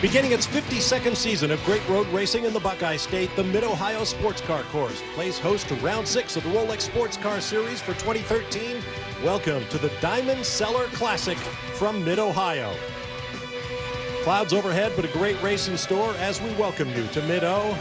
Beginning its 52nd season of great road racing in the Buckeye State, the Mid-Ohio Sports Car Course plays host to Round 6 of the Rolex Sports Car Series for 2013. Welcome to the Diamond Cellar Classic from Mid-Ohio. Clouds overhead, but a great race in store as we welcome you to Mid-O.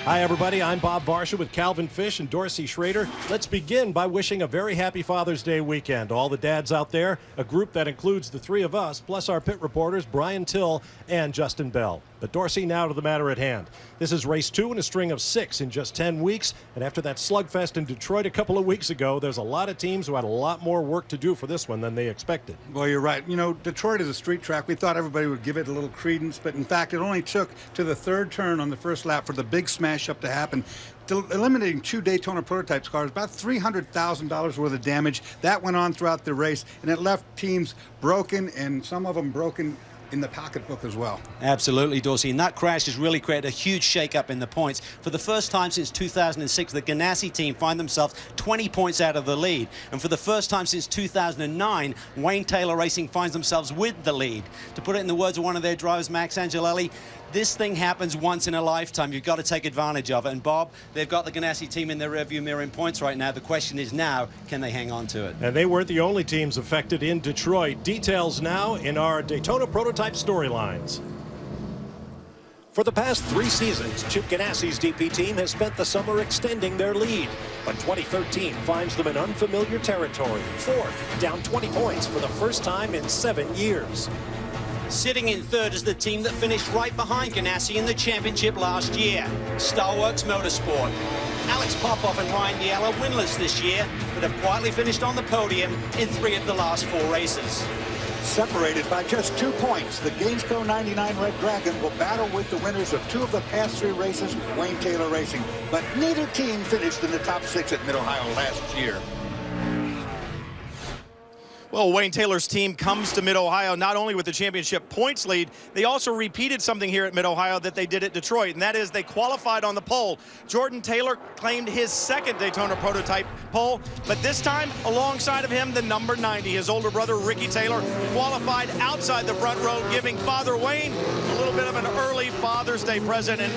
Hi, everybody. I'm Bob Varsha with Calvin Fish and Dorsey Schrader. Let's begin by wishing a very happy Father's Day weekend to all the dads out there, a group that includes the three of us, plus our pit reporters, Brian Till and Justin Bell. But Dorsey, now to the matter at hand. This is race 2 in a string of 6 in just 10 weeks. And after that slugfest in Detroit a couple of weeks ago, there's a lot of teams who had a lot more work to do for this one than they expected. Well, you're right. You know, Detroit is a street track. We thought everybody would give it a little credence, but in fact, it only took to the third turn on the first lap for the big smash up to happen. Eliminating 2 Daytona prototypes cars, about $300,000 worth of damage. That went on throughout the race, and it left teams broken, and some of them broken in the pocketbook as well. Absolutely, Dorsey. And that crash has really created a huge shake-up in the points. For the first time since 2006, the Ganassi team find themselves 20 points out of the lead. And for the first time since 2009, Wayne Taylor Racing finds themselves with the lead. To put it in the words of one of their drivers, Max Angelelli, this thing happens once in a lifetime. You've got to take advantage of it. And Bob, they've got the Ganassi team in their rearview mirror in points right now. The question is now, can they hang on to it? And they weren't the only teams affected in Detroit. Details now in our Daytona prototype storylines. For the past 3 seasons, Chip Ganassi's DP team has spent the summer extending their lead. But 2013 finds them in unfamiliar territory. 4th, down 20 points for the first time in 7 years. Sitting in 3rd is the team that finished right behind Ganassi in the championship last year, STARWORKS Motorsport. Alex Popoff and Ryan Diella winless this year, but have quietly finished on the podium in 3 of the last 4 races. Separated by just 2 points, the Gainesco 99 Red Dragon will battle with the winners of 2 of the past 3 races, Wayne Taylor Racing. But neither team finished in the top 6 at Mid-Ohio last year. Well, Wayne Taylor's team comes to Mid-Ohio not only with the championship points lead, they also repeated something here at Mid-Ohio that they did at Detroit, and that is they qualified on the pole. Jordan Taylor claimed his 2nd Daytona prototype pole, but this time, alongside of him, the number 90, his older brother, Ricky Taylor, qualified outside the front row, giving Father Wayne a little bit of an early Father's Day present. And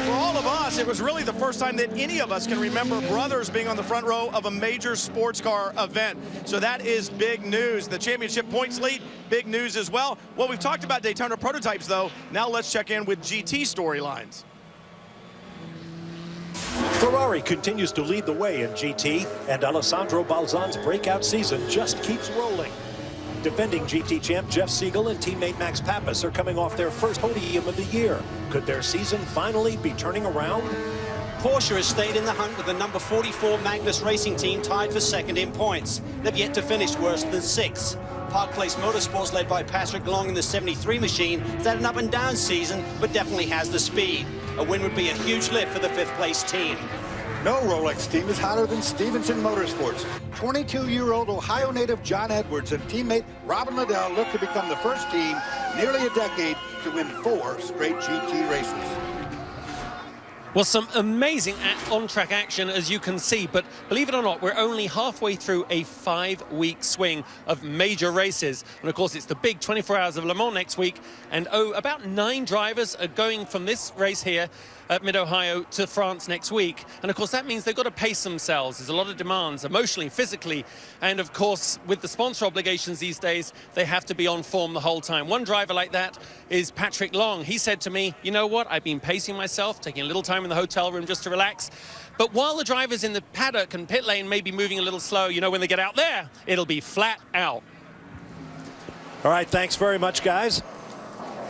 for all of us, it was really the first time that any of us can remember brothers being on the front row of a major sports car event. So that is big news. The championship points lead, big news as well. Well, we've talked about Daytona prototypes, though. Now let's check in with GT storylines. Ferrari continues to lead the way in GT, and Alessandro Balzan's breakout season just keeps rolling. Defending GT champ Jeff Siegel and teammate Max Pappas are coming off their first podium of the year. Could their season finally be turning around? Porsche has stayed in the hunt with the number 44 Magnus Racing team tied for 2nd in points. They've yet to finish worse than 6th. Park Place Motorsports, led by Patrick Long in the 73 machine, has had an up-and-down season, but definitely has the speed. A win would be a huge lift for the 5th place team. No Rolex team is hotter than Stevenson Motorsports. 22-year-old Ohio native John Edwards and teammate Robin Liddell look to become the first team nearly a decade to win 4 straight GT races. Well, some amazing on-track action, as you can see, but believe it or not, we're only halfway through a 5-week swing of major races. And of course, it's the big 24 Hours of Le Mans next week, and about 9 drivers are going from this race here at Mid-Ohio to France next week. And of course, that means they've got to pace themselves. There's a lot of demands, emotionally, physically, and of course, with the sponsor obligations these days, they have to be on form the whole time. One driver like that is Patrick Long. He said to me, you know what, I've been pacing myself, taking a little time in the hotel room just to relax. But while the drivers in the paddock and pit lane may be moving a little slow, you know, when they get out there, it'll be flat out. All right, thanks very much, guys.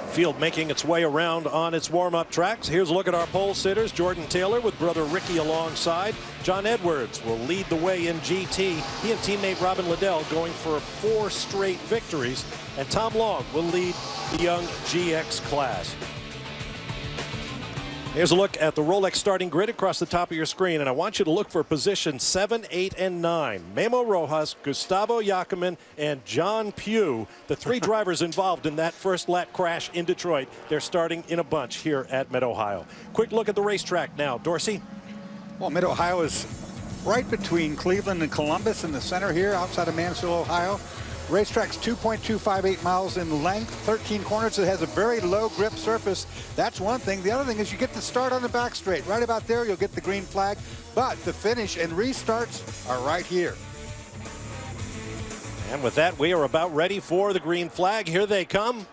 Field making its way around on its warm-up tracks. Here's a look at our pole sitters. Jordan Taylor with brother Ricky alongside. John Edwards will lead the way in GT. He and teammate Robin Liddell going for 4 straight victories. And Tom Long will lead the young GX class. Here's a look at the Rolex starting grid across the top of your screen, and I want you to look for positions 7, 8, and 9. Memo Rojas, Gustavo Yackaman, and John Pugh, the 3 drivers involved in that first lap crash in Detroit. They're starting in a bunch here at Mid-Ohio. Quick look at the racetrack now. Dorsey? Well, Mid-Ohio is right between Cleveland and Columbus in the center here outside of Mansfield, Ohio. Racetrack's 2.258 miles in length, 13 corners. It has a very low grip surface. That's one thing. The other thing is you get to start on the back straight. Right about there, you'll get the green flag. But the finish and restarts are right here. And with that, we are about ready for the green flag. Here they come.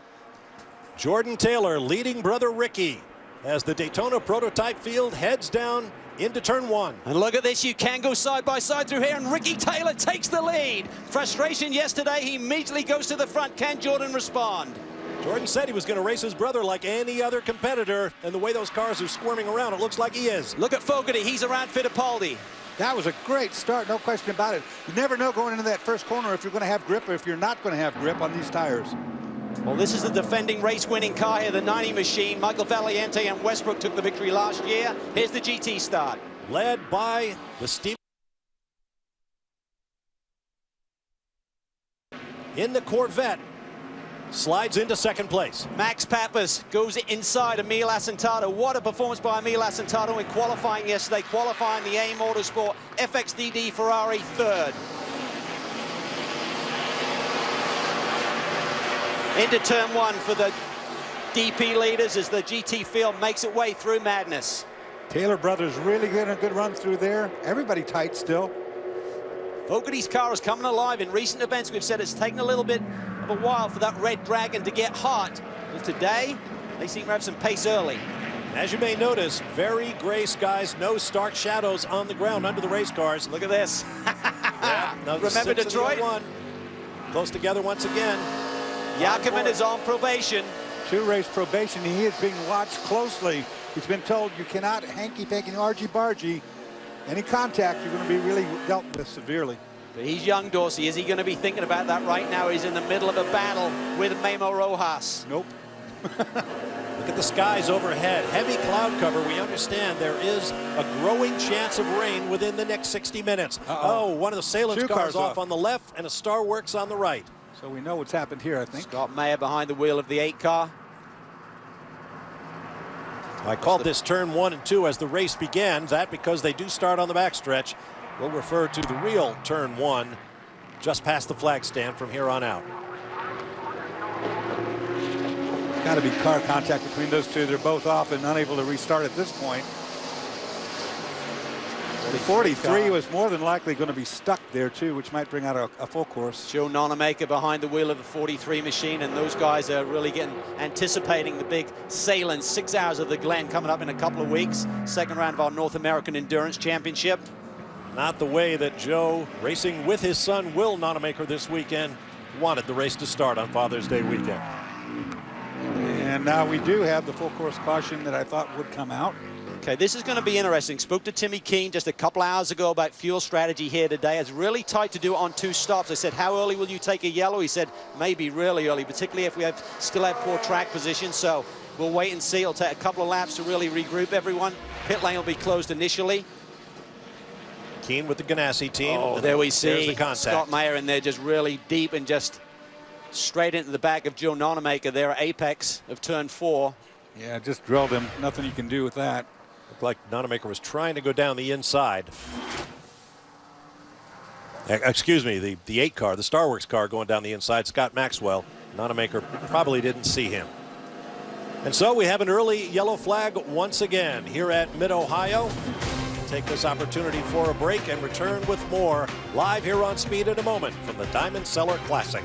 Jordan Taylor leading brother Ricky as the Daytona prototype field heads down into turn one. And look at this, you can go side by side through here, and Ricky Taylor takes the lead. Frustration yesterday, he immediately goes to the front. Can Jordan respond? Jordan said he was going to race his brother like any other competitor, and the way those cars are squirming around, it looks like he is. Look at Fogarty, he's around Fittipaldi. That was a great start, no question about it. You never know going into that first corner if you're going to have grip or if you're not going to have grip on these tires. Well, this is the defending race-winning car here, the 90 machine. Michael Valiente and Westbrook took the victory last year. Here's the GT start. Led by the Steve. In the Corvette, slides into second place. Max Pappas goes inside Emil Asentado. What a performance by Emil Asentado in qualifying yesterday, qualifying the A Motorsport FXDD Ferrari third. Into turn one for the DP leaders as the GT field makes its way through madness. Taylor brothers really getting a good run through there. Everybody tight still. Fogarty's car is coming alive. In recent events, we've said it's taken a little bit of a while for that Red Dragon to get hot. But today, they seem to have some pace early. As you may notice, very gray skies, no stark shadows on the ground under the race cars. Look at this. Remember Detroit? Close together once again. Yakiman is on probation. 2-race probation. He is being watched closely. He's been told you cannot hanky-panky, argy-bargy. Any contact, you're going to be really dealt with severely. But he's young, Dorsey. Is he going to be thinking about that right now? He's in the middle of a battle with Memo Rojas. Nope. Look at the skies overhead. Heavy cloud cover. We understand there is a growing chance of rain within the next 60 minutes. Oh, one of the Salem cars off on the left and a STARWORKS on the right. So we know what's happened here, I think. Scott Mayer behind the wheel of the 8 car. I called this turn 1 and 2 as the race began. That because they do start on the backstretch. We'll refer to the real turn 1 just past the flag stand from here on out. Got to be car contact between those two. They're both off and unable to restart at this point. The 43 was more than likely going to be stuck there too, which might bring out a full course. Joe Nonamaker behind the wheel of the 43 machine, and those guys are really anticipating the big Salem 6 Hours of the Glen coming up in a couple of weeks. Second round of our North American Endurance Championship. Not the way that Joe, racing with his son Will Nonamaker this weekend, wanted the race to start on Father's Day weekend. And now we do have the full course caution that I thought would come out. Okay, this is going to be interesting. Spoke to Timmy Keene just a couple hours ago about fuel strategy here today. It's really tight to do it on 2 stops. I said, how early will you take a yellow? He said, maybe really early, particularly if we still have poor track position. So we'll wait and see. It'll take a couple of laps to really regroup everyone. Pit lane will be closed initially. Keene with the Ganassi team. Oh, there we see the contact. Scott Mayer in there just really deep and just straight into the back of Joe Nonamaker there at apex of turn 4. Yeah, just drilled him. Nothing you can do with that. Looked like Nonamaker was trying to go down the inside. Excuse me, the 8 car, the STARWORKS car going down the inside. Scott Maxwell. Nonamaker probably didn't see him. And so we have an early yellow flag once again here at Mid-Ohio. Take this opportunity for a break and return with more live here on Speed in a moment from the Diamond Cellar Classic.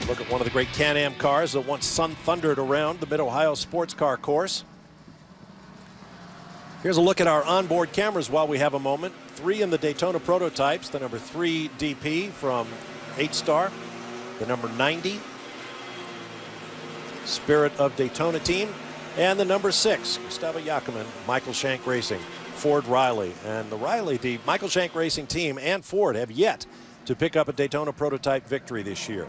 Look at one of the great Can-Am cars that once sun-thundered around the Mid-Ohio Sports Car Course. Here's a look at our onboard cameras while we have a moment. 3 in the Daytona prototypes, the number 3 DP from 8-Star, the number 90 Spirit of Daytona team, and the number 6 Gustavo Yakiman, Michael Shank Racing, Ford Riley. And the Michael Shank Racing team and Ford have yet to pick up a Daytona prototype victory this year.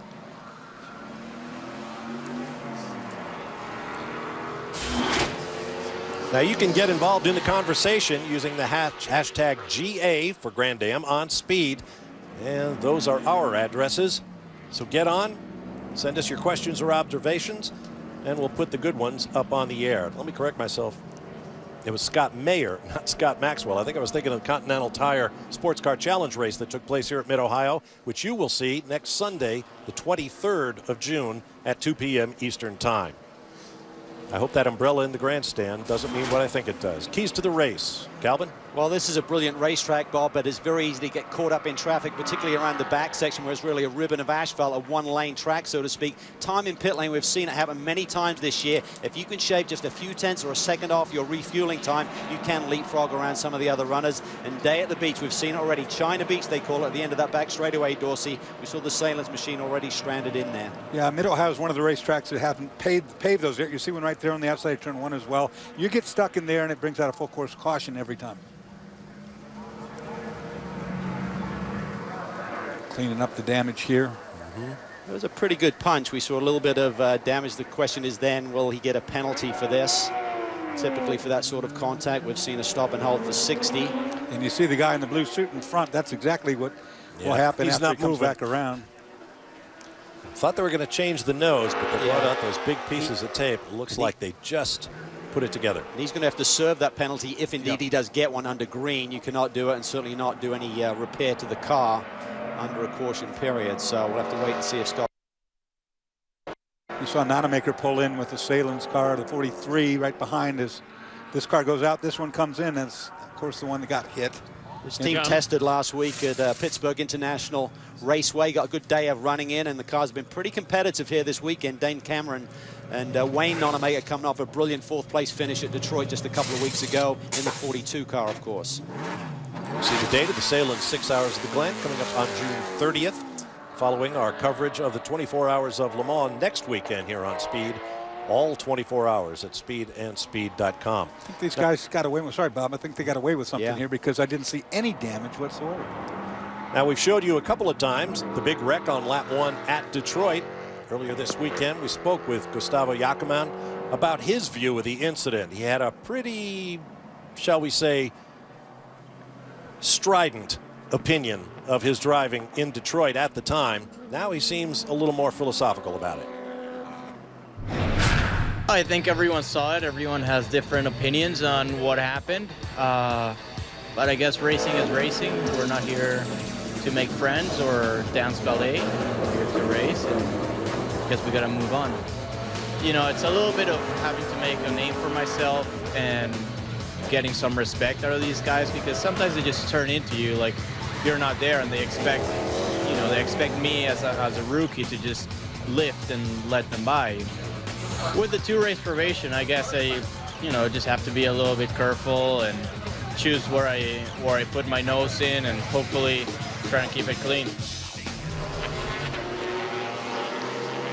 Now you can get involved in the conversation using the hashtag GA for Grand Am on Speed, and those are our addresses. So get on, send us your questions or observations, and we'll put the good ones up on the air. Let me correct myself. It was Scott Mayer, not Scott Maxwell. I think I was thinking of the Continental Tire Sports Car Challenge race that took place here at Mid-Ohio, which you will see next Sunday, the 23rd of June at 2 p.m. Eastern Time. I hope that umbrella in the grandstand doesn't mean what I think it does. Keys to the race, Calvin? Well, this is a brilliant racetrack, Bob, but it's very easy to get caught up in traffic, particularly around the back section where it's really a ribbon of asphalt, a one-lane track, so to speak. Time in pit lane, we've seen it happen many times this year. If you can shave just a few tenths or a second off your refueling time, you can leapfrog around some of the other runners. And day at the beach, we've seen it already. China Beach, they call it, at the end of that back straightaway, Dorsey. We saw the Sailor's machine already stranded in there. Yeah, Mid-Ohio is one of the racetracks that haven't paved those. You see one right there on the outside of turn 1 as well. You get stuck in there, and it brings out a full course caution every time. Cleaning up the damage here. It was a pretty good punch. We saw a little bit of damage. The question is then, will he get a penalty for this? Typically for that sort of contact, we've seen a stop and hold for 60. And you see the guy in the blue suit in front. That's exactly what will happen after he comes back around. Thought they were going to change the nose, but they brought out those big pieces of tape. It looks like they just put it together. And he's going to have to serve that penalty if indeed he does get one under green. You cannot do it, and certainly not do any repair to the car under a caution period. So we'll have to wait and see if Scott. You saw Nonamaker pull in with the Salen's car, the 43, right behind his. This car goes out, this one comes in. That's, of course, the one that got hit. This team tested last week at Pittsburgh International Raceway. Got a good day of running in, and the car's been pretty competitive here this weekend. Dane Cameron and Wayne Nonamaker coming off a brilliant 4th place finish at Detroit just a couple of weeks ago in the 42 car, of course. See the date of the Salem 6 Hours of the Glen coming up on June 30th, following our coverage of the 24 Hours of Le Mans next weekend here on Speed. All 24 hours at speedandspeed.com. I think these guys got away with, sorry, Bob, I think they got away with something here because I didn't see any damage whatsoever. Now, we've showed you a couple of times the big wreck on lap 1 at Detroit. Earlier this weekend, we spoke with Gustavo Yakiman about his view of the incident. He had a pretty, shall we say, strident opinion of his driving in Detroit at the time. Now he seems a little more philosophical about it. I think everyone saw it. Everyone has different opinions on what happened. But I guess racing is racing. We're not here to make friends or dance ballet. We're here to race, and I guess we got to move on. You know, it's a little bit of having to make a name for myself and getting some respect out of these guys, because sometimes they just turn into you like you're not there, and they expect, you know, they expect me as a rookie to just lift and let them by. With the 2-race probation, I guess I, you know, just have to be a little bit careful and choose where I put my nose in, and hopefully try and keep it clean.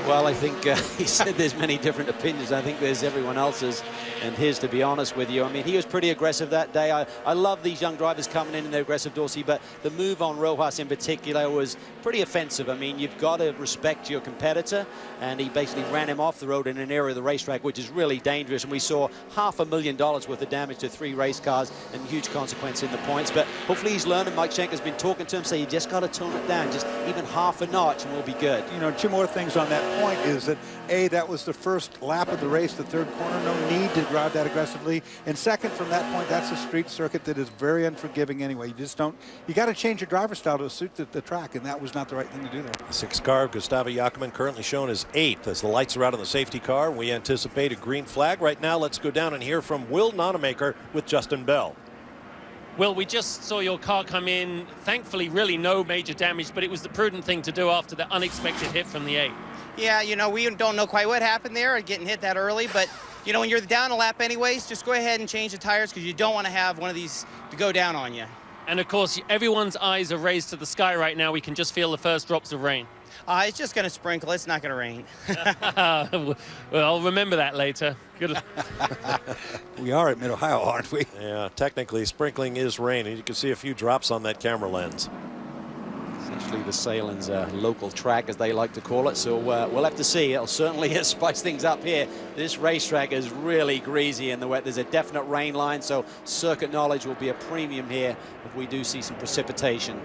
Well, I think he said there's many different opinions. I think there's everyone else's and his, to be honest with you. I mean, he was pretty aggressive that day. I love these young drivers coming in and they're aggressive, Dorsey, but the move on Rojas in particular was pretty offensive. I mean, you've got to respect your competitor, and he basically ran him off the road in an area of the racetrack which is really dangerous, and we saw $500,000 worth of damage to 3 race cars and huge consequence in the points. But hopefully he's learned, and Mike Schenker's been talking to him, saying you just got to tone it down, just even half a notch and we'll be good. You know, 2 more things on that point is that, A, that was the first lap of the race, the 3rd corner, no need to drive that aggressively. And second, from that point, that's a street circuit that is very unforgiving anyway. You just don't, you got to change your driver style to suit the track, and that was not the right thing to do there. The 6th car of Gustavo Yakiman currently shown as 8th as the lights are out on the safety car. We anticipate a green flag. Right now, let's go down and hear from Will Nonamaker with Justin Bell. Will, we just saw your car come in. Thankfully, really no major damage, but it was the prudent thing to do after the unexpected hit from the 8. Yeah, you know, we don't know quite what happened there, getting hit that early, but, you know, when you're down a lap anyways, just go ahead and change the tires, because you don't want to have one of these to go down on you. And, of course, everyone's eyes are raised to the sky right now. We can just feel the first drops of rain. It's just going to sprinkle. It's not going to rain. Well, I'll remember that later. Good. We are at Mid-Ohio, aren't we? Yeah, technically, sprinkling is rain, and you can see a few drops on that camera lens. Essentially the Salen's local track, as they like to call it, so we'll have to see. It'll certainly spice things up here. This racetrack is really greasy in the wet. There's a definite rain line, so circuit knowledge will be a premium here if we do see some precipitation.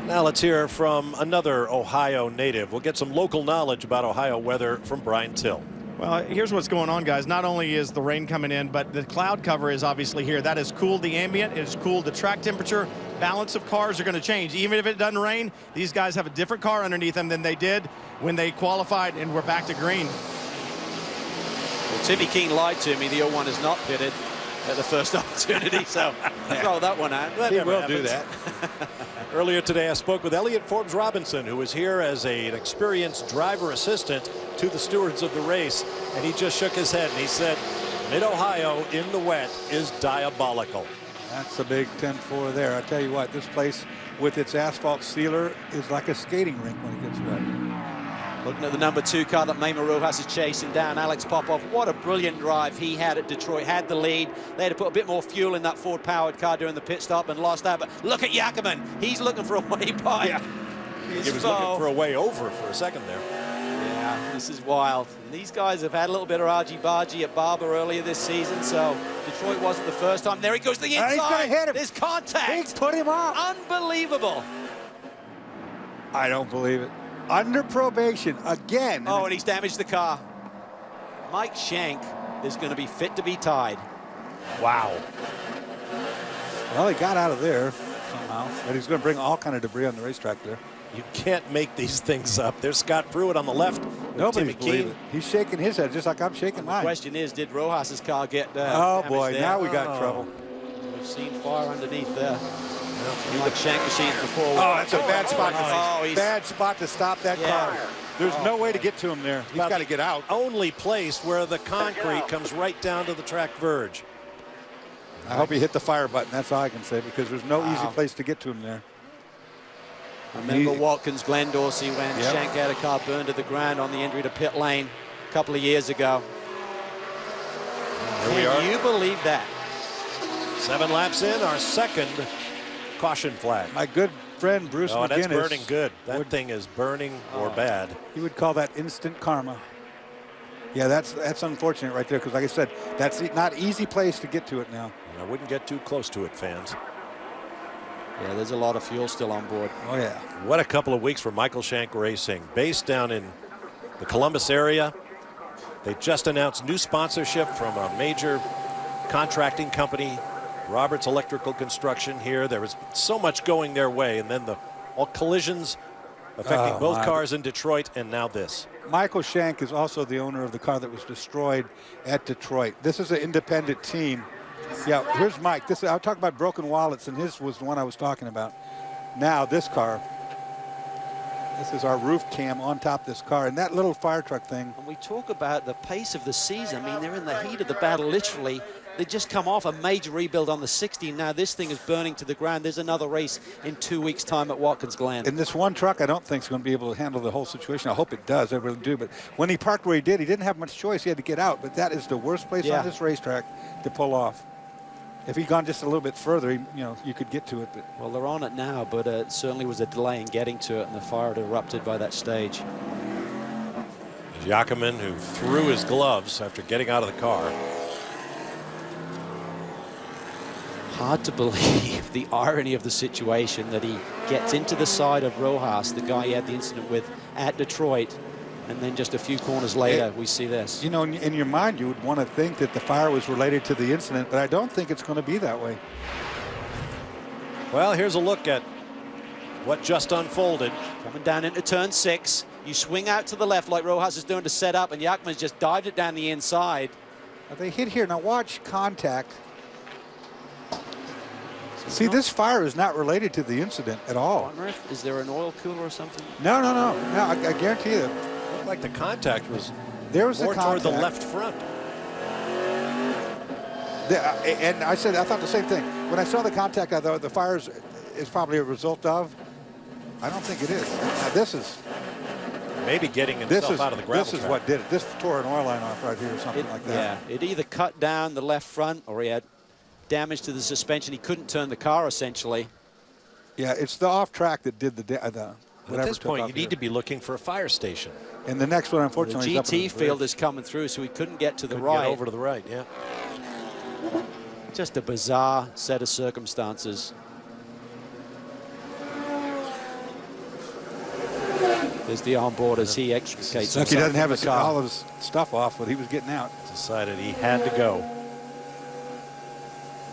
Now let's hear from another Ohio native. We'll get some local knowledge about Ohio weather from Brian Till. Well, here's what's going on, guys. Not only is the rain coming in, but the cloud cover is obviously here. That has cooled the ambient. It has cooled the track temperature. Balance of cars are going to change. Even if it doesn't rain, these guys have a different car underneath them than they did when they qualified, and we're back to green. Well, Timmy Keane lied to me. The 01 is not pitted at the first opportunity, so throw that one out. That He never will happens. do that. Earlier today, I spoke with Elliott Forbes Robinson, who was here as an experienced driver assistant to the stewards of the race, and he just shook his head and he said, Mid-Ohio in the wet is diabolical. That's a big 10-4 there. I tell you what, this place with its asphalt sealer is like a skating rink when it gets wet. Looking at the number 2 car that MIO-OHIO is chasing down, Alex Popov. What a brilliant drive he had at Detroit. Had the lead. They had to put a bit more fuel in that Ford-powered car during the pit stop and lost out. But look at Yackerman. He's looking for a way by. Yeah. He was looking for a way over for a second there. Yeah, this is wild. And these guys have had a little bit of argy-bargy at Barber earlier this season, so Detroit wasn't the first time. There he goes to the inside. He's going to hit him. There's contact. He put him off. Unbelievable. I don't believe it. Under probation again. Oh, and he's damaged the car. Mike Shank is going to be fit to be tied. Wow. Well, he got out of there somehow, but he's going to bring all kind of debris on the racetrack there. You can't make these things up. There's Scott Pruitt on the left. with Nobody's Timmy believe Keane. it. He's shaking his head just like I'm shaking The mine. question is, did Rojas's car get Oh damaged boy, there? now we got trouble. We've seen fire underneath there. Like Shank machines before. Oh, that's a bad spot. he's Bad spot to stop that car. There's no way to get to him there. He's got to get out. Only place where the concrete comes right down to the track verge. I hope he hit the fire button. That's all I can say, because there's no easy place to get to him there. Remember Watkins, Glenn Dorsey, when Shank had a car burned to the ground on the entry to pit lane a couple of years ago. Here we are. Can you believe that? 7 laps in, our second caution flag. My good friend Bruce McGinnis. That's burning good. That thing is burning or bad. He would call that instant karma. Yeah, that's unfortunate right there, because like I said, that's not easy place to get to it now. And I wouldn't get too close to it, fans. Yeah, there's a lot of fuel still on board. Oh, yeah. What a couple of weeks for Michael Shank Racing. Based down in the Columbus area. They just announced new sponsorship from a major contracting company, Roberts Electrical Construction here. There was so much going their way, and then all collisions affecting both cars in Detroit, and now this. Michael Shank is also the owner of the car that was destroyed at Detroit. This is an independent team. Yeah, here's Mike. I'll talk about broken wallets, and his was the one I was talking about. Now this car. This is our roof cam on top of this car, and that little fire truck thing. And we talk about the pace of the season. I mean, they're in the heat of the battle, literally. They just come off a major rebuild on the 60. Now this thing is burning to the ground. There's another race in 2 weeks' time at Watkins Glen. And this one truck, I don't think is going to be able to handle the whole situation. I hope it does. I really do. But when he parked where he did, he didn't have much choice. He had to get out. But that is the worst place on this racetrack to pull off. If he'd gone just a little bit further, you could get to it. But well, they're on it now, but it certainly was a delay in getting to it, and the fire had erupted by that stage. Yackerman, who threw his gloves after getting out of the car. Hard to believe the irony of the situation that he gets into the side of Rojas, the guy he had the incident with at Detroit, and then just a few corners later, we see this. You know, in your mind, you would want to think that the fire was related to the incident, but I don't think it's going to be that way. Well, here's a look at what just unfolded. Coming down into turn 6, you swing out to the left like Rojas is doing to set up, and Yackerman's just dived it down the inside. Now they hit here. Now watch contact. See, this fire is not related to the incident at all. Is there an oil cooler or something? No. I guarantee you. Looked like the contact was more toward the left front. And I thought the same thing. When I saw the contact, I thought the fire is probably a result of. I don't think it is. Now this is. Maybe getting himself out of the gravel This is track. what did it. This tore an oil line off right here or something like that. Yeah, it either cut down the left front or he had damage to the suspension. He couldn't turn the car, essentially. Yeah, it's the off track that did the At this point, you need to be looking for a fire station. And the next one, unfortunately, the is up in GT field is coming through, so he couldn't get to the right. Get over to the right, yeah. Just a bizarre set of circumstances. There's the armboard as he extricates. Look, he doesn't have himself from the car. all of his stuff off, but he was getting out. Decided he had to go.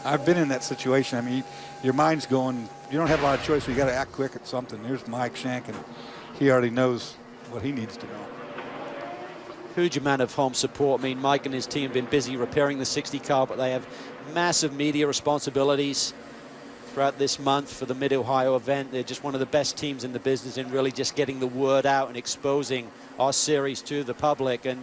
I've been in that situation. I mean, your mind's going, you don't have a lot of choice, so you got to act quick at something. There's Mike Shank, and he already knows what he needs to know. Huge amount of home support. I mean, Mike and his team have been busy repairing the 60 car, but they have massive media responsibilities throughout this month for the Mid-Ohio event. They're just one of the best teams in the business in really just getting the word out and exposing our series to the public. And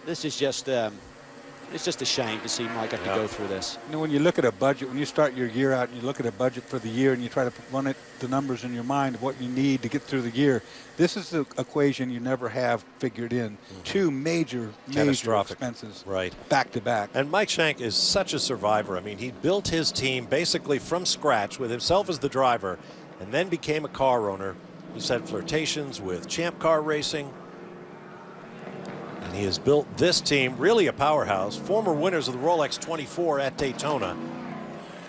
this is just, it's just a shame to see Mike have to go through this. You know, when you look at a budget, when you start your year out and you look at a budget for the year and you try to run the numbers in your mind of what you need to get through the year, this is the equation you never have figured in. Two major expenses back to back. And Mike Shank is such a survivor. I mean, he built his team basically from scratch with himself as the driver and then became a car owner. He's had flirtations with Champ Car Racing. And he has built this team, really a powerhouse, former winners of the Rolex 24 at Daytona.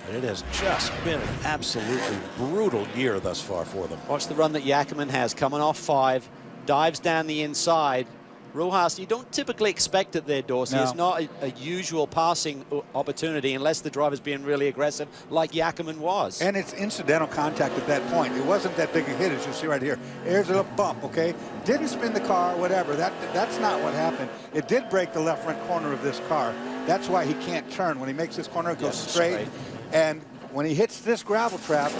And it has just been an absolutely brutal year thus far for them. Watch the run that Yackerman has, coming off 5, dives down the inside. Rojas, you don't typically expect it there, Dorsey. No. It's not a usual passing opportunity unless the driver's being really aggressive like Yackerman was. And it's incidental contact at that point. It wasn't that big a hit, as you see right here. There's a little bump, okay? Didn't spin the car, whatever. That's not what happened. It did break the left front corner of this car. That's why he can't turn. When he makes this corner, it goes straight. And when he hits this gravel trap,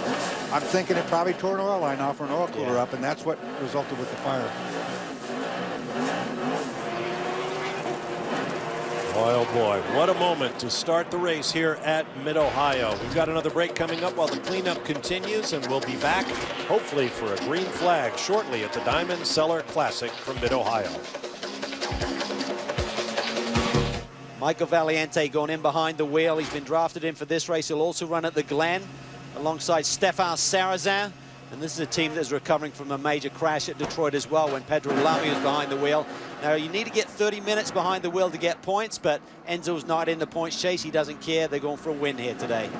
I'm thinking it probably tore an oil line off or an oil cooler up, and that's what resulted with the fire. Boy, oh boy, what a moment to start the race here at Mid-Ohio. We've got another break coming up while the cleanup continues, and we'll be back hopefully for a green flag shortly at the Diamond Cellar Classic from Mid-Ohio. Michael Valiente going in behind the wheel. He's been drafted in for this race. He'll also run at the Glen alongside Stefan Sarrazin. And this is a team that's recovering from a major crash at Detroit as well when Pedro Lamy was behind the wheel. Now, you need to get 30 minutes behind the wheel to get points, but Enzo's not in the points chase. He doesn't care. They're going for a win here today.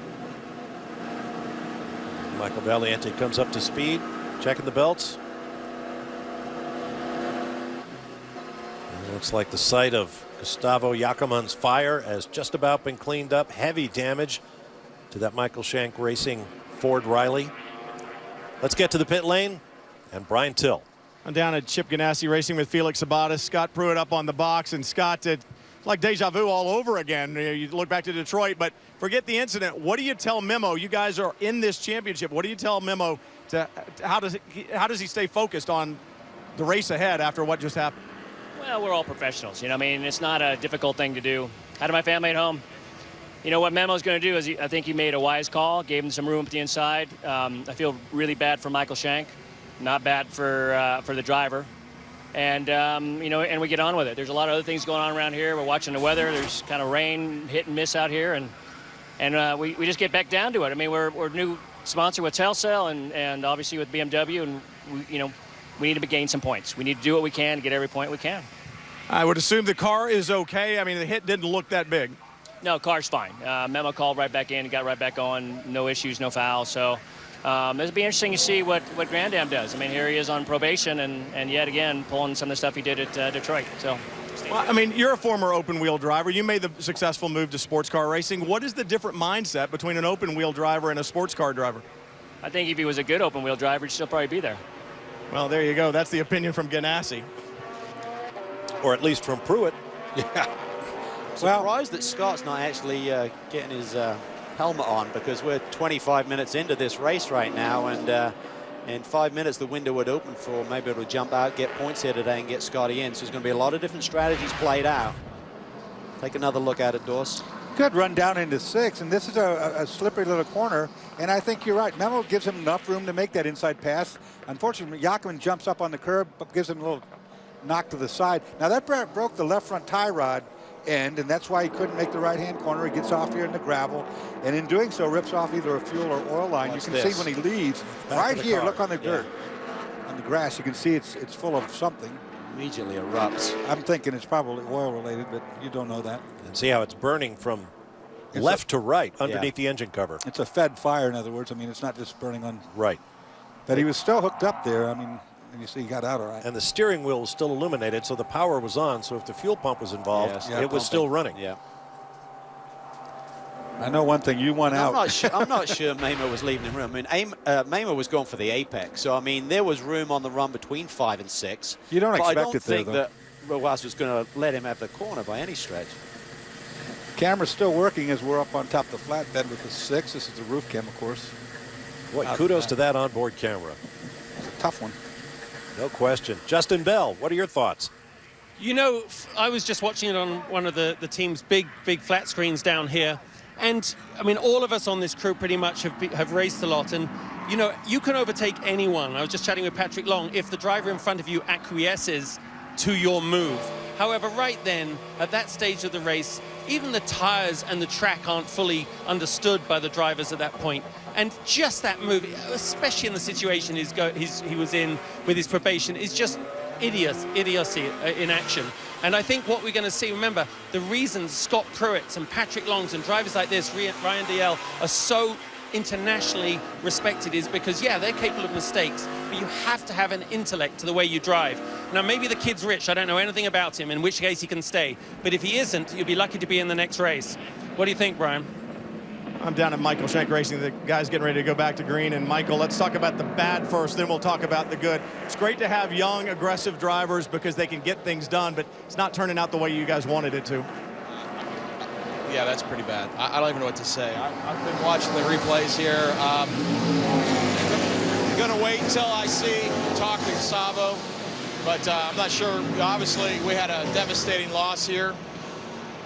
Michael Valiente comes up to speed, checking the belts. And it looks like the site of Gustavo Yackerman's fire has just about been cleaned up. Heavy damage to that Michael Shank Racing Ford Riley. Let's get to the pit lane and Brian Till. I'm down at Chip Ganassi Racing with Felix Sabates. Scott Pruitt up on the box, and Scott did like deja vu all over again. You look back to Detroit, but forget the incident. What do you tell Memo? You guys are in this championship. What do you tell Memo to how does he stay focused on the race ahead after what just happened? Well, we're all professionals. You know, I mean, it's not a difficult thing to do. How to my family at home? You know what Memo's going to do is I think he made a wise call, gave him some room at the inside. I feel really bad for Michael Shank, not bad for the driver, and you know, and we get on with it. There's a lot of other things going on around here. We're watching the weather. There's kind of rain, hit and miss out here, and we just get back down to it. I mean, we're a new sponsor with Telcel and obviously with BMW, and we need to gain some points. We need to do what we can to get every point we can. I would assume the car is okay. I mean, the hit didn't look that big. No, car's fine. Memo called right back in, got right back on, no issues, no fouls. So it'll be interesting to see what Grand Am does. I mean, here he is on probation and yet again pulling some of the stuff he did at Detroit. So, well, I mean, you're a former open-wheel driver. You made the successful move to sports car racing. What is the different mindset between an open-wheel driver and a sports car driver? I think if he was a good open-wheel driver, he'd still probably be there. Well, there you go. That's the opinion from Ganassi. Or at least from Pruitt. Yeah. Surprised that Scott's not actually getting his helmet on, because we're 25 minutes into this race right now, and in 5 minutes the window would open for maybe it'll jump out, get points here today, and get Scotty in. So there's going to be a lot of different strategies played out. Take another look at it, Dors. Good run down into 6, and this is a slippery little corner, and I think you're right. Memo gives him enough room to make that inside pass. Unfortunately, Yackerman jumps up on the curb, but gives him a little knock to the side. Now that broke the left front tie rod end, and that's why he couldn't make the right-hand corner. He gets off here in the gravel, and in doing so rips off either a fuel or oil line. You can see when he leaves right here. Look on the dirt, on the grass. You can see it's full of something. Immediately erupts. I'm thinking it's probably oil related, but you don't know that. And see how it's burning from left to right underneath the engine cover. It's a fed fire, in other words. I mean, it's not just burning on right. But he was still hooked up there. I mean, And you see he got out all right. And the steering wheel was still illuminated, so the power was on. So if the fuel pump was involved, it was still running. Yeah. I know one thing, you won out. I'm not sure MIO was leaving him room. I mean, MIO was going for the apex. So, I mean, there was room on the run between 5 and 6. You don't expect it there, though. I don't think that Rolex was going to let him have the corner by any stretch. Camera's still working as we're up on top of the flatbed with the 6. This is the roof cam, of course. Boy, kudos to that onboard camera. It's a tough one. No question. Justin Bell, what are your thoughts? You know, I was just watching it on one of the team's big flat screens down here. And, I mean, all of us on this crew pretty much have raced a lot. And, you know, you can overtake anyone. I was just chatting with Patrick Long. If the driver in front of you acquiesces to your move. However, right then, at that stage of the race, even the tires and the track aren't fully understood by the drivers at that point. And just that move, especially in the situation he was in with his probation, is just idiocy in action. And I think what we're going to see, remember, the reasons Scott Pruitt's and Patrick Long's and drivers like this, Ryan DL, are so internationally respected is because, yeah, they're capable of mistakes, but you have to have an intellect to the way you drive. Now, maybe the kid's rich. I don't know anything about him, in which case he can stay. But if he isn't, you'll be lucky to be in the next race. What do you think, Brian? I'm down at Michael Shank Racing. The guy's getting ready to go back to green. And Michael, let's talk about the bad first, then we'll talk about the good. It's great to have young, aggressive drivers because they can get things done, but it's not turning out the way you guys wanted it to. Yeah, that's pretty bad. I don't even know what to say. I've been watching the replays here. I'm going to wait until I talk to Savo, but I'm not sure. Obviously, we had a devastating loss here.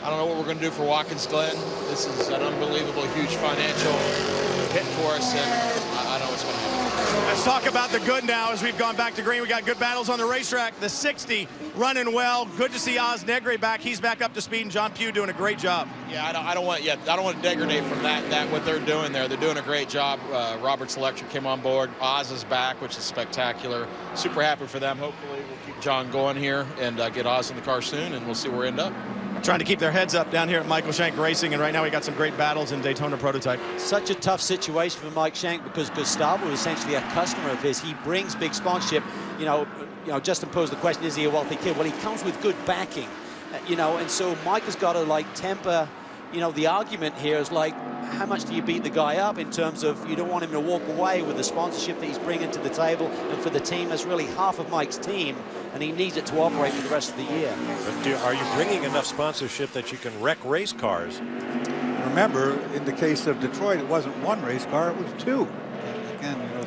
I don't know what we're going to do for Watkins Glen. This is an unbelievable, huge financial hit for us, and I don't know what's going to happen. Let's talk about the good now as we've gone back to green. We got good battles on the racetrack. The 60 running well. Good to see Oz Negri back. He's back up to speed, and John Pugh doing a great job. Yeah, I don't want to degrade from that what they're doing there. They're doing a great job. Roberts Electric came on board. Oz is back, which is spectacular. Super happy for them. Hopefully we'll keep John going here and get Oz in the car soon, and we'll see where we end up. Trying to keep their heads up down here at Michael Shank Racing, and right now we got some great battles in Daytona Prototype. Such a tough situation for Mike Shank because Gustavo is essentially a customer of his. He brings big sponsorship. You know, Justin posed the question, is he a wealthy kid? Well, he comes with good backing, and so Mike has got to like temper. The argument here is like, how much do you beat the guy up in terms of you don't want him to walk away with the sponsorship that he's bringing to the table, and for the team, that's really half of Mike's team, and he needs it to operate for the rest of the year. But are you bringing enough sponsorship that you can wreck race cars? Remember, in the case of Detroit, it wasn't one race car, it was 2. Again,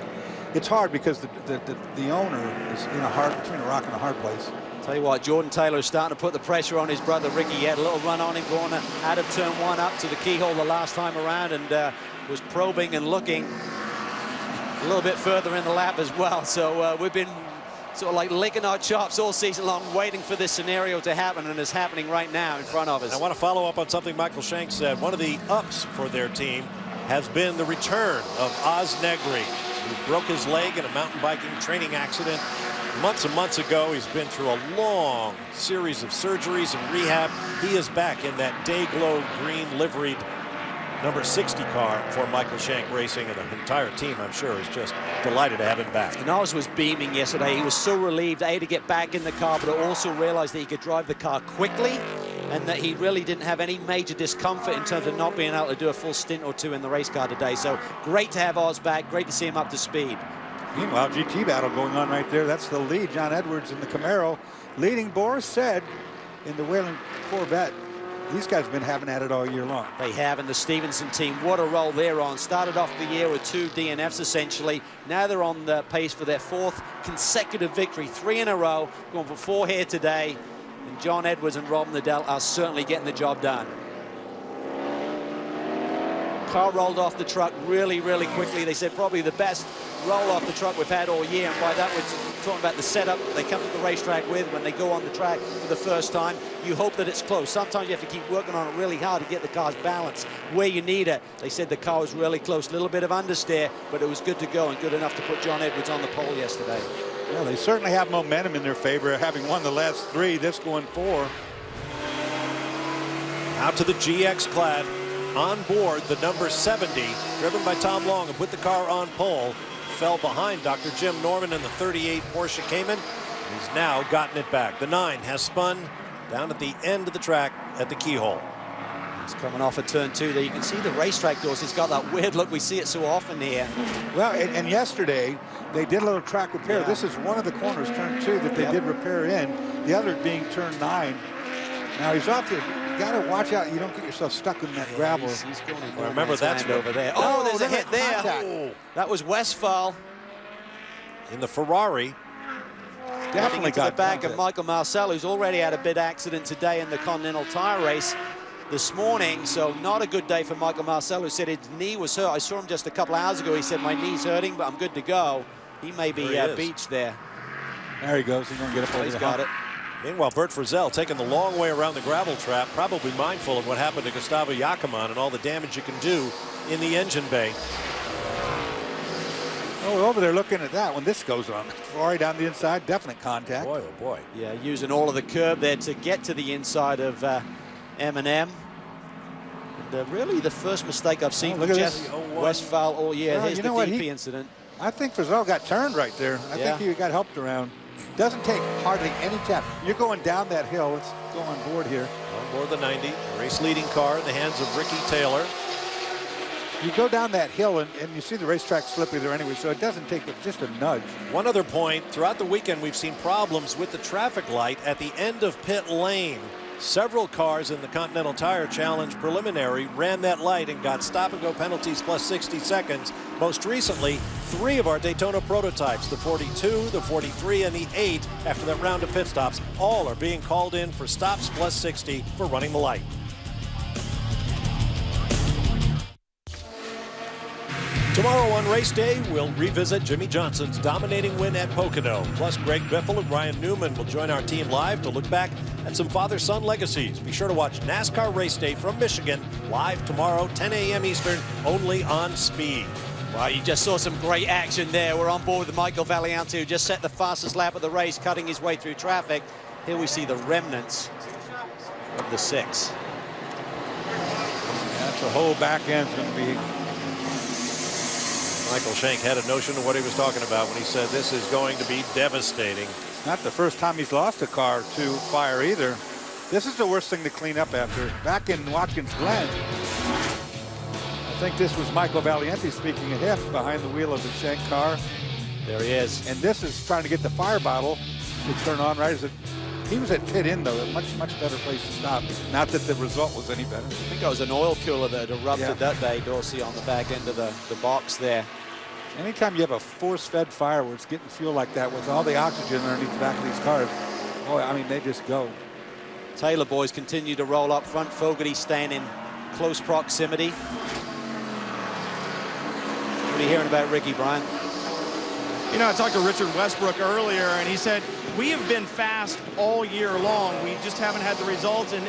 it's hard because the owner is between a rock and a hard place. Tell you what, Jordan Taylor is starting to put the pressure on his brother Ricky. He had a little run on him going out of turn 1 up to the keyhole the last time around, and was probing and looking a little bit further in the lap as well. So we've been sort of like licking our chops all season long, waiting for this scenario to happen, and it's happening right now in front of us. I want to follow up on something Michael Shank said. One of the ups for their team has been the return of Oz Negri, who broke his leg in a mountain biking training accident months and months ago. He's been through a long series of surgeries and rehab. He is back in that day-glow green liveried number 60 car for Michael Shank Racing, and the entire team, I'm sure, is just delighted to have him back. And Oz was beaming yesterday. He was so relieved, A, to get back in the car, but also realized that he could drive the car quickly and that he really didn't have any major discomfort in terms of not being able to do a full stint or 2 in the race car today. So great to have Oz back. Great to see him up to speed. Meanwhile, GT battle going on right there. That's the lead. John Edwards in the Camaro leading. Boris said in the Whelen Corvette, these guys have been having at it all year long. They have, and the Stevenson team, what a roll they're on. Started off the year with 2 DNFs essentially. Now they're on the pace for their 4th consecutive victory, 3 in a row, going for 4 here today. And John Edwards and Rob Liddell are certainly getting the job done. Car rolled off the truck really, really quickly. They said probably the best roll off the truck we've had all year, and by that we're talking about the setup they come to the racetrack with when they go on the track for the first time. You hope that it's close. Sometimes you have to keep working on it really hard to get the car's balance where you need it. They said the car was really close, a little bit of understeer, but it was good to go and good enough to put John Edwards on the pole yesterday. Well, they certainly have momentum in their favor, having won the last 3, this going 4. Out to the GX clad. On board the number 70, driven by Tom Long, and put the car on pole. fell behind Dr. Jim Norman in the 38 Porsche Cayman. He's now gotten it back. The 9 has spun down at the end of the track at the keyhole. He's coming off of turn 2 there. You can see the racetrack doors. He's got that weird look. We see it so often here. Well, and yesterday they did a little track repair. Yeah. This is one of the corners, turn 2, that they did repair in. The other being turn 9. Now he's off there. You got to watch out. You don't get yourself stuck in that gravel. He's going in Well, remember, that's over there. Oh, there's a hit there. Oh, That was Westphal. in the Ferrari. Definitely into the got back contact. of Michael Marcel, who's already had a big accident today in the Continental Tire race this morning. So not a good day for Michael Marcel, who said his knee was hurt. I saw him just a couple hours ago. He said, my knee's hurting, but I'm good to go. He may be There he is. beached there. There he goes. He's going to get up over He's the got hump. it. Meanwhile, Bert Frizzell taking the long way around the gravel trap, probably mindful of what happened to Gustavo Yakiman and all the damage you can do in the engine bay. Oh, we're over there looking at that when this goes on. Ferrari down the inside, definite contact. Boy, oh boy. Yeah, using all of the curb there to get to the inside of M&M. And really the first mistake I've seen look from at Jeff this. Westphal all year. Well, Here's you the know what, DP he- incident. I think Frizzell got turned right there. I Yeah. think he got helped around. Doesn't take hardly any tap. You're going down that hill. Let's go on board here. On board the 90, race leading car in the hands of Ricky Taylor. You go down that hill and you see the racetrack slippery there anyway, so it doesn't take but just a nudge. One other point, throughout the weekend we've seen problems with the traffic light at the end of pit lane. Several cars in the Continental Tire Challenge preliminary ran that light and got stop and go penalties plus 60 seconds. Most recently, 3 of our Daytona prototypes, the 42, the 43, and the 8, after that round of pit stops, all are being called in for stops plus 60 for running the light. Tomorrow on race day, we'll revisit Jimmy Johnson's dominating win at Pocono. Plus, Greg Biffle and Ryan Newman will join our team live to look back at some father-son legacies. Be sure to watch NASCAR Race Day from Michigan live tomorrow, 10 a.m. Eastern, only on Speed. Well, you just saw some great action there. We're on board with Michael Valiante, who just set the fastest lap of the race, cutting his way through traffic. Here we see the remnants of the 6. That's a whole back end's going to be. Michael Shank had a notion of what he was talking about when he said this is going to be devastating. Not the first time he's lost a car to fire either. This is the worst thing to clean up after. Back in Watkins Glen, I think this was Michael Valiante speaking a hip behind the wheel of the Shank car. There he is. And this is trying to get the fire bottle to turn on right as it. He was at pit in though, a much better place to stop. Not that the result was any better. I think it was an oil cooler that had erupted Yeah. that day, Dorsey, on the back end of the box there. Anytime you have a force-fed fire where it's getting fuel like that with all the oxygen underneath the back of these cars, boy, I mean, they just go. Taylor boys continue to roll up front. Fogarty staying in close proximity. What are you hearing about Ricky, Brian? You know, I talked to Richard Westbrook earlier, and he said, we have been fast all year long. We just haven't had the results, and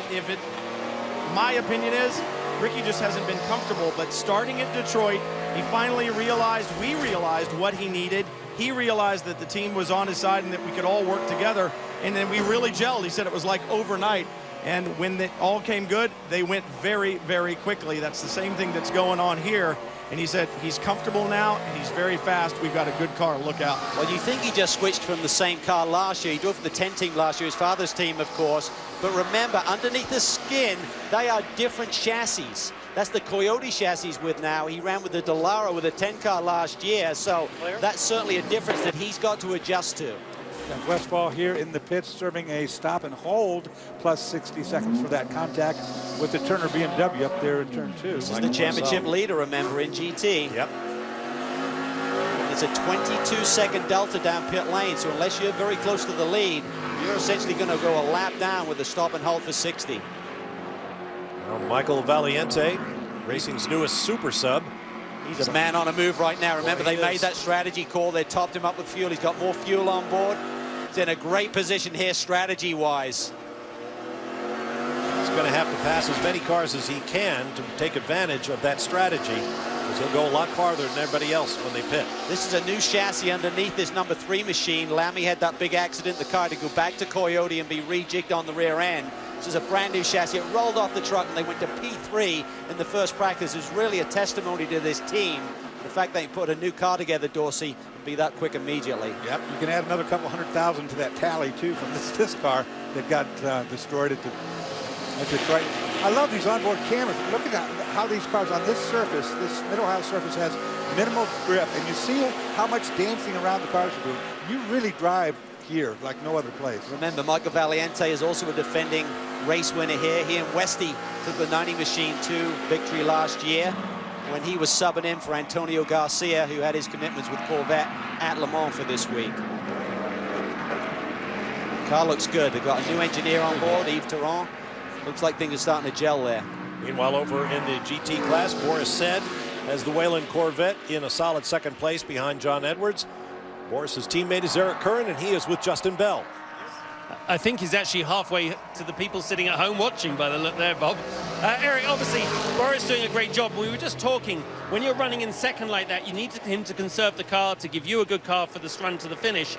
my opinion is, Ricky just hasn't been comfortable. But starting at Detroit, he finally realized, we realized what he needed. He realized that the team was on his side and that we could all work together. And then we really gelled. He said it was like overnight. And when it all came good, they went very, very quickly. That's the same thing that's going on here. And he said he's comfortable now and he's very fast. We've got a good car. Look out. Well, you think he just switched from the same car last year. He drove for the 10 team last year, his father's team, of course. But remember, underneath the skin, they are different chassis. That's the Coyote chassis with now. He ran with the Dallara with a 10 car last year. So that's certainly a difference that he's got to adjust to. And Westphal here in the pits serving a stop and hold plus 60 seconds for that contact with the Turner BMW up there in turn 2. This is the championship leader, remember, in GT. Yep. It's a 22-second delta down pit lane, so unless you're very close to the lead, you're essentially going to go a lap down with a stop and hold for 60. Now Michael Valiante, racing's newest super sub. He's a man on a move right now. Remember, Boy, he they made is. that strategy call. They topped him up with fuel. He's got more fuel on board. He's in a great position here strategy-wise. He's going to have to pass as many cars as he can to take advantage of that strategy, because he'll go a lot farther than everybody else when they pit. This is a new chassis underneath this number 3 machine. Lammy had that big accident. The car to go back to Coyote and be rejigged on the rear end. This is a brand new chassis. It rolled off the truck and they went to P3 in the first practice. It's really a testimony to this team The fact that he put a new car together, Dorsey, and be that quick immediately. Yep, you can add another couple 100,000 to that tally too from this car that got destroyed at Detroit. I love these onboard cameras. Look at how these cars on this surface, this Mid-Ohio surface, has minimal grip, and you see how much dancing around the cars are doing. You really drive here like no other place. Remember, Michael Valiente is also a defending race winner here. He and Westy took the 90 Machine 2 victory last year when he was subbing in for Antonio Garcia, who had his commitments with Corvette at Le Mans for this week. Car looks good. They've got a new engineer on board, Yves Terron. Looks like things are starting to gel there. Meanwhile, over in the GT class, Boris Said has the Whelen Corvette in a solid second place behind John Edwards. Boris's teammate is Eric Curran, and he is with Justin Bell. I think he's actually halfway to the people sitting at home watching by the look there, Bob. Eric, obviously, Boris doing a great job. We were just talking, when you're running in second like that, you need him to conserve the car, to give you a good car for this run to the finish.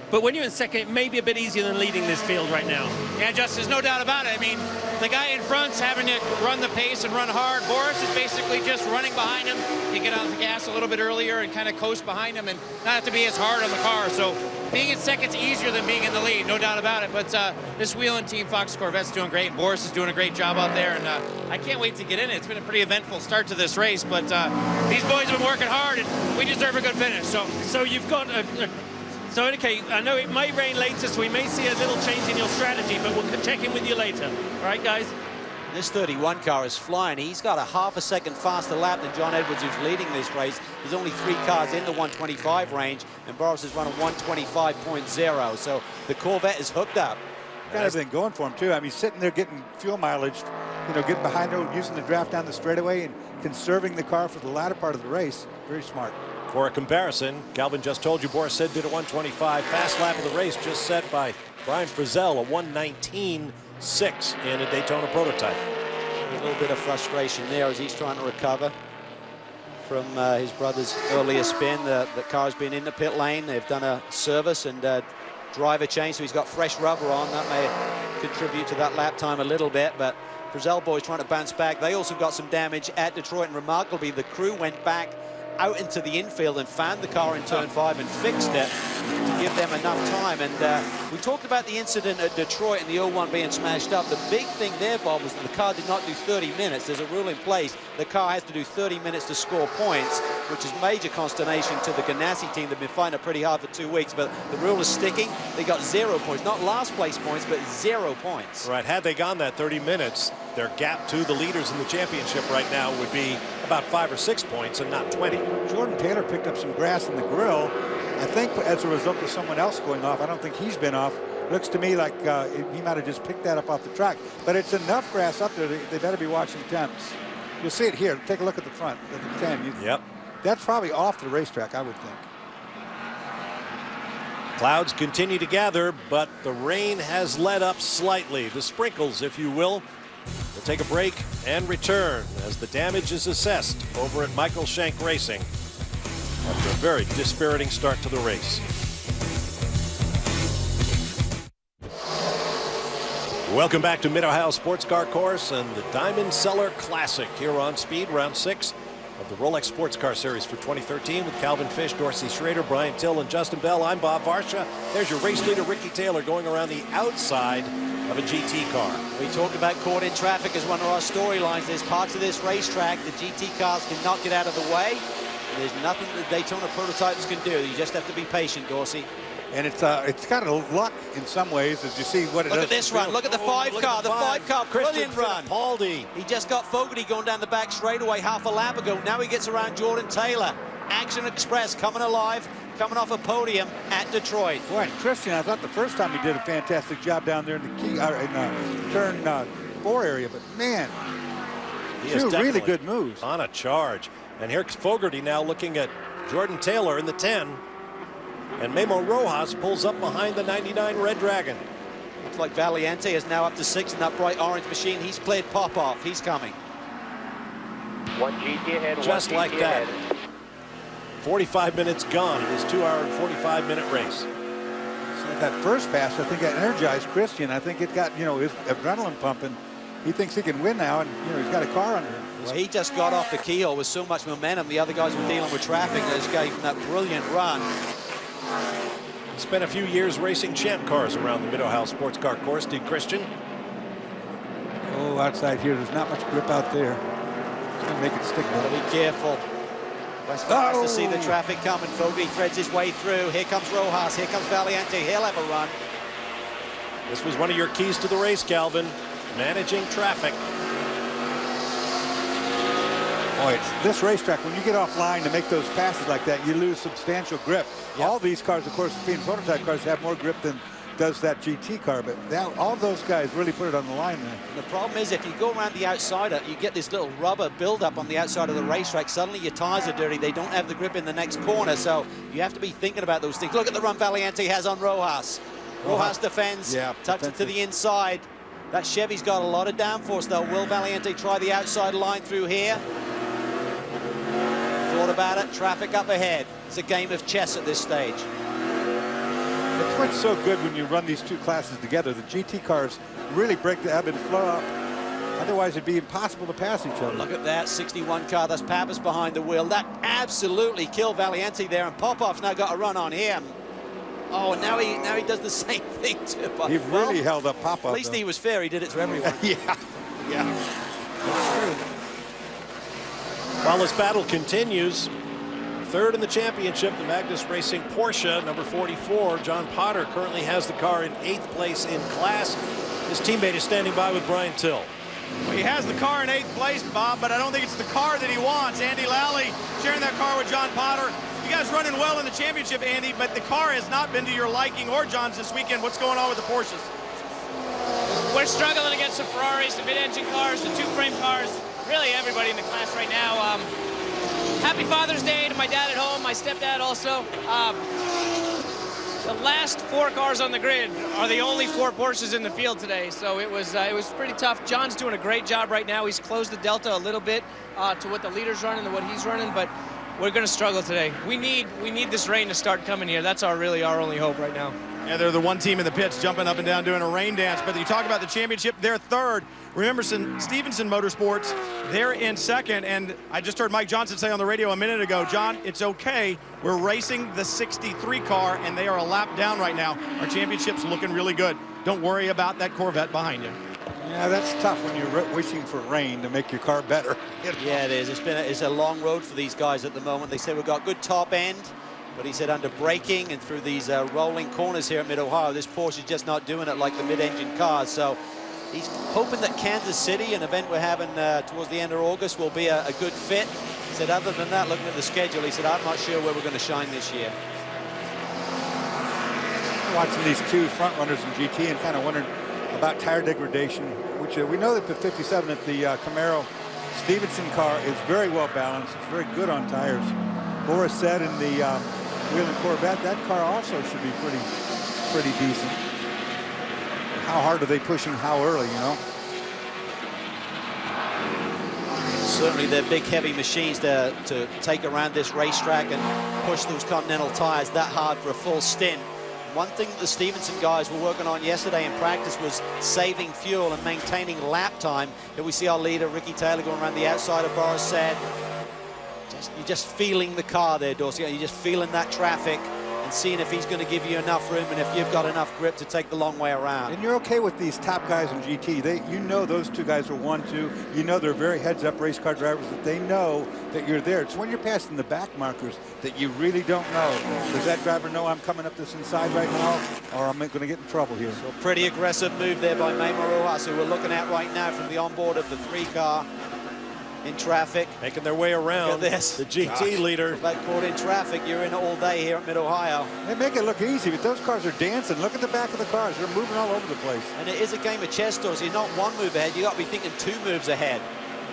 But when you're in second, it may be a bit easier than leading this field right now. Yeah, Justin, there's no doubt about it. I mean, the guy in front's having to run the pace and run hard. Boris is basically just running behind him. You get on the gas a little bit earlier and kind of coast behind him and not have to be as hard on the car. So being in second's easier than being in the lead, no doubt about it. But this Whelen Team Fox Corvette's doing great. Boris is doing a great job out there, and I can't wait to get in it. It's been a pretty eventful start to this race, but these boys have been working hard, and we deserve a good finish. So you've got So, okay, I know it may rain later, so we may see a little change in your strategy, but we'll check in with you later. All right, guys? This 31 car is flying. He's got a half a second faster lap than John Edwards, who's leading this race. There's only 3 cars in the 125 range, and Boris has run a 125.0, so the Corvette is hooked up. Got everything going for him, too. I mean, sitting there getting fuel mileage, you know, getting behind him, using the draft down the straightaway, and conserving the car for the latter part of the race. Very smart. For a comparison, Calvin just told you Boris Said did a 125. Fast lap of the race just set by Brian Frizzell, a 119.6 in a Daytona prototype. A little bit of frustration there as he's trying to recover from his brother's earlier spin. The car's been in the pit lane. They've done a service and driver change, so he's got fresh rubber on. That may contribute to that lap time a little bit, but Frizzell boys trying to bounce back. They also got some damage at Detroit, and remarkably, the crew went back out into the infield and found the car in turn 5 and fixed it to give them enough time. And we talked about the incident at Detroit and the 01 being smashed up. The big thing there, Bob, was that the car did not do 30 minutes. There's a rule in place. The car has to do 30 minutes to score points, which is major consternation to the Ganassi team. They've been finding it pretty hard for 2 weeks, but the rule is sticking. They got 0 points, not last place points, but 0 points. Right, had they gone that 30 minutes, their gap to the leaders in the championship right now would be about 5 or 6 points and not 20. Jordan Taylor picked up some grass in the grill, I think as a result of someone else going off. I don't think he's been off. Looks to me like he might have just picked that up off the track. But it's enough grass up there, they better be watching temps. You'll see it here. Take a look at the front, at the 10. Yep. That's probably off the racetrack, I would think. Clouds continue to gather, but the rain has let up slightly. The sprinkles, if you will. We'll take a break and return as the damage is assessed over at Michael Shank Racing after a very dispiriting start to the race. Welcome back to Mid-Ohio Sports Car Course and the Diamond Cellar Classic here on Speed, round 6 of the Rolex Sports Car Series for 2013 with Calvin Fish, Dorsey Schrader, Brian Till, and Justin Bell. I'm Bob Varsha. There's your race leader, Ricky Taylor, going around the outside of a GT car. We talked about caught in traffic as one of our storylines. There's parts of this racetrack the GT cars cannot get out of the way. There's nothing the Daytona prototypes can do. You just have to be patient, Dorsey. And it's kind of luck in some ways as you see what it does. Look at this run. Look at the 5 car. The 5 car. Brilliant run. Fittipaldi. He just got Fogarty going down the back straightaway half a lap ago. Now he gets around Jordan Taylor. Action Express coming alive, coming off a podium at Detroit. Boy, and Christian, I thought the first time he did a fantastic job down there in the key, in turn 4 area, but man, He two is really good moves. On a charge. And here's Fogarty now looking at Jordan Taylor in the 10. And Memo Rojas pulls up behind the 99 Red Dragon. Looks like Valiente is now up to 6 in that bright orange machine. He's cleared Popoff. He's coming. 1 GT ahead. Just like that. 45 minutes gone in his 2-hour and 45-minute race. So that first pass, I think that energized Christian. I think it got, you know, his adrenaline pumping. he thinks he can win now, and he's got a car under him. Well, he just got off the keel with so much momentum. The other guys were dealing with traffic. They just gave him that brilliant run. Spent a few years racing champ cars around the Mid-Ohio Sports Car Course, did Christian? Oh, outside here, there's not much grip out there. It's going to make it stick. Gotta be careful. West has to see the traffic coming. Fogey threads his way through. Here comes Rojas. Here comes Valiente. He'll have a run. This was one of your keys to the race, Calvin. Managing traffic. Boy, it's this racetrack, when you get offline to make those passes like that, you lose substantial grip. Yep. All these cars, of course, being prototype cars, have more grip than does that GT car, but all those guys really put it on the line there. The problem is, if you go around the outsider, you get this little rubber buildup on the outside of the racetrack. Suddenly your tires are dirty. They don't have the grip in the next corner, so you have to be thinking about those things. Look at the run Valiente has on Rojas. Rojas defends, tucks it to the inside. That Chevy's got a lot of downforce, though. Will Valiente try the outside line through here? Thought about it. Traffic up ahead. It's a game of chess at this stage. It's what's so good when you run these two classes together. The GT cars really break the ebb and flow up. Otherwise, it'd be impossible to pass each other. Look at that 61 car. That's Pappas behind the wheel. That absolutely killed Valiente there, and Popov's now got a run on him. Oh, and now he does the same thing to Popov. He really held up Popov. At least he was fair. He did it to everyone. yeah. While this battle continues, third in the championship, the Magnus Racing Porsche, number 44. John Potter currently has the car in 8th place in class. His teammate is standing by with Brian Till. Well, he has the car in 8th place, Bob, but I don't think it's the car that he wants. Andy Lally sharing that car with John Potter. You guys running well in the championship, Andy, but the car has not been to your liking or John's this weekend. What's going on with the Porsches? We're struggling against the Ferraris, the mid-engine cars, the two-frame cars, really everybody in the class right now. Happy Father's Day to my dad at home, my stepdad also. The last 4 cars on the grid are the only 4 Porsches in the field today, so it was pretty tough. John's doing a great job right now. He's closed the delta a little bit to what the leader's running and what he's running, but we're going to struggle today. We need this rain to start coming here. That's really our only hope right now. Yeah, they're the one team in the pits jumping up and down doing a rain dance. But you talk about the championship, they're third. Remember, Stevenson Motorsports, they're in second. And I just heard Mike Johnson say on the radio a minute ago, John, it's okay. We're racing the 63 car, and they are a lap down right now. Our championship's looking really good. Don't worry about that Corvette behind you. Yeah, that's tough when you're wishing for rain to make your car better. Yeah, it is. It's a long road for these guys at the moment. They say we've got good top end, but he said under braking and through these rolling corners here at Mid-Ohio, this Porsche is just not doing it like the mid-engine cars. So he's hoping that Kansas City, an event we're having towards the end of August, will be a good fit. He said other than that, looking at the schedule, he said, I'm not sure where we're going to shine this year. Watching these two front runners in GT and kind of wondering about tire degradation, which we know that the 57 at the Camaro Stevenson car is very well balanced. It's very good on tires. Boris said in the Whelen Corvette, that car also should be pretty decent. How hard are they pushing how early, you know? Certainly they're big, heavy machines to take around this racetrack and push those Continental tires that hard for a full stint. One thing that the Stevenson guys were working on yesterday in practice was saving fuel and maintaining lap time. Here we see our leader, Ricky Taylor, going around the outside of Boris said. You're just feeling the car there, Dorsey. You're just feeling that traffic and seeing if he's going to give you enough room and if you've got enough grip to take the long way around. And you're okay with these top guys in GT. You know those two guys are 1-2. You know they're very heads-up race car drivers, that they know that you're there. It's when you're passing the back markers that you really don't know. Does that driver know I'm coming up this inside right now, or am I going to get in trouble here? So pretty aggressive move there by MIO-OHIO, who we're looking at right now from the onboard of the 3-car. In traffic, making their way around. Look at this. The GT leader. About caught in traffic, you're in it all day here at Mid-Ohio. They make it look easy, but those cars are dancing. Look at the back of the cars. They're moving all over the place. And it is a game of chess, so you're not one move ahead. You got to be thinking 2 moves ahead.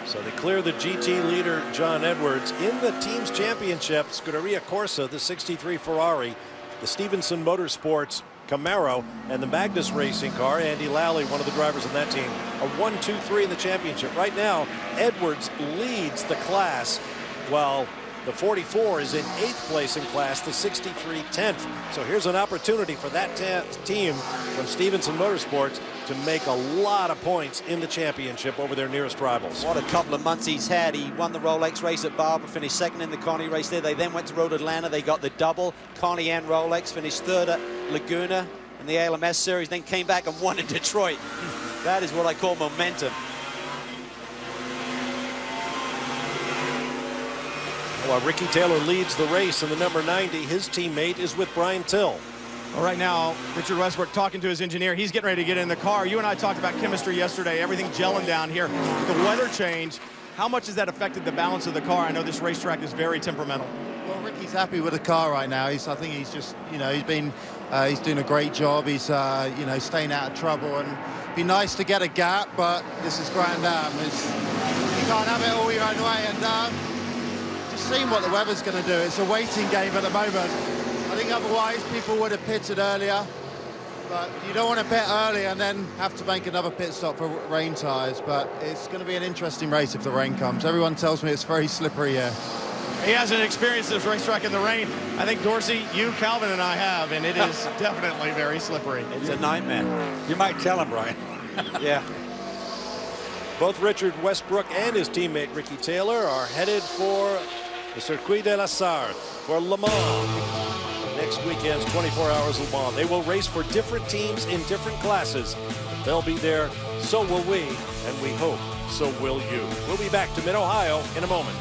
So they clear the GT leader, John Edwards. In the team's championship, Scuderia Corsa, the 63 Ferrari, the Stevenson Motorsports Camaro, and the Magnus Racing car, Andy Lally, one of the drivers in that team, a 1-2-3 in the championship. Right now, Edwards leads the class, while The 44 is in 8th place in class, the 63 10th. So here's an opportunity for that team from Stevenson Motorsports to make a lot of points in the championship over their nearest rivals. What a couple of months he's had. He won the Rolex race at Barber, finished second in the Connie race there. They then went to Road Atlanta. They got the double, Connie and Rolex, finished third at Laguna in the ALMS series, then came back and won in Detroit. That is what I call momentum. While Ricky Taylor leads the race in the number 90, his teammate is with Brian Till. Well, right now, Richard Westbrook talking to his engineer. He's getting ready to get in the car. You and I talked about chemistry yesterday. Everything gelling down here. The weather change, how much has that affected the balance of the car? I know this racetrack is very temperamental. Well, Ricky's happy with the car right now. I think he's just, he's doing a great job. He's, staying out of trouble. And it'd be nice to get a gap, but this is Grand Am. You can't have it all your own way. And just seeing what the weather's going to do. It's a waiting game at the moment. I think otherwise people would have pitted earlier, but you don't want to pit early and then have to make another pit stop for rain tyres. But it's going to be an interesting race if the rain comes. Everyone tells me it's very slippery here. He hasn't experienced this racetrack in the rain. I think Dorsey, you, Calvin, and I have, and it is definitely very slippery. It's a nightmare. You might tell him, Brian. Yeah. Both Richard Westbrook and his teammate Ricky Taylor are headed for the Circuit de la Sarthe for Le Mans. Next weekend's 24 Hours Le Mans. They will race for different teams in different classes. They'll be there, so will we, and we hope so will you. We'll be back to Mid-Ohio in a moment.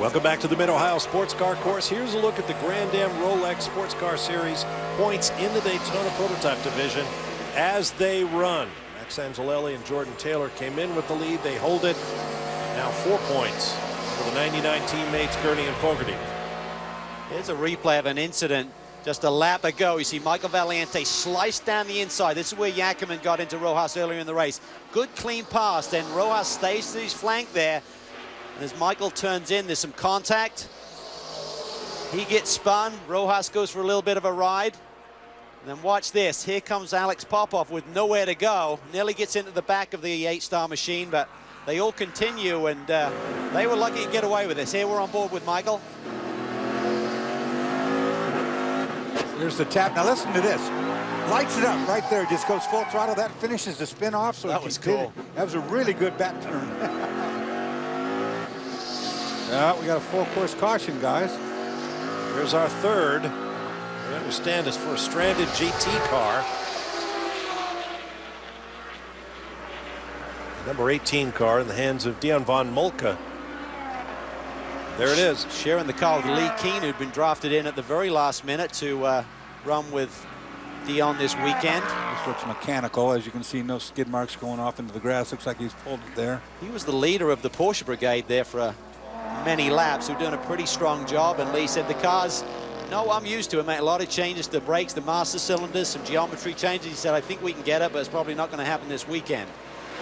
Welcome back to the Mid-Ohio Sports Car Course. Here's a look at the Grand Am Rolex Sports Car Series points in the Daytona Prototype Division as they run. Max Angelelli and Jordan Taylor came in with the lead. They hold it. Now 4 points for the 99 teammates, Gurney and Fogarty. Here's a replay of an incident just a lap ago. You see Michael Valiente sliced down the inside. This is where Yackerman got into Rojas earlier in the race. Good clean pass. Then Rojas stays to his flank there. And as Michael turns in, there's some contact. He gets spun. Rojas goes for a little bit of a ride. And then watch this. Here comes Alex Popov with nowhere to go. Nearly gets into the back of the 8-star machine, but they all continue, and they were lucky to get away with this. Here we're on board with Michael. There's the tap. Now listen to this. Lights it up right there. Just goes full throttle. That finishes the spin off. So that was cool. That was a really good back turn. Yeah, we got a full course caution, guys. Here's our third. We understand it's for a stranded GT car. Number 18 car in the hands of Dion von Moltke. There it is. Sharing the car with Lee Keane, who'd been drafted in at the very last minute to run with Dion this weekend. This looks mechanical. As you can see, no skid marks going off into the grass. Looks like he's pulled it there. He was the leader of the Porsche brigade there for many laps, who've done a pretty strong job. And Lee said the cars, no, I'm used to it, mate. A lot of changes to the brakes, the master cylinders, some geometry changes. He said, I think we can get it, but it's probably not going to happen this weekend.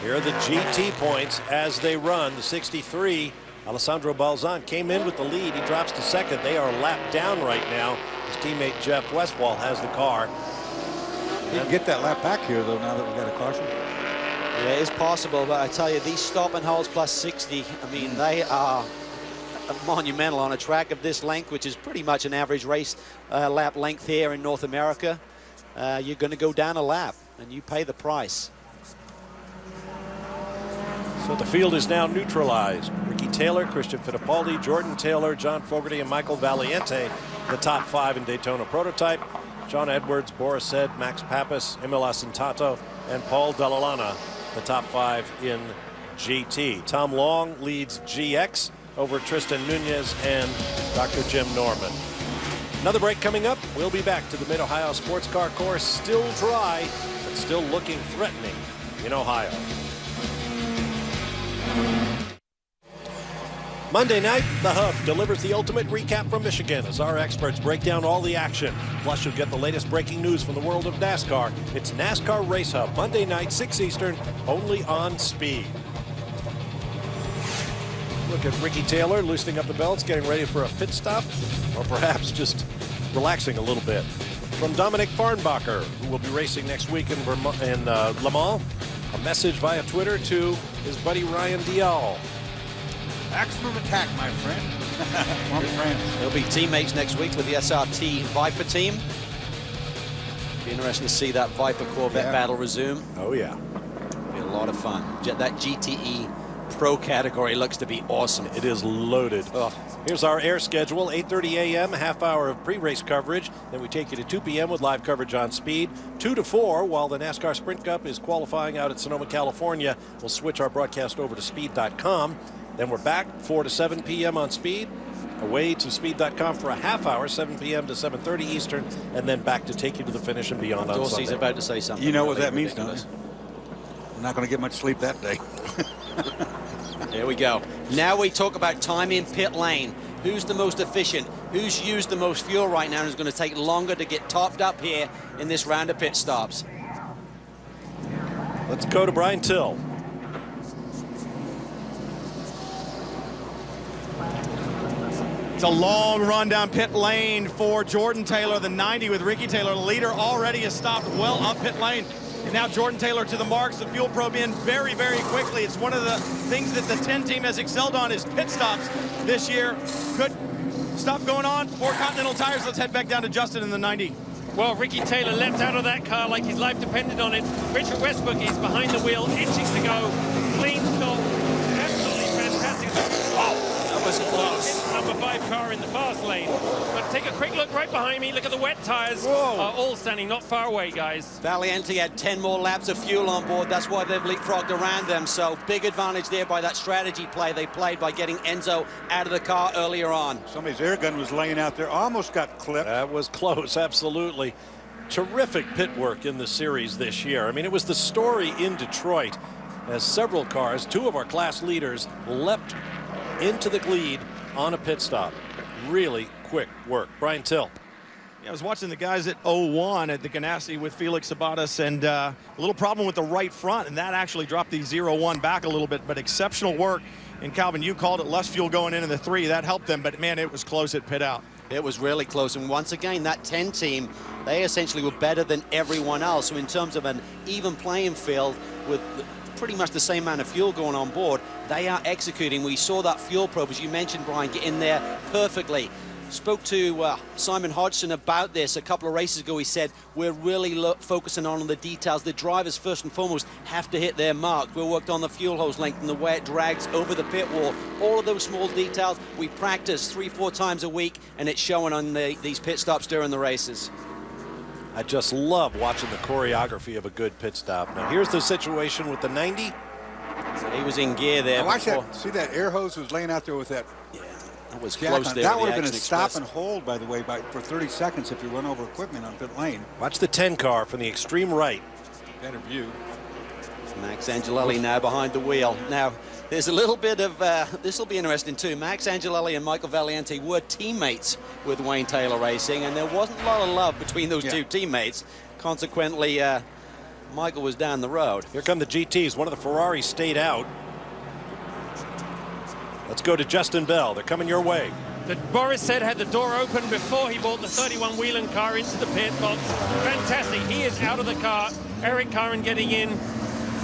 Here are the GT points as they run. The 63, Alessandro Balzan came in with the lead. He drops to second. They are lapped down right now. His teammate Jeff Westphal has the car. He can get that lap back here, though, now that we've got a caution. Yeah, it is possible, but I tell you, these stop and holds plus 60, I mean, they are monumental on a track of this length, which is pretty much an average race lap length here in North America. You're going to go down a lap, and you pay the price. So the field is now neutralized. Ricky Taylor, Christian Fittipaldi, Jordan Taylor, John Fogarty, and Michael Valiente, the top 5 in Daytona Prototype. John Edwards, Boris Said, Max Pappas, Emil Asentato, and Paul Dall'Anna, the top 5 in GT. Tom Long leads GX over Tristan Nunez and Dr. Jim Norman. Another break coming up. We'll be back to the Mid-Ohio Sports Car Course, still dry, but still looking threatening in Ohio. Monday night, The Hub delivers the ultimate recap from Michigan as our experts break down all the action. Plus, you'll get the latest breaking news from the world of NASCAR. It's NASCAR Race Hub, Monday night, 6 Eastern, only on Speed. Look at Ricky Taylor loosening up the belts, getting ready for a pit stop, or perhaps just relaxing a little bit. From Dominic Farnbacher, who will be racing next week in Le Mans, A message via Twitter to his buddy Ryan Dial. Maximum attack, my friend. From France. They'll be teammates next week with the SRT Viper team. Be interesting to see that Viper Corvette battle resume. Oh, yeah. Be a lot of fun. That GTE Pro category looks to be awesome. It is loaded. Oh. Here's our air schedule: 8:30 a.m., a half hour of pre-race coverage. Then we take you to 2 p.m. with live coverage on speed. 2 to 4, while the NASCAR Sprint Cup is qualifying out at Sonoma, California, we'll switch our broadcast over to speed.com. Then we're back 4 to 7 p.m. on speed. Away to speed.com for a half hour, 7 p.m. to 7:30 Eastern, and then back to take you to the finish and beyond on Dorsey's Sunday. about to say something. You know what that means, Ridiculous. don't you? I'm not going to get much sleep that day. Here we go. Now we talk about time in pit lane. Who's the most efficient? Who's used the most fuel right now and is going to take longer to get topped up here in this round of pit stops? Let's go to Brian Till. It's a long run down pit lane for Jordan Taylor, the 90 with Ricky Taylor. The leader already has stopped well up pit lane. And now Jordan Taylor to the marks, the fuel probe in very, very quickly. It's one of the things that the 10 team has excelled on is pit stops this year. Good stuff going on. 4 Continental tires. Let's head back down to Justin in the 90. Well, Ricky Taylor leapt out of that car like his life depended on it. Richard Westbrook is behind the wheel, itching to go. Clean stop. Absolutely fantastic. That was close. Number 5 car in the fast lane. But take a quick look right behind me. Look at the wet tires. Are all standing not far away, guys. Valiente had 10 more laps of fuel on board. That's why they've leapfrogged around them. So big advantage there by that strategy play they played by getting Enzo out of the car earlier on. Somebody's air gun was laying out there, almost got clipped. That was close, absolutely. Terrific pit work in the series this year. I mean, it was the story in Detroit as several cars, 2 of our class leaders, leapt into the lead on a pit stop. Really quick work. Brian Till. Yeah, I was watching the guys at 01 at the Ganassi with Felix Sabatas, and a little problem with the right front, and that actually dropped the 0-1 back a little bit, but exceptional work. And Calvin, you called it, less fuel going into the 3. That helped them, but man, it was close at pit out. It was really close, and once again, that 10 team, they essentially were better than everyone else. So in terms of an even playing field with pretty much the same amount of fuel going on board, they are executing. We saw that fuel probe, as you mentioned, Brian, get in there perfectly. Spoke to Simon Hodgson about this a couple of races ago. He said, we're really focusing on the details. The drivers, first and foremost, have to hit their mark. We worked on the fuel hose length and the way it drags over the pit wall. All of those small details, we practice 3-4 times a week, and it's showing on these pit stops during the races. I just love watching the choreography of a good pit stop. Now, here's the situation with the 90. So he was in gear there. Watch that. See that air hose was laying out there with that. Yeah, that was jack close on. there. That would have been a Action stop Express. and hold, by the way, for 30 seconds if you run over equipment on pit lane. Watch the 10 car from the extreme right. Better view. Max Angelelli now behind the wheel. Now, there's a little bit of, this will be interesting too. Max Angelelli and Michael Valiente were teammates with Wayne Taylor Racing, and there wasn't a lot of love between those 2 teammates. Consequently, Michael was down the road. Here come the GTs. One of the Ferraris stayed out. Let's go to Justin Bell. They're coming your way. Boris said had the door open before he brought the 31 Whelan car into the pit box. Fantastic. He is out of the car. Eric Curran getting in.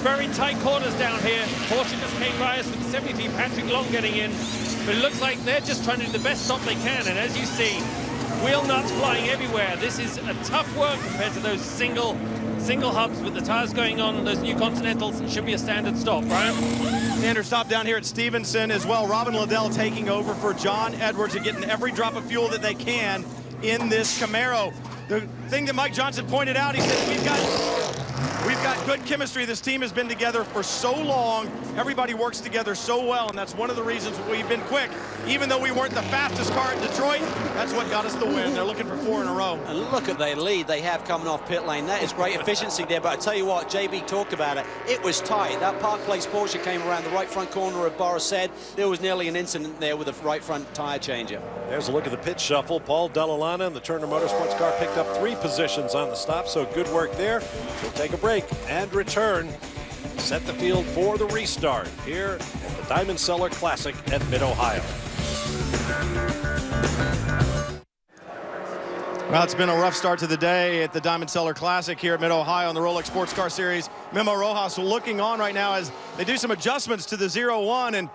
Very tight corners down here. Porsche just came by us with 73 Patrick Long getting in. But it looks like they're just trying to do the best stop they can. And as you see, wheel nuts flying everywhere. This is a tough work compared to those single hubs with the tires going on. Those new Continentals. It should be a standard stop, Brian. Standard stop down here at Stevenson as well. Robin Liddell taking over for John Edwards and getting every drop of fuel that they can in this Camaro. The thing that Mike Johnson pointed out, he said, we've got good chemistry. This team has been together for so long. Everybody works together so well, and that's one of the reasons we've been quick. Even though we weren't the fastest car in Detroit, that's what got us the win. They're looking for 4 in a row. And look at the lead they have coming off pit lane. That is great efficiency there, but I tell you what, JB talked about it. It was tight. That Park Place Porsche came around the right front corner of Boris said. There was nearly an incident there with the right front tire changer. There's a look at the pit shuffle. Paul Dell'Alana and the Turner Motorsports car picked up 3 positions on the stop, so good work there. We'll take a break and return. Set the field for the restart here at the Diamond Cellar Classic at Mid-Ohio. Well, it's been a rough start to the day at the Diamond Cellar Classic here at Mid-Ohio in the Rolex Sports Car Series. MIO-OHIO looking on right now as they do some adjustments to the 0-1. And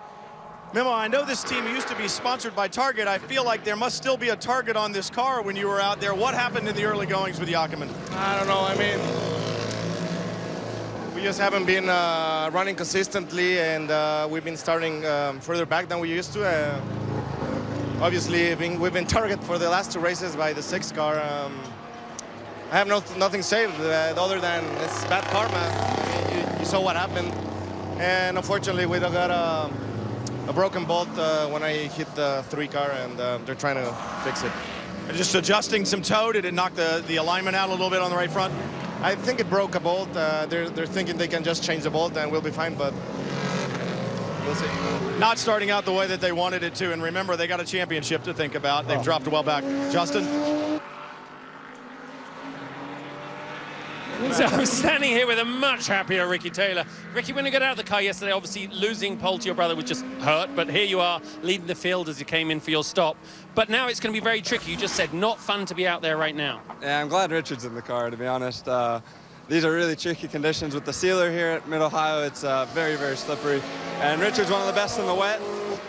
Memo, I know this team used to be sponsored by Target. I feel like there must still be a Target on this car when you were out there. What happened in the early goings with Yakiman? I don't know. I mean, we just haven't been running consistently, and we've been starting further back than we used to. Obviously, we've been targeted for the last two races by the 6 car. I have nothing to say other than it's bad karma. You saw what happened. And unfortunately, we don't got a broken bolt when I hit the 3 car, and they're trying to fix it. Just adjusting some toe, did it knock the alignment out a little bit on the right front? I think it broke a bolt. They're thinking they can just change the bolt and we'll be fine, but we'll see. Not starting out the way that they wanted it to, and remember, they got a championship to think about. They've dropped well back. Justin? So I'm standing here with a much happier Ricky Taylor. Ricky, when you got out of the car yesterday, obviously losing pole to your brother was just hurt, but here you are leading the field as you came in for your stop. But now it's going to be very tricky. You just said not fun to be out there right now. Yeah, I'm glad Richard's in the car, to be honest. These are really tricky conditions with the sealer here at Mid-Ohio. It's very, very slippery. And Richard's one of the best in the wet.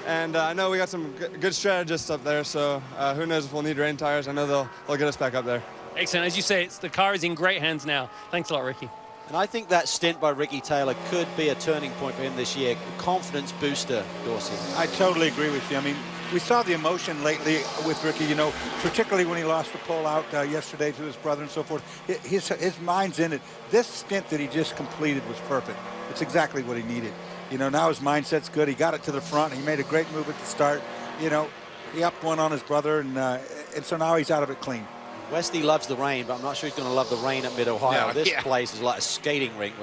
And I know we got some good strategists up there, so who knows if we'll need rain tires. I know they'll get us back up there. Excellent. As you say, the car is in great hands now. Thanks a lot, Ricky. And I think that stint by Ricky Taylor could be a turning point for him this year. Confidence booster, Dorsey. I totally agree with you. I mean, we saw the emotion lately with Ricky, you know, particularly when he lost the pole out yesterday to his brother and so forth. His mind's in it. This stint that he just completed was perfect. It's exactly what he needed. You know, now his mindset's good. He got it to the front. He made a great move at the start. You know, he upped one on his brother, and so now he's out of it clean. Westy loves the rain, but I'm not sure he's going to love the rain at Mid-Ohio. No, this place is like a skating rink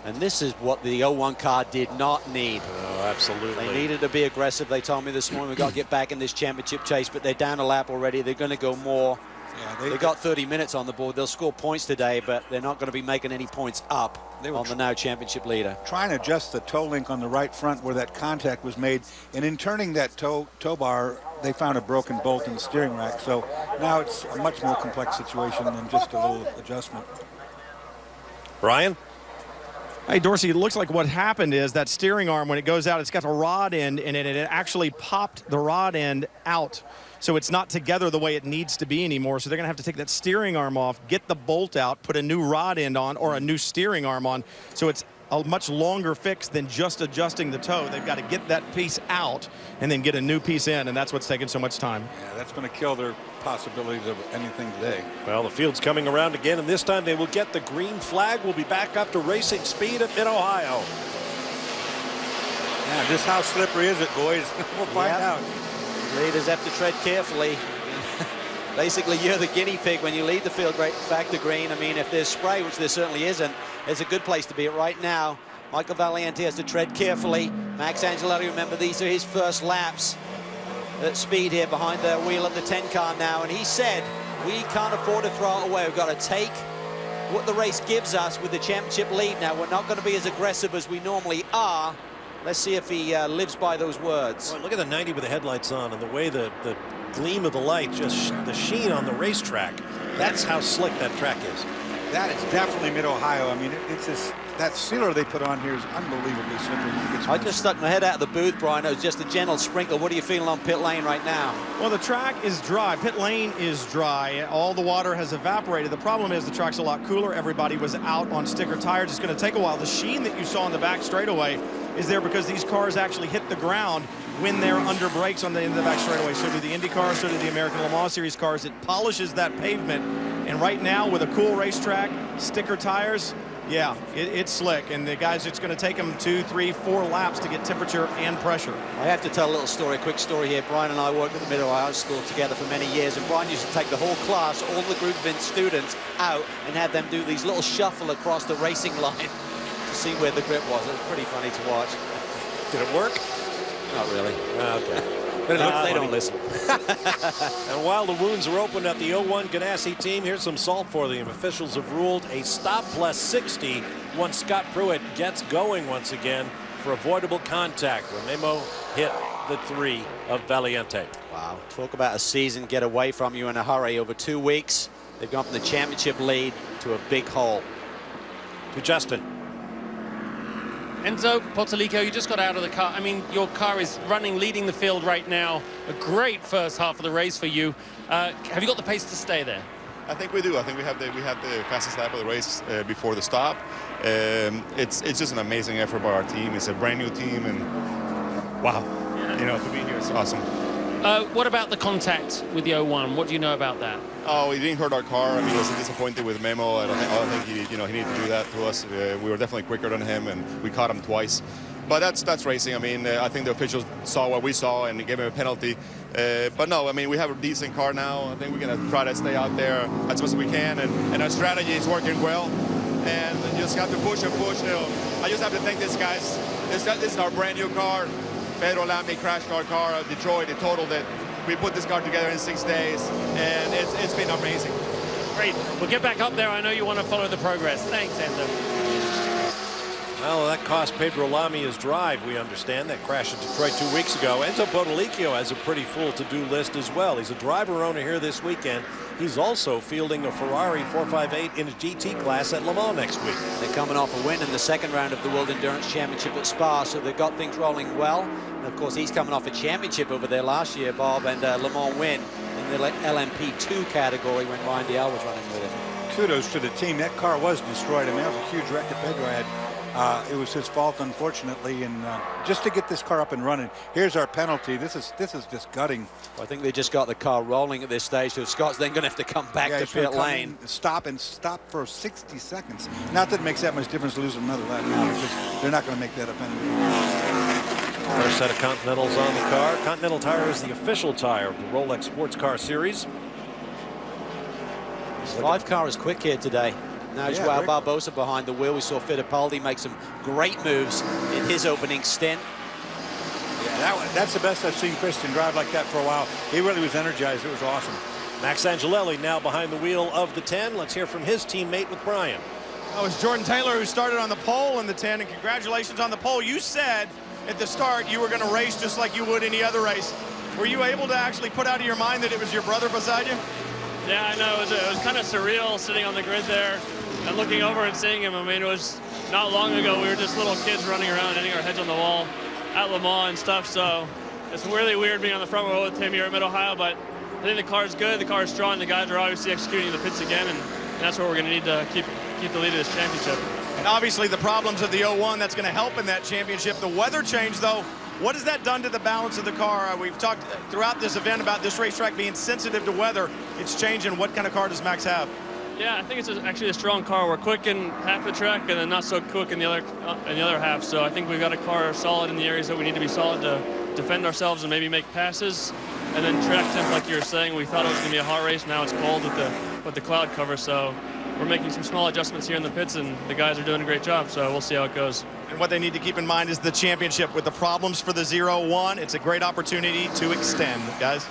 and this is what the 01 car did not need. Oh, absolutely. They needed to be aggressive. They told me this morning we've got to get back in this championship chase, but they're down a lap already. They're going to go more. Yeah, they got 30 minutes on the board. They'll score points today, but they're not going to be making any points up on the now championship leader. Trying to adjust the toe link on the right front where that contact was made, and in turning that toe bar, they found a broken bolt in the steering rack. So now it's a much more complex situation than just a little adjustment. Brian? Hey, Dorsey, it looks like what happened is that steering arm, when it goes out, it's got a rod end in it, and it actually popped the rod end out. So it's not together the way it needs to be anymore. So they're going to have to take that steering arm off, get the bolt out, put a new rod end on or a new steering arm on. So it's a much longer fix than just adjusting the toe. They've got to get that piece out and then get a new piece in, and that's what's taking so much time. Yeah, that's going to kill their possibilities of anything today. Well, the field's coming around again, and this time they will get the green flag. We'll be back up to racing speed at Mid-Ohio. Yeah, just how slippery is it, boys? We'll find out. Leaders have to tread carefully. Basically, you're the guinea pig when you lead the field right back to green. I mean, if there's spray, which there certainly isn't, it's a good place to be at right now. Michael Valiente has to tread carefully. Max Angelelli, remember, these are his first laps at speed here behind the wheel of the 10 car now. And he said, we can't afford to throw it away. We've got to take what the race gives us with the championship lead now. We're not going to be as aggressive as we normally are. Let's see if he lives by those words. Well, look at the 90 with the headlights on and the way the gleam of the light, just the sheen on the racetrack. That's how slick that track is. That is definitely Mid-Ohio. I mean, it's just that sealer they put on here is unbelievably slippery. I just stuck my head out of the booth, Brian. It was just a gentle sprinkle. What are you feeling on pit lane right now? Well, the track is dry. Pit lane is dry. All the water has evaporated. The problem is the track's a lot cooler. Everybody was out on sticker tires. It's going to take a while. The sheen that you saw on the back straightaway is there because these cars actually hit the ground when they're under brakes on the end of the back straightaway. So do the Indy cars, so do the American Le Mans Series cars. It polishes that pavement. And right now, with a cool racetrack, sticker tires, yeah, it's slick. And the guys, it's going to take them 2, 3, 4 laps to get temperature and pressure. I have to tell a little story, a quick story here. Brian and I worked at the Mid-Ohio School together for many years, and Brian used to take the whole class, all the group of students out, and have them do these little shuffle across the racing line to see where the grip was. It was pretty funny to watch. Did it work? Not really. Okay. But they don't listen. And while the wounds are open at the 01 Ganassi team, here's some salt for them. Officials have ruled a stop plus 60 once Scott Pruitt gets going once again for avoidable contact when Memo hit the 3 of Valiente. Wow, talk about a season get away from you in a hurry. Over 2 weeks, they've gone from the championship lead to a big hole. To Justin. Enzo Portolico, you just got out of the car. I mean, your car is running, leading the field right now. A great first half of the race for you. Have you got the pace to stay there? I think we do. I think we have the fastest lap of the race before the stop. It's just an amazing effort by our team. It's a brand new team, and wow, you know, to be here, it's awesome. What about the contact with the 01? What do you know about that? Oh, he didn't hurt our car. I mean, he was disappointed with Memo. I don't think he, he needed to do that to us. We were definitely quicker than him, and we caught him twice. But that's racing. I mean, I think the officials saw what we saw and gave him a penalty. But no, I mean, we have a decent car now. I think we're going to try to stay out there as much as we can, and our strategy is working well. And you just have to push and push. You know, I just have to thank these guys. This is our brand new car. Pedro Lamy crashed our car at Detroit. He totaled it. We put this car together in 6 days, and it's been amazing. Great. We'll get back up there. I know you want to follow the progress. Thanks, Enzo. Well, that cost Pedro Lamy his drive, we understand. That crash in Detroit 2 weeks ago. Enzo Portolico has a pretty full to-do list as well. He's a driver owner here this weekend. He's also fielding a Ferrari 458 in a GT class at Le Mans next week. They're coming off a win in the second round of the World Endurance Championship at Spa, so they've got things rolling well. And of course, he's coming off a championship over there last year, Bob, and Le Mans win in the LMP2 category when Ryan Dial was running with him. Kudos to the team. That car was destroyed. I mean, that was a huge wreck that Pedro had. It was his fault, unfortunately, and just to get this car up and running. Here's our penalty. This is just gutting. Well, I think they just got the car rolling at this stage, so Scott's then going to have to come back to pit lane. Stop for 60 seconds. Not that it makes that much difference losing another lap now. It's just, they're not going to make that up anyway. First set of Continentals on the car. Continental tire is the official tire of the Rolex Sports Car Series. This 5 car is quick here today. Now Joao Barbosa behind the wheel. We saw Fittipaldi make some great moves in his opening stint. Yeah, that's the best I've seen Christian drive like that for a while. He really was energized. It was awesome. Max Angelelli now behind the wheel of the 10. Let's hear from his teammate with Brian. That was Jordan Taylor who started on the pole in the 10, and congratulations on the pole. You said at the start you were going to race just like you would any other race. Were you able to actually put out of your mind that it was your brother beside you? Yeah, I know. It was kind of surreal sitting on the grid there and looking over and seeing him. I mean, it was not long ago. We were just little kids running around, hitting our heads on the wall at Le Mans and stuff. So it's really weird being on the front row with him here at Mid-Ohio. But I think the car's good. The car's strong. The guys are obviously executing the pits again, and that's what we're going to need to keep the lead of this championship. And obviously the problems of the 01, that's going to help in that championship. The weather change, though, what has that done to the balance of the car? We've talked throughout this event about this racetrack being sensitive to weather. It's changing. What kind of car does Max have? Yeah, I think it's actually a strong car. We're quick in half the track and then not so quick in the other half. So I think we've got a car solid in the areas that we need to be solid to defend ourselves and maybe make passes. And then track temp, like you were saying, we thought it was going to be a hot race. Now it's cold with the cloud cover. So we're making some small adjustments here in the pits, and the guys are doing a great job. So we'll see how it goes. And what they need to keep in mind is the championship. With the problems for the 01, it's a great opportunity to extend, guys.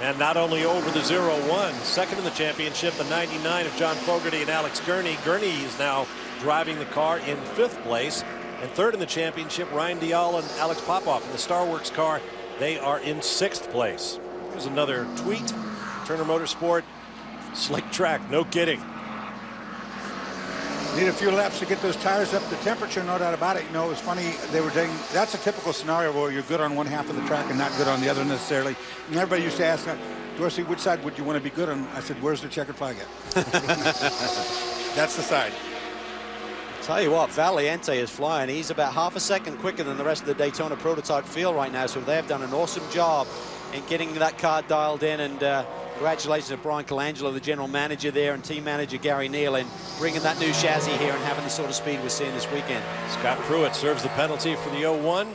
And not only over the 01, second in the championship, the 99 of John Fogerty and Alex Gurney. Gurney is now driving the car in 5th place. And third in the championship, Ryan Dial and Alex Popoff in the STARWORKS car. They are in 6th place. Here's another tweet. Turner Motorsport, slick track, no kidding. Need a few laps to get those tires up to temperature, no doubt about it. You know, it was funny, they were doing, that's a typical scenario where you're good on one half of the track and not good on the other necessarily. And everybody used to ask, Dorsey, which side would you want to be good on? I said, where's the checkered flag at? That's the side. Tell you what, Valiente is flying. He's about half a second quicker than the rest of the Daytona prototype field right now, so they have done an awesome job in getting that car dialed in, and congratulations to Brian Colangelo, the general manager there, and team manager Gary Neal in bringing that new chassis here and having the sort of speed we're seeing this weekend. Scott Pruitt serves the penalty for the 01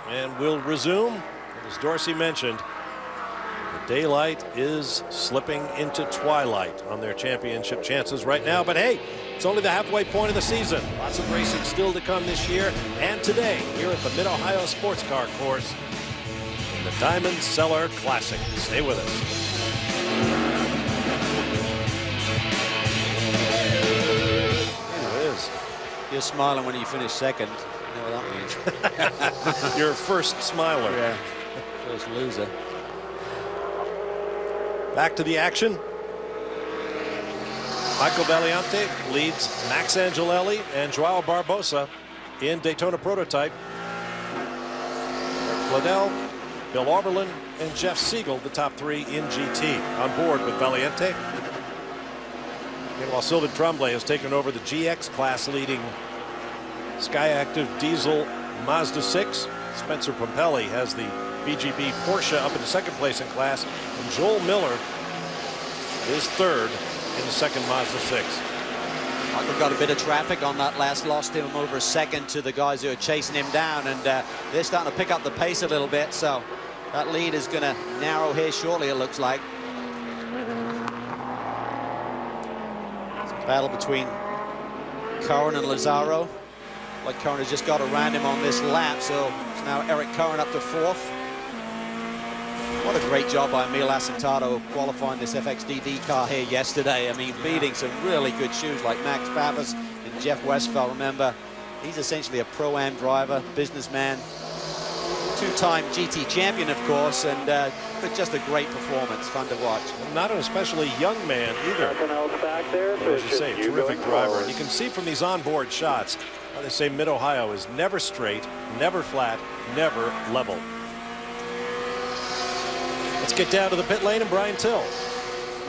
and will resume. As Dorsey mentioned, the daylight is slipping into twilight on their championship chances right now. But hey, it's only the halfway point of the season. Lots of racing still to come this year and today here at the Mid-Ohio Sports Car Course in the Diamond Cellar Classic. Stay with us. You're smiling when you finish second. know what that means. Your first smiler. Yeah, first loser. Back to the action. Michael Valiante leads Max Angelelli and Joao Barbosa in Daytona Prototype. Liddell, Bill Auberlen, and Jeff Siegel, the top three in GT, on board with Valiante. Meanwhile, Sylvain Tremblay has taken over the GX class, leading Skyactiv Diesel Mazda 6. Spencer Pompelli has the BGB Porsche up in the second place in class, and Joel Miller is third in the second Mazda 6. Michael got a bit of traffic on that last, lost him over a second to the guys who are chasing him down, and they're starting to pick up the pace a little bit, so that lead is going to narrow here shortly, it looks like. It's a battle between Curran and Lazaro. Like Curran has just got around him on this lap, so it's now Eric Curran up to fourth. What a great job by Emil Asentado qualifying this FXDD car here yesterday. I mean, beating some really good shoes like Max Pappas and Jeff Westphal. Remember, he's essentially a Pro-Am driver, businessman, two-time GT champion, of course, and but just a great performance, fun to watch. Not an especially young man either. Nothing else back there, so as you say, a terrific driver. And you can see from these onboard shots how they say Mid-Ohio is never straight, never flat, never level. Let's get down to the pit lane and Brian Till.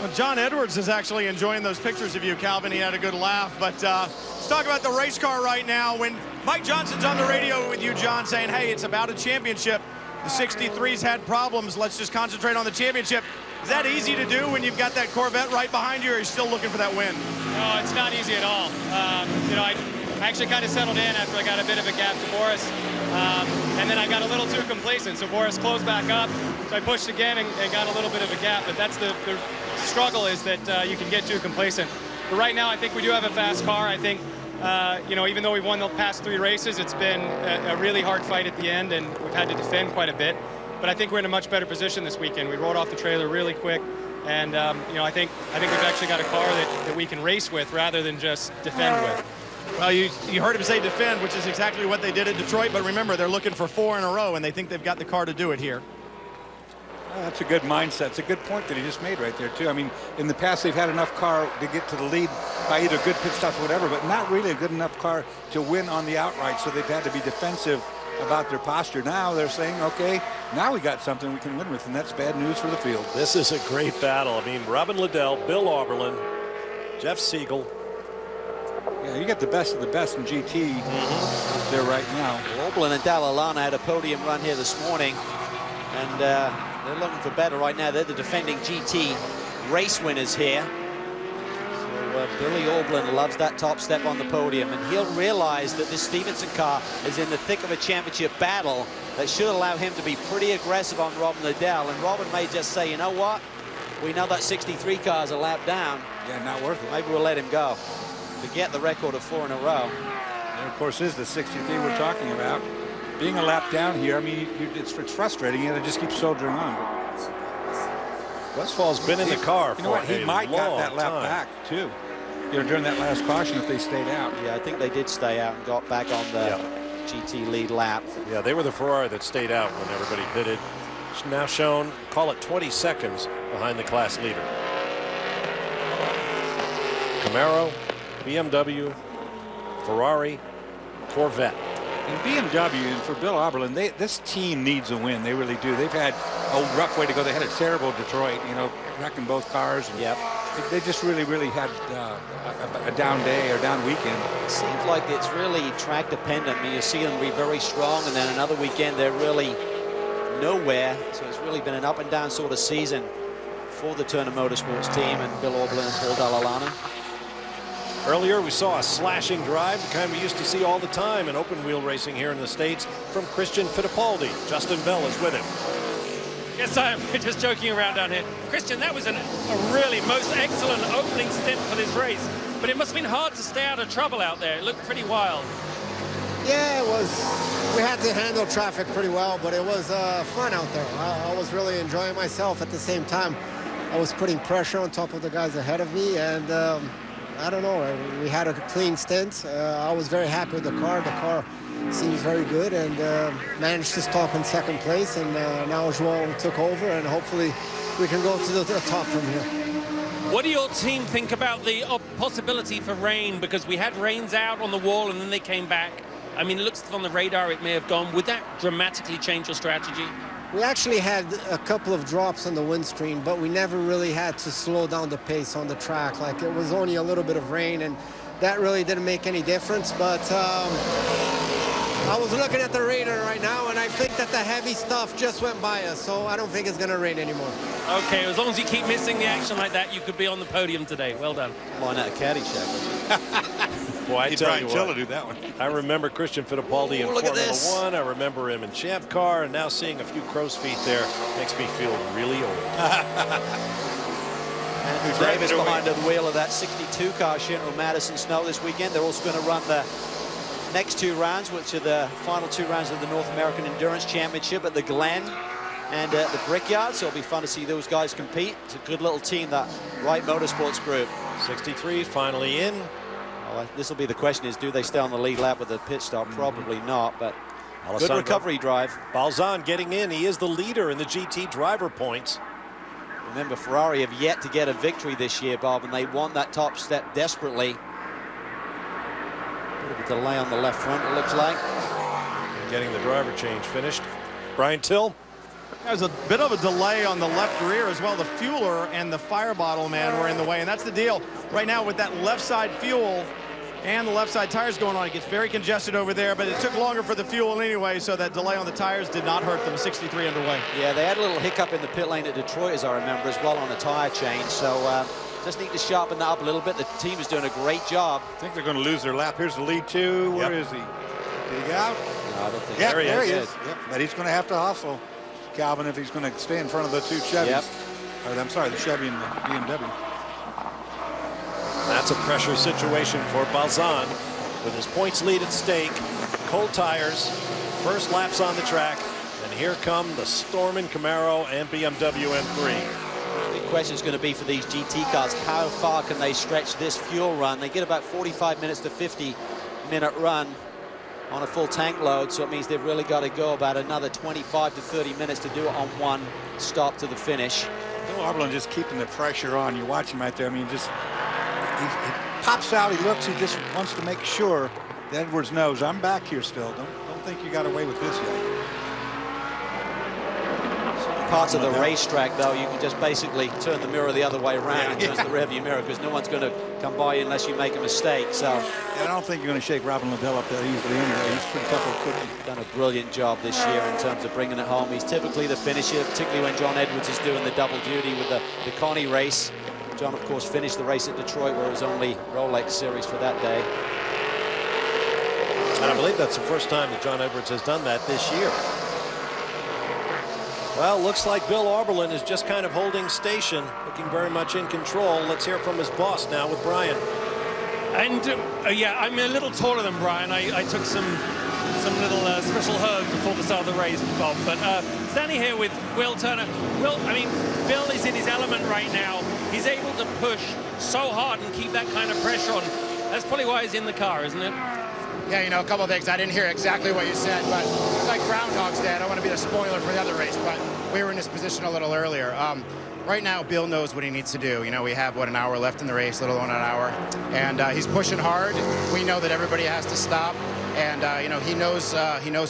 Well, John Edwards is actually enjoying those pictures of you, Calvin. He had a good laugh. But let's talk about the race car right now. When Mike Johnson's on the radio with you, John, saying, hey, it's about a championship. The 63's had problems. Let's just concentrate on the championship. Is that easy to do when you've got that Corvette right behind you, or are you still looking for that win? No, it's not easy at all. You know, I actually kind of settled in after I got a bit of a gap to Boris. And then I got a little too complacent, so Boris closed back up. So I pushed again and got a little bit of a gap, but that's the struggle, is that you can get too complacent. But right now, I think we do have a fast car. I think, you know, even though we've won the past 3 races, it's been a really hard fight at the end, and we've had to defend quite a bit. But I think we're in a much better position this weekend. We rode off the trailer really quick, and you know, I think we've actually got a car that we can race with rather than just defend with. Well, you heard him say defend, which is exactly what they did at Detroit. But remember, they're looking for 4 in a row, and they think they've got the car to do it here. That's a good mindset. It's a good point that he just made right there, too. I mean, in the past, they've had enough car to get to the lead by either good pit stops or whatever, but not really a good enough car to win on the outright, so they've had to be defensive about their posture. Now they're saying, okay, now we got something we can win with, and that's bad news for the field. This is a great battle. I mean, Robin Liddell, Bill Auberlen, Jeff Siegel. Yeah, you get the best of the best in GT out there right now. Auberlen and Dallalana had a podium run here this morning, and they're looking for better right now. They're the defending GT race winners here. So Billy Auberlen loves that top step on the podium, and he'll realize that this Stevenson car is in the thick of a championship battle that should allow him to be pretty aggressive on Robin Liddell. And Robin may just say, you know what? We know that 63 car's a lap down. Yeah, not worth it. Maybe we'll let him go. Forget the record of 4 in a row. And of course, is the 63 we're talking about. Being a lap down here, I mean, it's frustrating, and it just keeps soldiering on. Westfall's been in the car for a long time. He might got that lap back, too. You know, during that last caution, if they stayed out. Yeah, I think they did stay out and got back on the GT lead lap. Yeah, they were the Ferrari that stayed out when everybody pitted. It's now shown, call it 20 seconds behind the class leader. Camaro, BMW, Ferrari, Corvette. And BMW, and for Bill Auberlen, this team needs a win. They really do. They've had a rough way to go. They had a terrible Detroit, you know, wrecking both cars. And they just really had a down day or down weekend. It seems like it's really track dependent. I mean, you see them be very strong, and then another weekend they're really nowhere. So it's really been an up and down sort of season for the Turner Motorsports team and Bill Auberlen and Paul Dallalana. Earlier, we saw a slashing drive, the kind we used to see all the time in open wheel racing here in the States, from Christian Fittipaldi. Justin Bell is with him. Yes, I am. Just joking around down here. Christian, that was a really most excellent opening stint for this race. But it must have been hard to stay out of trouble out there. It looked pretty wild. Yeah, it was. We had to handle traffic pretty well, but it was fun out there. I was really enjoying myself. At the same time, I was putting pressure on top of the guys ahead of me, and I don't know. We had a clean stint. I was very happy with the car. The car seems very good, and managed to stop in second place. And now João took over, and hopefully we can go to the top from here. What do your team think about the possibility for rain? Because we had rains out on the wall and then they came back. I mean, it looks on the radar it may have gone. Would that dramatically change your strategy? We actually had a couple of drops on the windscreen, but we never really had to slow down the pace on the track. Like, it was only a little bit of rain, and that really didn't make any difference. But I was looking at the radar right now, and I think that the heavy stuff just went by us, so I don't think it's going to rain anymore. Okay, as long as you keep missing the action like that, you could be on the podium today. Well done. Line out of Caddyshack. Boy, I tell you Chill what, to do that one. I remember Christian Fittipaldi in look at Formula this. One. I remember him in Champ Car, and now seeing a few crow's feet there makes me feel really old. Andrew Davis behind the wheel of that 62 car, Shinro Madison Snow this weekend. They're also going to run the next 2 rounds, which are the final 2 rounds of the North American Endurance Championship at the Glen and at the Brickyard. So it'll be fun to see those guys compete. It's a good little team, that Wright Motorsports group. 63 finally in. Well, this will be the question: is do they stay on the lead lap with a pit stop? Probably not, but good recovery drive. Balzan getting in. He is the leader in the GT driver points. Remember, Ferrari have yet to get a victory this year, Bob, and they want that top step desperately. Bit of a delay on the left front, it looks like. Getting the driver change finished. Brian Till. There's a bit of a delay on the left rear as well. The fueler and the fire bottle man were in the way, and that's the deal. Right now with that left side fuel and the left side tires going on, it gets very congested over there, but it took longer for the fuel anyway, so that delay on the tires did not hurt them. 63 underway. Yeah, they had a little hiccup in the pit lane at Detroit, as I remember, as well, on a tire change. So just need to sharpen that up a little bit. The team is doing a great job. I think they're going to lose their lap. Here's the lead 2. Where is he? Did he get out? No, I don't think Yeah, so. there he is. Yep. But he's going to have to hustle, Calvin, if he's going to stay in front of the 2 Chevys. Yep. Or, I'm sorry, the Chevy and the BMW. That's a pressure situation for Balzan with his points lead at stake. Cold tires, first laps on the track, and here come the Stormin Camaro and BMW M3. The big question is going to be for these GT cars, how far can they stretch this fuel run? They get about 45 minutes to 50-minute run on a full tank load, so it means they've really got to go about another 25 to 30 minutes to do it on one stop to the finish. Bill Arbelin just keeping the pressure on. You watch him right there. I mean, just he pops out, he looks, he just wants to make sure that Edwards knows I'm back here still. Don't think you got away with this yet. Parts of the racetrack, though, you can just basically turn the mirror the other way around and turn the rearview mirror, because no one's going to come by you unless you make a mistake. So I don't think you're going to shake Robin Liddell up that easily anyway. He's pretty tough of a cookie. Done a brilliant job this year in terms of bringing it home. He's typically the finisher, particularly when John Edwards is doing the double duty with the Connie race. John, of course, finished the race at Detroit, where it was only Rolex Series for that day. And I believe that's the first time that John Edwards has done that this year. Well, looks like Bill Arbelin is just kind of holding station, looking very much in control. Let's hear from his boss now with Brian. And yeah, I'm a little taller than Brian. I took some little special herbs before the start of the race, Bob. But standing here with Will Turner. Will, I mean, Bill is in his element right now. He's able to push so hard and keep that kind of pressure on. That's probably why he's in the car, isn't it? Yeah, you know, a couple of things. I didn't hear exactly what you said, but it's like Groundhog's Day. I don't want to be the spoiler for the other race, but we were in this position a little earlier. Right now, Bill knows what he needs to do. You know, we have, an hour left in the race, a little over an hour, and he's pushing hard. We know that everybody has to stop, and you know, he knows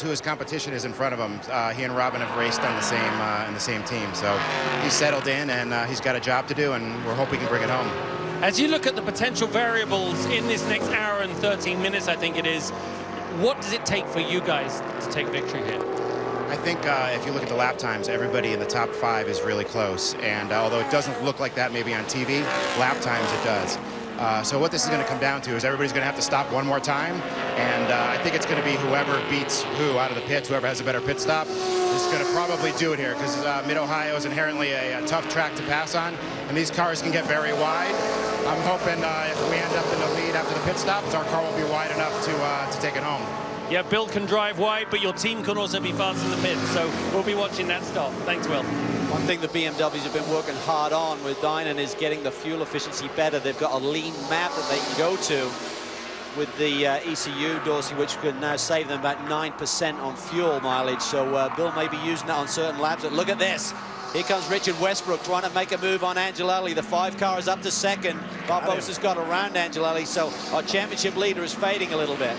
who his competition is in front of him. He and Robin have raced on in the same team, so he's settled in, and he's got a job to do, and we're hoping he can bring it home. As you look at the potential variables in this next hour and 13 minutes, I think it is, what does it take for you guys to take victory here? I think if you look at the lap times, everybody in the top 5 is really close. And although it doesn't look like that maybe on TV, lap times it does. So what this is going to come down to is everybody's going to have to stop one more time. And I think it's going to be whoever beats who out of the pits, whoever has a better pit stop, is going to probably do it here. Because Mid-Ohio is inherently a tough track to pass on. And these cars can get very wide. I'm hoping if we end up in the lead after the pit stops, our car will be wide enough to take it home. Yeah, Bill can drive wide, but your team can also be fast in the pits, so we'll be watching that stop. Thanks, Will. One thing the BMWs have been working hard on with Dynan is getting the fuel efficiency better. They've got a lean map that they can go to with the ECU, Dorsey, which could now save them about 9% on fuel mileage. So Bill may be using that on certain laps. But look at this. Here comes Richard Westbrook trying to make a move on Angelelli. The 5 car is up to second. Barbosa's got around Angelelli, so our championship leader is fading a little bit.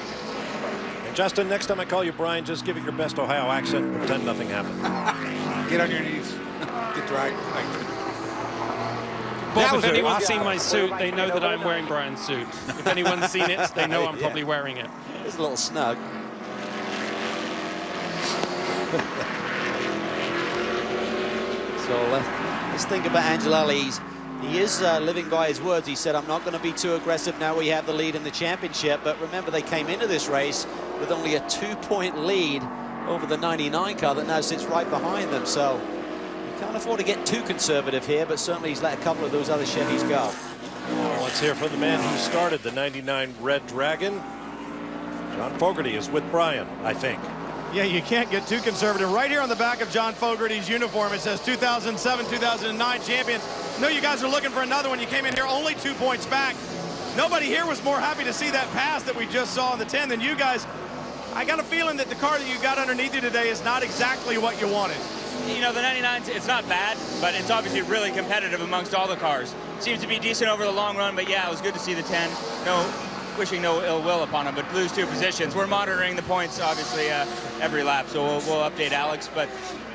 And Justin, next time I call you Brian, just give it your best Ohio accent, pretend nothing happened. Get on your knees. Get right. Bob, if anyone's seen my suit, they know that I'm wearing Brian's suit. If anyone's seen it, they know I'm probably wearing it. It's a little snug. So let's think about Angelelli. He is living by his words. He said, I'm not going to be too aggressive now we have the lead in the championship. But remember, they came into this race with only a 2-point lead over the 99 car that now sits right behind them. So you can't afford to get too conservative here, but certainly he's let a couple of those other Chevys go. Well, let's hear from the man who started the 99 Red Dragon. John Fogerty is with Brian, I think. Yeah, you can't get too conservative. Right here on the back of John Fogerty's uniform, it says 2007, 2009 champions. No, you guys are looking for another one. You came in here only 2 points back. Nobody here was more happy to see that pass that we just saw in the 10 than you guys. I got a feeling that the car that you got underneath you today is not exactly what you wanted. You know, the 99, it's not bad, but it's obviously really competitive amongst all the cars. Seems to be decent over the long run, but yeah, it was good to see the 10. Wishing no ill will upon him, but lose 2 positions. We're monitoring the points, obviously, every lap, so we'll update Alex, but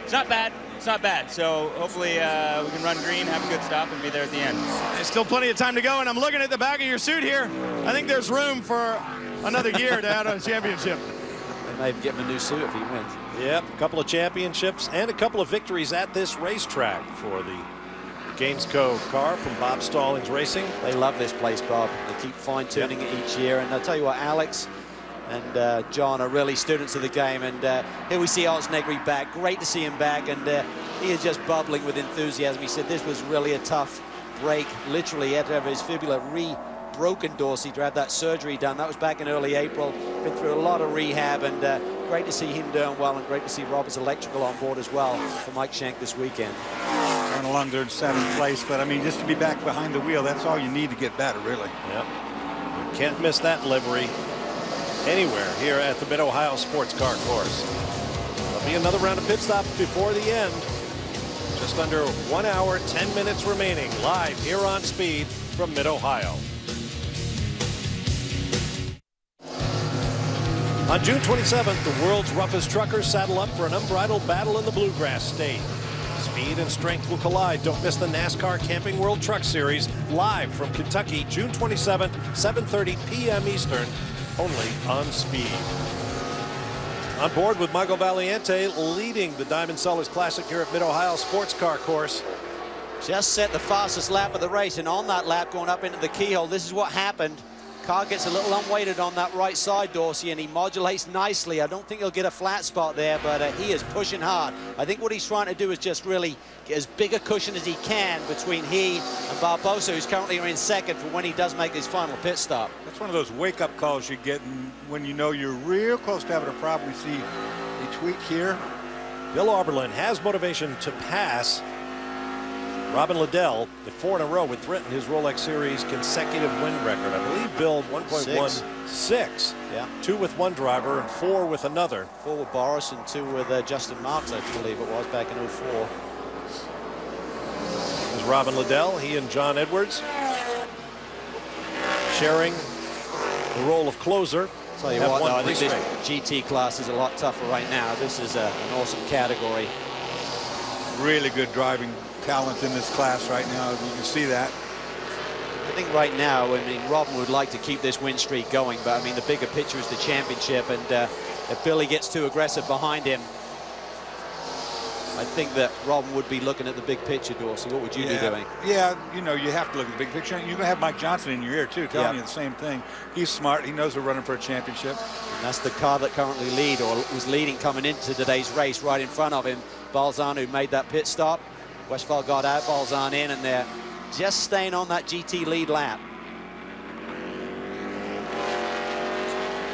it's not bad. It's not bad. So hopefully we can run green, have a good stop, and be there at the end. There's still plenty of time to go, and I'm looking at the back of your suit here. I think there's room for another year to add a championship. They may even give him a new suit if he wins. Yep, a couple of championships and a couple of victories at this racetrack for the Gainesco car from Bob Stallings Racing. They love this place, Bob. They keep fine-tuning it each year. And I'll tell you what, Alex and John are really students of the game. And here we see Alex Negri back. Great to see him back. And he is just bubbling with enthusiasm. He said this was really a tough break. Literally, he had to have his fibula broken, Dorsey, to have that surgery done. That was back in early April. Been through a lot of rehab, and great to see him doing well, and great to see Roberts Electrical on board as well for Mike Schenk this weekend. Going along there in 7th place, but I mean, just to be back behind the wheel, that's all you need to get better, really. Yep. You can't miss that livery anywhere here at the Mid-Ohio Sports Car Course. There'll be another round of pit stops before the end. Just under 1 hour, 10 minutes remaining, live here on Speed from Mid-Ohio. On June 27th, the world's roughest truckers saddle up for an unbridled battle in the Bluegrass State. Speed and strength will collide. Don't miss the NASCAR Camping World Truck Series live from Kentucky, June 27th, 7:30 p.m. Eastern, only on Speed. On board with Michael Valiente leading the Diamond Sellers Classic here at Mid-Ohio Sports Car Course. Just set the fastest lap of the race, and on that lap going up into the keyhole, this is what happened. Car gets a little unweighted on that right side, Dorsey, and he modulates nicely. I don't think he'll get a flat spot there, but he is pushing hard. I think what he's trying to do is just really get as big a cushion as he can between he and Barbosa, who's currently in second, for when he does make his final pit stop. That's one of those wake-up calls you get when you know you're real close to having a problem. You see a tweak here. Bill Auberlin has motivation to pass Robin Liddell, the 4 in a row, would threaten his Rolex Series consecutive win record. I believe Bill 1.16. Yeah. 2 with one driver and 4 with another. 4 with Boris and 2 with Justin Marks, I believe it was, back in 04. There's Robin Liddell, he and John Edwards sharing the role of closer. Tell you what, though, I think this GT class is a lot tougher right now. This is an awesome category. Really good driving talent in this class right now. You can see that. I think right now, I mean, Robin would like to keep this win streak going, but I mean, the bigger picture is the championship, and if Billy gets too aggressive behind him, I think that Robin would be looking at the big picture, Dorsey. What would you be doing? Yeah, you know, you have to look at the big picture. You're going to have Mike Johnson in your ear, too, telling you the same thing. He's smart. He knows we're running for a championship. And that's the car that currently lead, or was leading coming into today's race. Right in front of him, Balzan, who made that pit stop. Westphal got out, Balzan in, and they're just staying on that GT lead lap.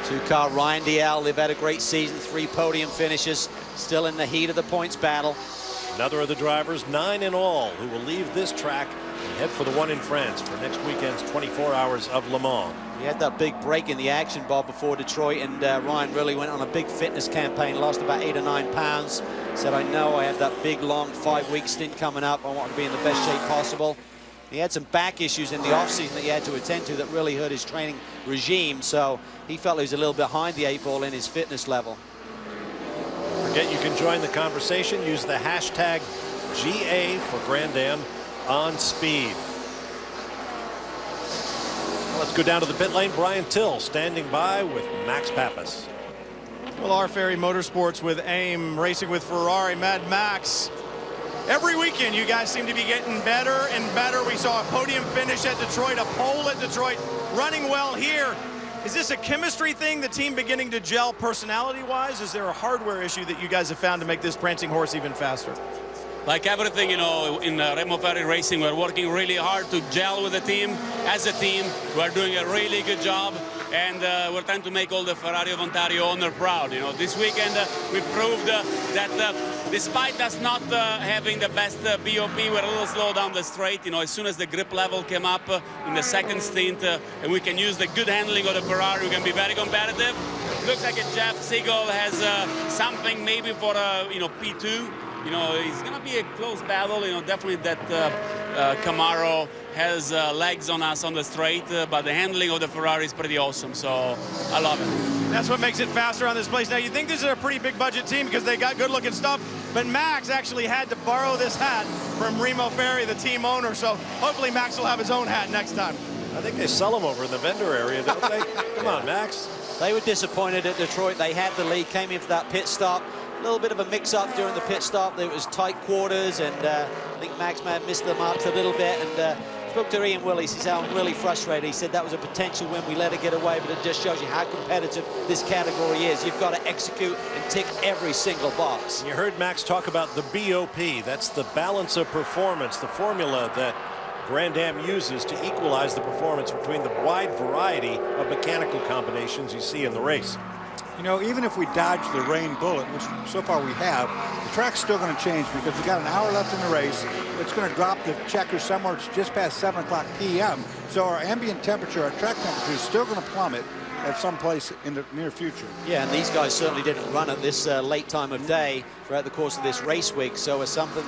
2-car Ryan Dial, they've had a great season, 3 podium finishes, still in the heat of the points battle. Another of the drivers, 9 in all, who will leave this track and head for the one in France for next weekend's 24 Hours of Le Mans. He had that big break in the action, Bob, before Detroit, and Ryan really went on a big fitness campaign, lost about 8 or 9 pounds. Said, I know I have that big, long 5-week stint coming up. I want to be in the best shape possible. He had some back issues in the offseason that he had to attend to that really hurt his training regime, so he felt he was a little behind the 8 ball in his fitness level. Forget you can join the conversation. Use the hashtag GA for Grand Am on speed. Well, let's go down to the pit lane. Brian Till standing by with Max Pappas. Well, our Ferry Motorsports with AIM, racing with Ferrari. Mad Max, every weekend you guys seem to be getting better and better. We saw a podium finish at Detroit, a pole at Detroit, running well here. Is this a chemistry thing, the team beginning to gel personality-wise? Is there a hardware issue that you guys have found to make this prancing horse even faster? Like everything, you know, in Remo Ferri Racing, we're working really hard to gel with the team. As a team, we're doing a really good job, and we're trying to make all the Ferrari of Ontario owner proud. You know, this weekend we proved that despite us not having the best BOP, we're a little slow down the straight. You know, as soon as the grip level came up in the second stint, and we can use the good handling of the Ferrari, we can be very competitive. Looks like Jeff Siegel has something maybe for you know, P2. You know, it's going to be a close battle. You know, definitely that Camaro has legs on us on the straight, but the handling of the Ferrari is pretty awesome, so I love it. That's what makes it faster on this place. Now, you think this is a pretty big budget team because they got good-looking stuff, but Max actually had to borrow this hat from Remo Ferri, the team owner, so hopefully Max will have his own hat next time. I think they sell them over in the vendor area, don't they? Come on, Max. They were disappointed at Detroit. They had the lead, came in for that pit stop. A little bit of a mix-up during the pit stop. It was tight quarters, and I think Max may have missed the marks a little bit. And spoke to Ian Willis. He said, I'm really frustrated. He said that was a potential win. We let it get away, but it just shows you how competitive this category is. You've got to execute and tick every single box. You heard Max talk about the BOP. That's the balance of performance, the formula that Grand Am uses to equalize the performance between the wide variety of mechanical combinations you see in the race. You know, even if we dodge the rain bullet, which so far we have, the track's still going to change because we've got an hour left in the race. It's going to drop the checker somewhere just past 7 o'clock p.m. So our ambient temperature, our track temperature is still going to plummet at some place in the near future. Yeah, and these guys certainly didn't run at this late time of day throughout the course of this race week. So it's something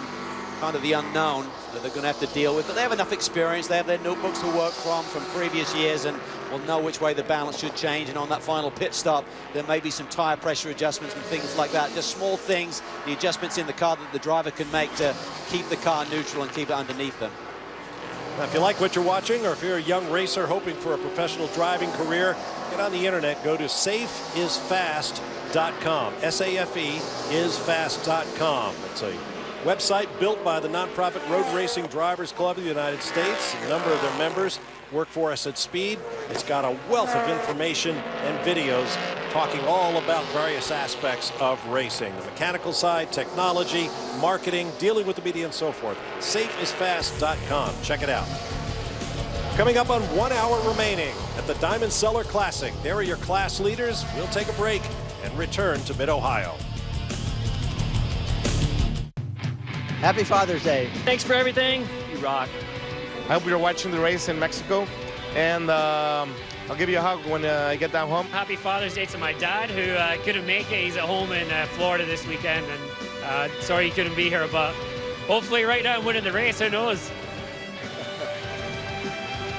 kind of the unknown that they're going to have to deal with. But they have enough experience. They have their notebooks to work from previous years, and will know which way the balance should change. And on that final pit stop, there may be some tire pressure adjustments and things like that. Just small things, the adjustments in the car that the driver can make to keep the car neutral and keep it underneath them. Now, if you like what you're watching, or if you're a young racer hoping for a professional driving career, get on the internet. Go to safeisfast.com. S-A-F-E isfast.com. It's a website built by the nonprofit Road Racing Drivers Club of the United States. A number of their members work for us at Speed. It's got a wealth of information and videos talking all about various aspects of racing. The mechanical side, technology, marketing, dealing with the media, and so forth. Safeisfast.com. Check it out. Coming up on 1 hour remaining at the Diamond Cellar Classic. There are your class leaders. We'll take a break and return to Mid-Ohio. Happy Father's Day. Thanks for everything. You rock. I hope you're watching the race in Mexico, and I'll give you a hug when I get down home. Happy Father's Day to my dad, who couldn't make it. He's at home in Florida this weekend, and sorry he couldn't be here, but hopefully right now I'm winning the race. Who knows?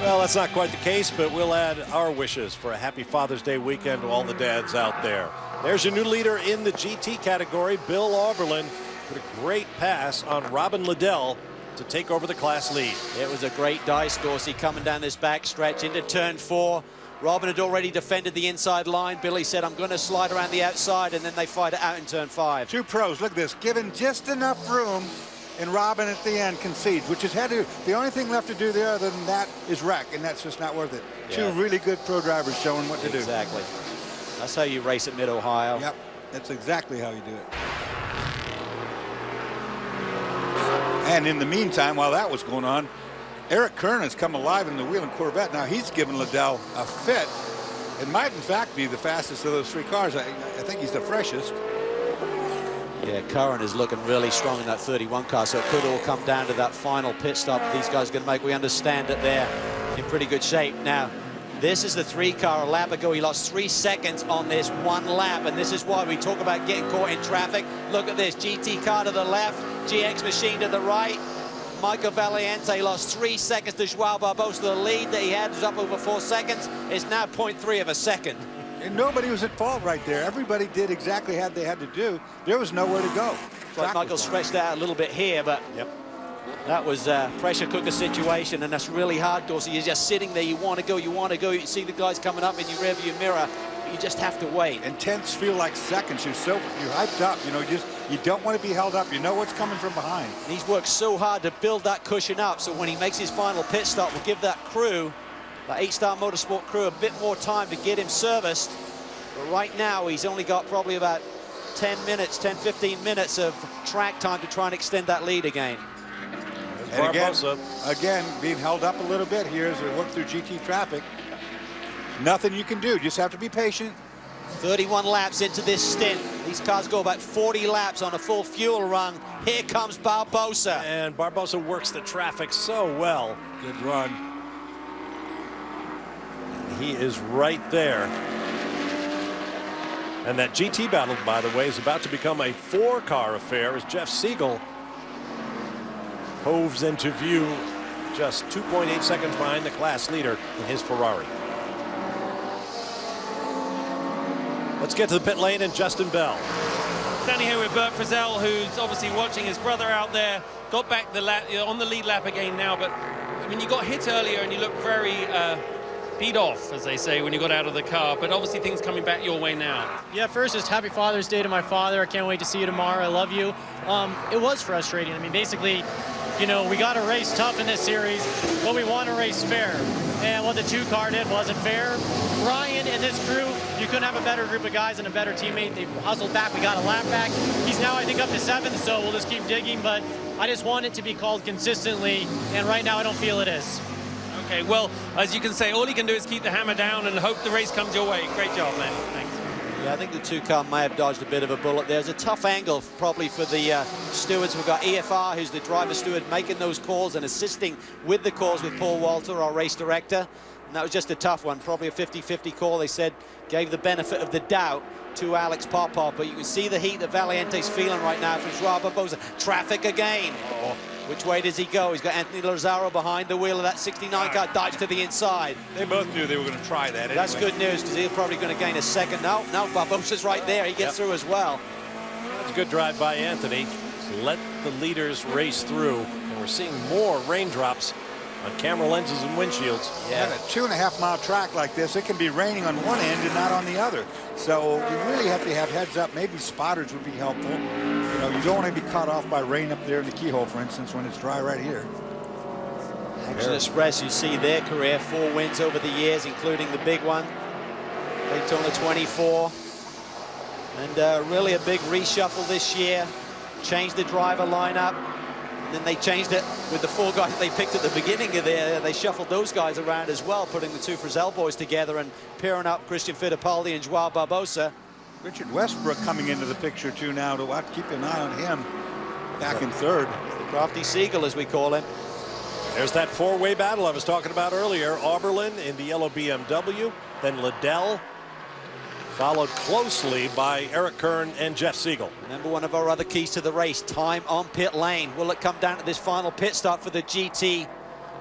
Well, that's not quite the case, but we'll add our wishes for a happy Father's Day weekend to all the dads out there. There's your new leader in the GT category, Bill Auberlen, with a great pass on Robin Liddell to take over the class lead. It was a great dice, Dorsey, coming down this back stretch into turn 4. Robin had already defended the inside line. Billy said, I'm going to slide around the outside, and then they fight it out in turn 5. Two pros, look at this, given just enough room, and Robin at the end concedes, which has had to, the only thing left to do there other than that is wreck, and that's just not worth it. Yeah. Two really good pro drivers showing what to do. Exactly. That's how you race at Mid-Ohio. Yep, that's exactly how you do it. And in the meantime, while that was going on, Eric Kern has come alive in the Whelen Corvette. Now he's given Liddell a fit. It might, in fact, be the fastest of those 3 cars. I think he's the freshest. Yeah, Curran is looking really strong in that 31 car, so it could all come down to that final pit stop these guys are going to make. We understand that they're in pretty good shape. Now, this is the 3 car. A lap ago, he lost 3 seconds on this one lap, and this is why we talk about getting caught in traffic. Look at this, GT car to the left, GX machine to the right. Michael Valiente lost 3 seconds to Joao Barbosa. The lead that he had was up over 4 seconds. It's now 0.3 of a second. And nobody was at fault right there. Everybody did exactly what they had to do. There was nowhere to go. Like Michael stretched out a little bit here, but that was a pressure cooker situation, and that's really hard, Dorsey. You're just sitting there. You want to go, you want to go. You see the guys coming up in your rearview mirror. But you just have to wait. And tenths feel like seconds. You're hyped up. You know, you don't want to be held up. You know what's coming from behind. And he's worked so hard to build that cushion up, so when he makes his final pit stop, we'll give that crew, the 8-star Motorsport crew, a bit more time to get him serviced. But right now, he's only got probably about 10 minutes, 10, 15 minutes of track time to try and extend that lead again. And again, being held up a little bit here as we work through GT traffic. Nothing you can do. Just have to be patient. 31 laps into this stint. These cars go about 40 laps on a full fuel run. Here comes Barbosa. And Barbosa works the traffic so well. Good run. And he is right there. And that GT battle, by the way, is about to become a 4-car affair as Jeff Siegel hoves into view just 2.8 seconds behind the class leader in his Ferrari. Let's get to the pit lane and Justin Bell. Standing here with Bert Frizzell, who's obviously watching his brother out there. Got back the lap, on the lead lap again now, but I mean, you got hit earlier and you looked very beat off, as they say, when you got out of the car, but obviously things coming back your way now. Yeah, first, just happy Father's Day to my father. I can't wait to see you tomorrow. I love you. It was frustrating. I mean, basically, you know, we got to race tough in this series, but we want to race fair. And what the 2-car did wasn't fair. Ryan and this crew, you couldn't have a better group of guys and a better teammate. They hustled back. We got a lap back. He's now, I think, up to 7th, so we'll just keep digging. But I just want it to be called consistently, and right now I don't feel it is. Okay, well, as you can say, all he can do is keep the hammer down and hope the race comes your way. Great job, man. Thanks. Yeah, I think the 2-car may have dodged a bit of a bullet. There's a tough angle probably for the stewards. We've got EFR, who's the driver steward, making those calls and assisting with the calls with Paul Walter, our race director. And that was just a tough one, probably a 50-50 call. They said gave the benefit of the doubt to Alex Popov, but you can see the heat that Valiente's feeling right now from Joao Barbosa. Traffic again. Which way does he go? He's got Anthony Lazaro behind the wheel of that 69 car, dives to the inside. They both knew they were going to try that anyway. That's good news, because he's probably going to gain a second. No, Barbosa's right there. He gets through as well. That's a good drive by Anthony. So let the leaders race through. And we're seeing more raindrops on camera lenses and windshields. Yeah, a 2.5-mile track like this, it can be raining on one end and not on the other. So you really have to have heads up. Maybe spotters would be helpful. You know, you don't want to be caught off by rain up there in the keyhole, for instance, when it's dry right here. Action Express, you see their career, 4 wins over the years, including the big one, Daytona 24. And really a big reshuffle this year. Changed the driver lineup. And then they changed it with the 4 guys that they picked at the beginning of there. They shuffled those guys around as well, putting the 2 Frizzell boys together and pairing up Christian Fittipaldi and Joao Barbosa. Richard Westbrook coming into the picture too now. To have to keep an eye on him back in 3rd. The crafty Siegel, as we call him. There's that 4-way battle I was talking about earlier. Oberlin in the yellow BMW, then Liddell, followed closely by Eric Kern and Jeff Siegel. Remember, one of our other keys to the race, time on pit lane. Will it come down to this final pit stop for the GT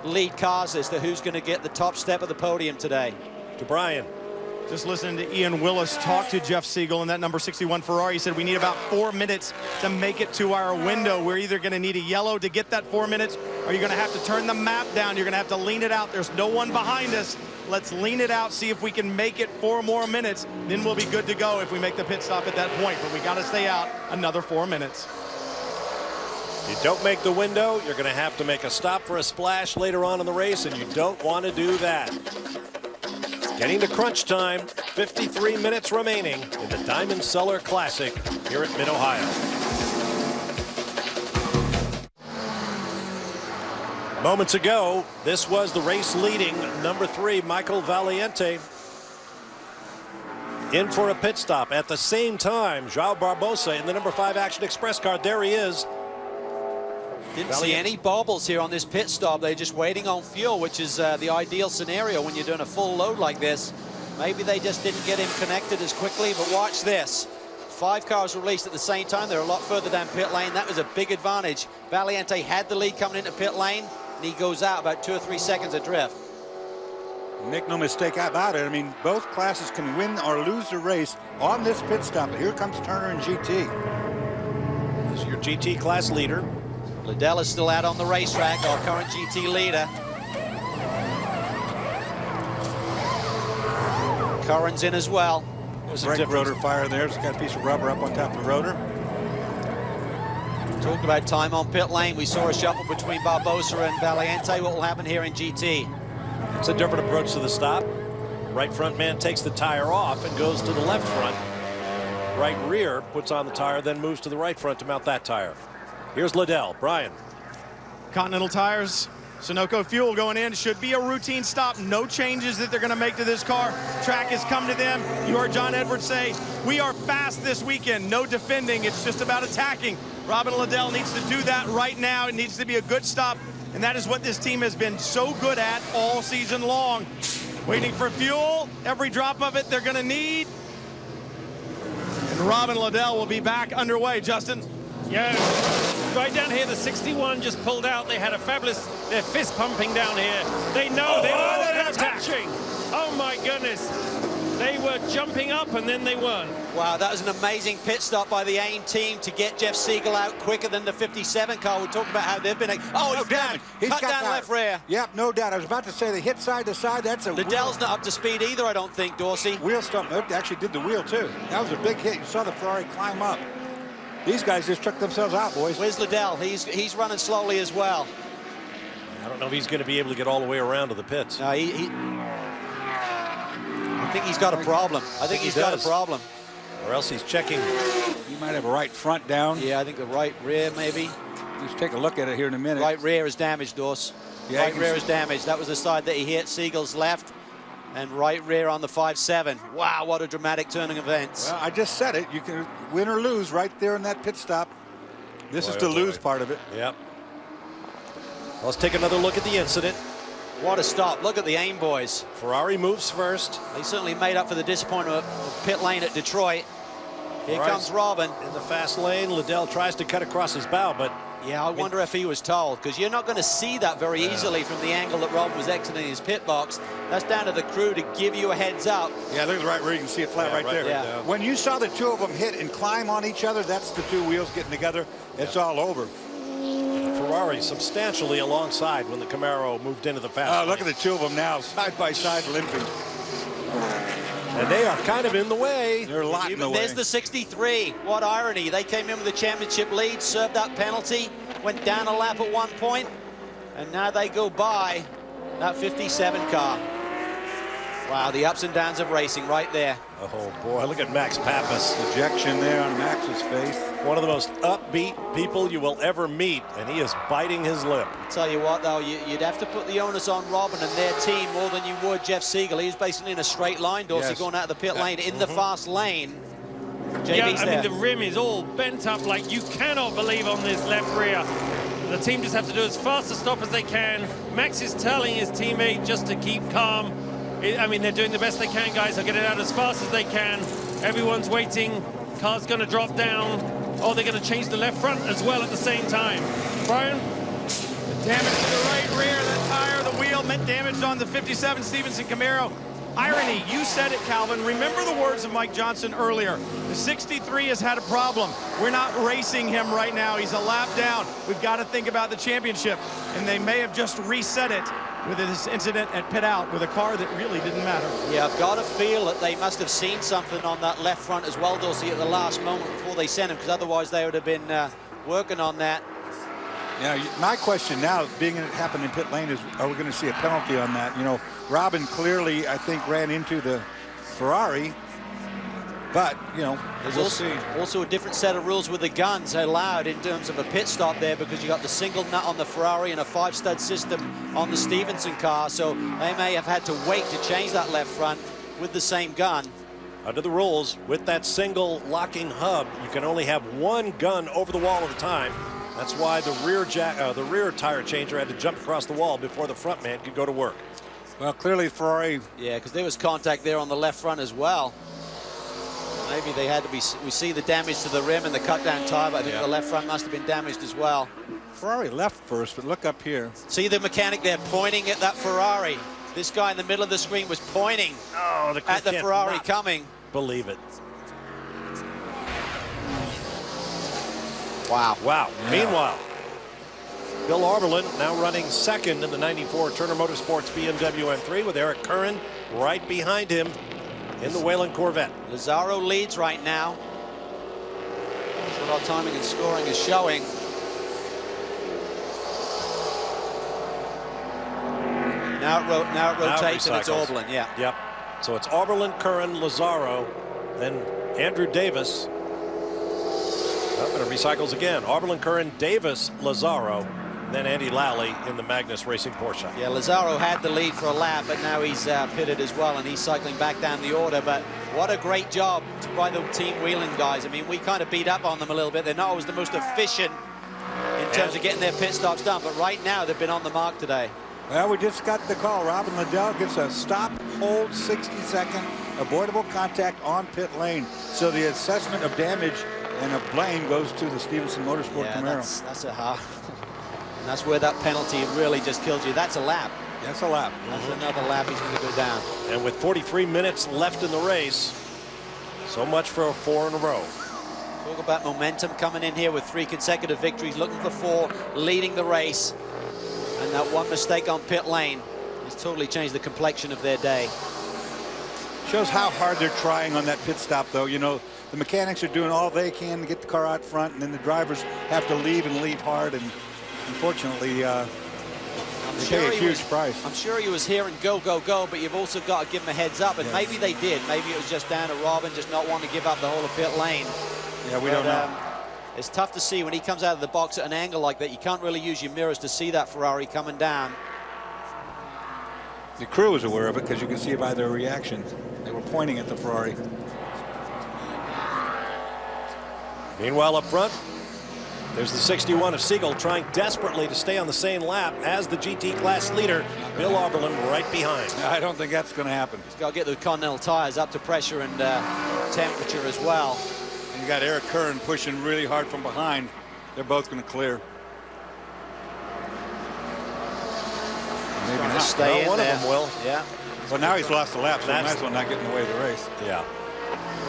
lead cars as to who's going to get the top step of the podium today? To Brian. Just listening to Ian Willis talk to Jeff Siegel in that number 61 Ferrari. He said we need about 4 minutes to make it to our window. We're either going to need a yellow to get that 4 minutes, or you're going to have to turn the map down. You're going to have to lean it out. There's no one behind us. Let's lean it out, see if we can make it 4 more minutes. Then we'll be good to go if we make the pit stop at that point. But we got to stay out another 4 minutes. If you don't make the window, you're going to have to make a stop for a splash later on in the race, and you don't want to do that. Getting to crunch time, 53 minutes remaining in the Diamond Cellar Classic here at Mid-Ohio. Moments ago, this was the race leading number 3, Michael Valiente. in for a pit stop. At the same time, João Barbosa in the number 5 Action Express car. There he is. Didn't see any bobbles here on this pit stop. They're just waiting on fuel, which is the ideal scenario when you're doing a full load like this. Maybe they just didn't get him connected as quickly, but watch this. 5 cars released at the same time. They're a lot further down pit lane. That was a big advantage. Valiente had the lead coming into pit lane, and he goes out about 2 or 3 seconds adrift. Make no mistake about it. I mean, both classes can win or lose the race on this pit stop. Here comes Turner and GT. This is your GT class leader. Liddell is still out on the racetrack, our current GT leader. Curran's in as well. There's a brake rotor fire there. It's got a piece of rubber up on top of the rotor. Talked about time on pit lane. We saw a shuffle between Barbosa and Valiente. What will happen here in GT? It's a different approach to the stop. Right front man takes the tire off and goes to the left front. Right rear puts on the tire, then moves to the right front to mount that tire. Here's Liddell. Brian. Continental tires, Sunoco fuel going in. Should be a routine stop. No changes that they're going to make to this car. Track has come to them. You heard John Edwards say, we are fast this weekend. No defending. It's just about attacking. Robin Liddell needs to do that right now. It needs to be a good stop. And that is what this team has been so good at all season long. Waiting for fuel. Every drop of it they're going to need. And Robin Liddell will be back underway. Justin. Yeah, right down here, the 61 just pulled out. They had a fabulous, they're fist pumping down here. They know they were attaching. Oh my goodness. They were jumping up and then they weren't. Wow, that was an amazing pit stop by the AIM team to get Jeff Siegel out quicker than the 57 car. We talked about how they've been. Oh, he's down. He's cut got down that. Left rear. Yep, no doubt. I was about to say they hit side to side. That's a Liddell's not up to speed either, I don't think, Dorsey. Wheel stump. They actually did the wheel too. That was a big hit. You saw the Ferrari climb up. These guys just took themselves out, boys. Where's Liddell? He's running slowly as well. I don't know if he's going to be able to get all the way around to the pits. No, I think he's got a problem. I think he's got a problem. Or else he's checking. He might have a right front down. Yeah, I think the right rear maybe. Just take a look at it here in a minute. Right rear is damaged, Dors. Yeah, right rear is damaged. That was the side that he hit. Siegel's left. And right rear on the 5.7. Wow, what a dramatic turn of events. Well, I just said it. You can win or lose right there in that pit stop. This is the lose part of it. Yep. Let's take another look at the incident. What a stop. Look at the AIM boys. Ferrari moves first. They certainly made up for the disappointment of pit lane at Detroit. Here comes Robin. In the fast lane, Liddell tries to cut across his bow, but... Yeah, I wonder if he was told, because you're not going to see that very easily from the angle that Robin was exiting his pit box. That's down to the crew to give you a heads up. Yeah, look at the right rear. You can see it flat right there. Yeah. When you saw the two of them hit and climb on each other, that's the two wheels getting together. It's all over. Ferrari substantially alongside when the Camaro moved into the fast lane. Look at the two of them now, side by side, limping. And they are kind of in the way. They're a lot in the way. There's the 63. What irony. They came in with a championship lead, served that penalty, went down a lap at one point, and now they go by that 57 car. Wow, the ups and downs of racing right there. Oh, boy, look at Max Pappas. Ejection there on Max's face. One of the most upbeat people you will ever meet, and he is biting his lip. I'll tell you what, though, you'd have to put the onus on Robin and their team more than you would Jeff Siegel. He was basically in a straight line, Dorsey, going out of the pit lane in the fast lane. Yeah, I mean, the rim is all bent up like you cannot believe on this left rear. The team just have to do as fast a stop as they can. Max is telling his teammate just to keep calm. I mean, they're doing the best they can, guys. They'll get it out as fast as they can. Everyone's waiting. Car's going to drop down. Oh, they're going to change the left front as well at the same time. Brian? Damage to the right rear, the tire, the wheel, meant damage on the 57 Stevenson Camaro. Irony, you said it, Calvin. Remember the words of Mike Johnson earlier. The 63 has had a problem. We're not racing him right now. He's a lap down. We've got to think about the championship. And they may have just reset it with this incident at pit out with a car that really didn't matter. Yeah, I've got to feel that they must have seen something on that left front as well, Dorsey, at the last moment before they sent him, because otherwise they would have been working on that. Yeah, my question now, being it happened in pit lane, is are we going to see a penalty on that? You know, Robin clearly, I think, ran into the Ferrari, but, you know, there's we'll see. Also a different set of rules with the guns allowed in terms of a pit stop there, because you got the single nut on the Ferrari and a 5-stud system on the Stevenson car, so they may have had to wait to change that left front with the same gun. Under the rules, with that single locking hub, you can only have one gun over the wall at a time. That's why the rear tire changer had to jump across the wall before the front man could go to work. Well, clearly Ferrari. Yeah, because there was contact there on the left front as well. Maybe they had to be. We see the damage to the rim and the cut down tire, but I think the left front must have been damaged as well. Ferrari left first, but look up here. See the mechanic there pointing at that Ferrari. This guy in the middle of the screen was pointing at the Ferrari coming. Believe it. Wow. Wow. Yeah. Meanwhile, Bill Arberlin now running second in the 94 Turner Motorsports BMW M3 with Eric Curran right behind him in the Whelen Corvette. Lazzaro leads right now. That's what our timing and scoring is showing. Now it rotates and it's Arberlin, yeah. Yep. So it's Arberlin, Curran, Lazzaro, then Andrew Davis. Oh, and it recycles again. Arberlin, Curran, Davis, Lazzaro, then Andy Lally in the Magnus Racing Porsche. Yeah, Lazzaro had the lead for a lap, but now he's pitted as well, and he's cycling back down the order. But what a great job by the team Whelen guys. I mean, we kind of beat up on them a little bit. They're not always the most efficient in terms of getting their pit stops done, but right now they've been on the mark today. Well, we just got the call. Robin Liddell gets a stop, hold, 60-second avoidable contact on pit lane. So the assessment of damage and of blame goes to the Stevenson Motorsport Camaro. That's a hard. And that's where that penalty really just killed you. That's a lap. That's a lap. That's another lap he's going to go down. And with 43 minutes left in the race, so much for 4 in a row. Talk about momentum coming in here with 3 consecutive victories, looking for 4, leading the race. And that one mistake on pit lane has totally changed the complexion of their day. Shows how hard they're trying on that pit stop, though. You know, the mechanics are doing all they can to get the car out front, and then the drivers have to leave and leave hard. And unfortunately, they pay a huge price. I'm sure he was hearing go, go, go, but you've also got to give him a heads up. And maybe they did. Maybe it was just down to Robin just not wanting to give up the whole of pit lane. Yeah, we don't know. It's tough to see when he comes out of the box at an angle like that. You can't really use your mirrors to see that Ferrari coming down. The crew is aware of it because you can see by their reaction. They were pointing at the Ferrari. Meanwhile, up front, there's the 61 of Siegel trying desperately to stay on the same lap as the GT class leader, Bill Arberlin, right behind. I don't think that's going to happen. He's got to get the Continental tires up to pressure and temperature as well. And you got Eric Curran pushing really hard from behind. They're both going to clear. Maybe not. Stay in one there. of them will. Yeah. Well, now he's lost the lap, so he might as well not get in the way of the race. Yeah.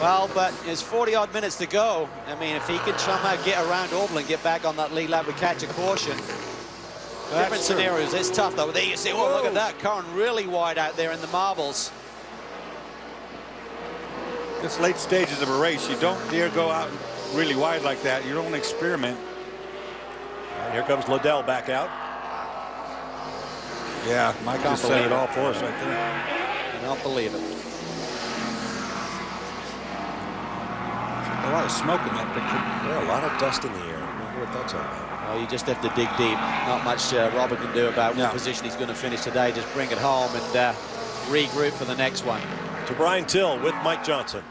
Well, but there's 40-odd minutes to go. I mean, if he can somehow get around Arberlin and get back on that lead lap with catch a caution. Different scenarios. It's tough, though. There you see, oh, look at that. Curran really wide out there in the marbles. This late stages of a race, you don't dare go out really wide like that. You don't experiment. And here comes Liddell back out. Yeah, Mike just said it all for us right there. I don't believe it. A lot of smoke in that picture. Yeah, a lot of dust in the air. I wonder what that's all about. Well, you just have to dig deep. Not much Robert can do about what position he's going to finish today. Just bring it home and regroup for the next one. To Brian Till with Mike Johnson.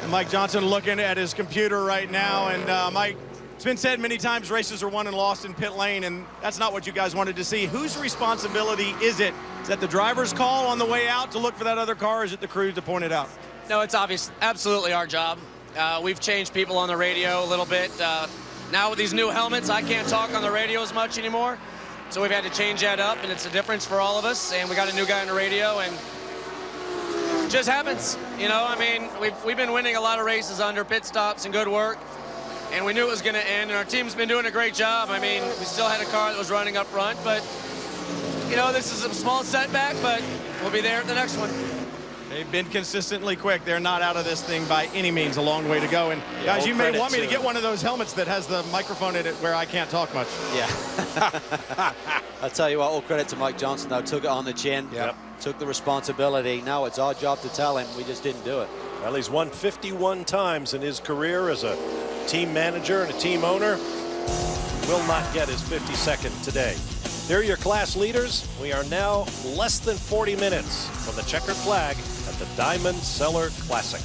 And Mike Johnson looking at his computer right now. And Mike, it's been said many times races are won and lost in pit lane, and that's not what you guys wanted to see. Whose responsibility is it? Is that the driver's call on the way out to look for that other car, or is it the crew to point it out? No, it's obvious, absolutely our job. We've changed people on the radio a little bit. Now with these new helmets, I can't talk on the radio as much anymore. So we've had to change that up, and it's a difference for all of us. And we got a new guy on the radio, and it just happens. You know, I mean, we've been winning a lot of races under pit stops and good work. And we knew it was going to end, and our team's been doing a great job. I mean, we still had a car that was running up front, but, you know, this is a small setback, but we'll be there at the next one. They've been consistently quick. They're not out of this thing by any means. A long way to go. And guys, you may want me to get one of those helmets that has the microphone in it where I can't talk much. Yeah. I'll tell you what, all credit to Mike Johnson, though. Took it on the chin. Yep. Took the responsibility. Now it's our job to tell him we just didn't do it. Well, he's won 51 times in his career as a team manager and a team owner. Will not get his 52nd today. They're your class leaders. We are now less than 40 minutes from the checkered flag at the Diamond Cellar Classic.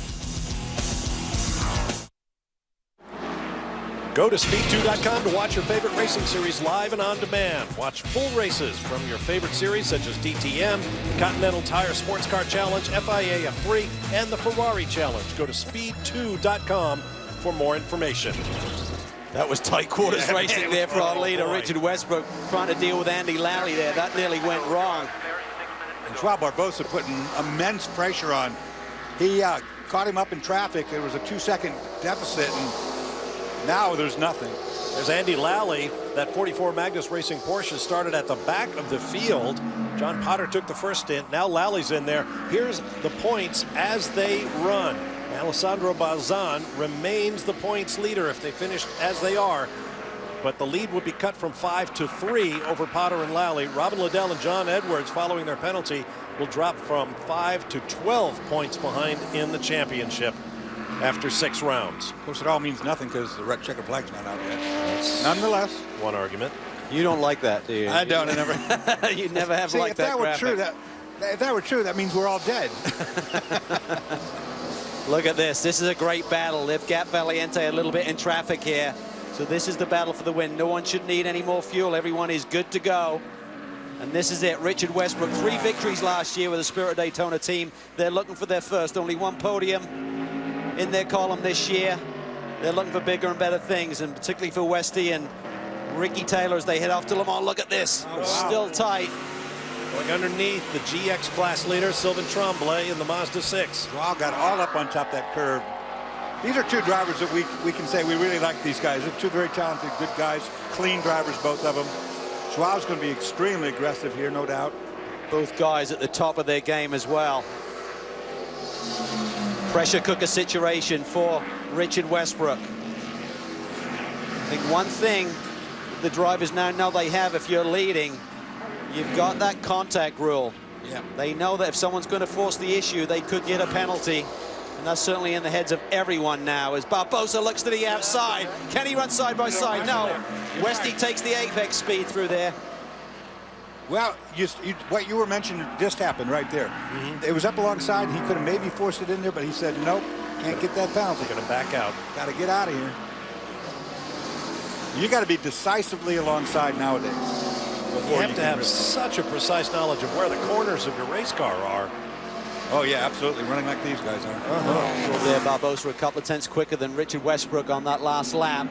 Go to speed2.com to watch your favorite racing series live and on demand. Watch full races from your favorite series such as DTM, the Continental Tire Sports Car Challenge, FIA F3, and the Ferrari Challenge. Go to speed2.com for more information. That was tight quarters racing there for our leader, Richard Westbrook, trying to deal with Andy Lally there. That nearly went wrong. And Joao Barbosa putting immense pressure on. He caught him up in traffic. There was a 2-second deficit, and now there's nothing. There's Andy Lally. That 44 Magnus Racing Porsche started at the back of the field. John Potter took the first stint. Now Lally's in there. Here's the points as they run. Alessandro Balzan remains the points leader if they finish as they are. But the lead would be cut from 5 to 3 over Potter and Lally. Robin Liddell and John Edwards, following their penalty, will drop from 5 to 12 points behind in the championship after 6 rounds. Of course, it all means nothing because the red checker flag's not out yet. Nonetheless, one argument. You don't like that, do you? I don't. I never. You never have liked that graphic. If that were true, that means we're all dead. Look at this. This is a great battle. They've gapped Valiente a little bit in traffic here. So this is the battle for the win. No one should need any more fuel. Everyone is good to go. And this is it. Richard Westbrook, 3 victories last year with the Spirit of Daytona team. They're looking for their first. Only 1 podium in their column this year. They're looking for bigger and better things, and particularly for Westy and Ricky Taylor as they head off to Le Mans. Look at this. Oh, wow. Still tight. Going underneath the GX class leader, Sylvain Tremblay, in the Mazda 6. Joao got all up on top of that curve. These are 2 drivers that we can say we really like these guys. They're 2 very talented, good guys, clean drivers, both of them. Joao's going to be extremely aggressive here, no doubt. Both guys at the top of their game as well. Pressure cooker situation for Richard Westbrook. I think one thing the drivers now know they have, if you're leading, you've got that contact rule. Yeah. They know that if someone's going to force the issue, they could get a penalty. And that's certainly in the heads of everyone now as Barbosa looks to the outside. Can he run side by side? No. Westy takes the apex speed through there. Well, what you were mentioning just happened right there. It was up alongside. He could have maybe forced it in there, but he said, nope, can't get that penalty. Going to back out. Got to get out of here. You got to be decisively alongside nowadays. You have to have such a precise knowledge of where the corners of your race car are. Oh, yeah, absolutely. Running like these guys are. There, Barbosa a couple of tenths quicker than Richard Westbrook on that last lap.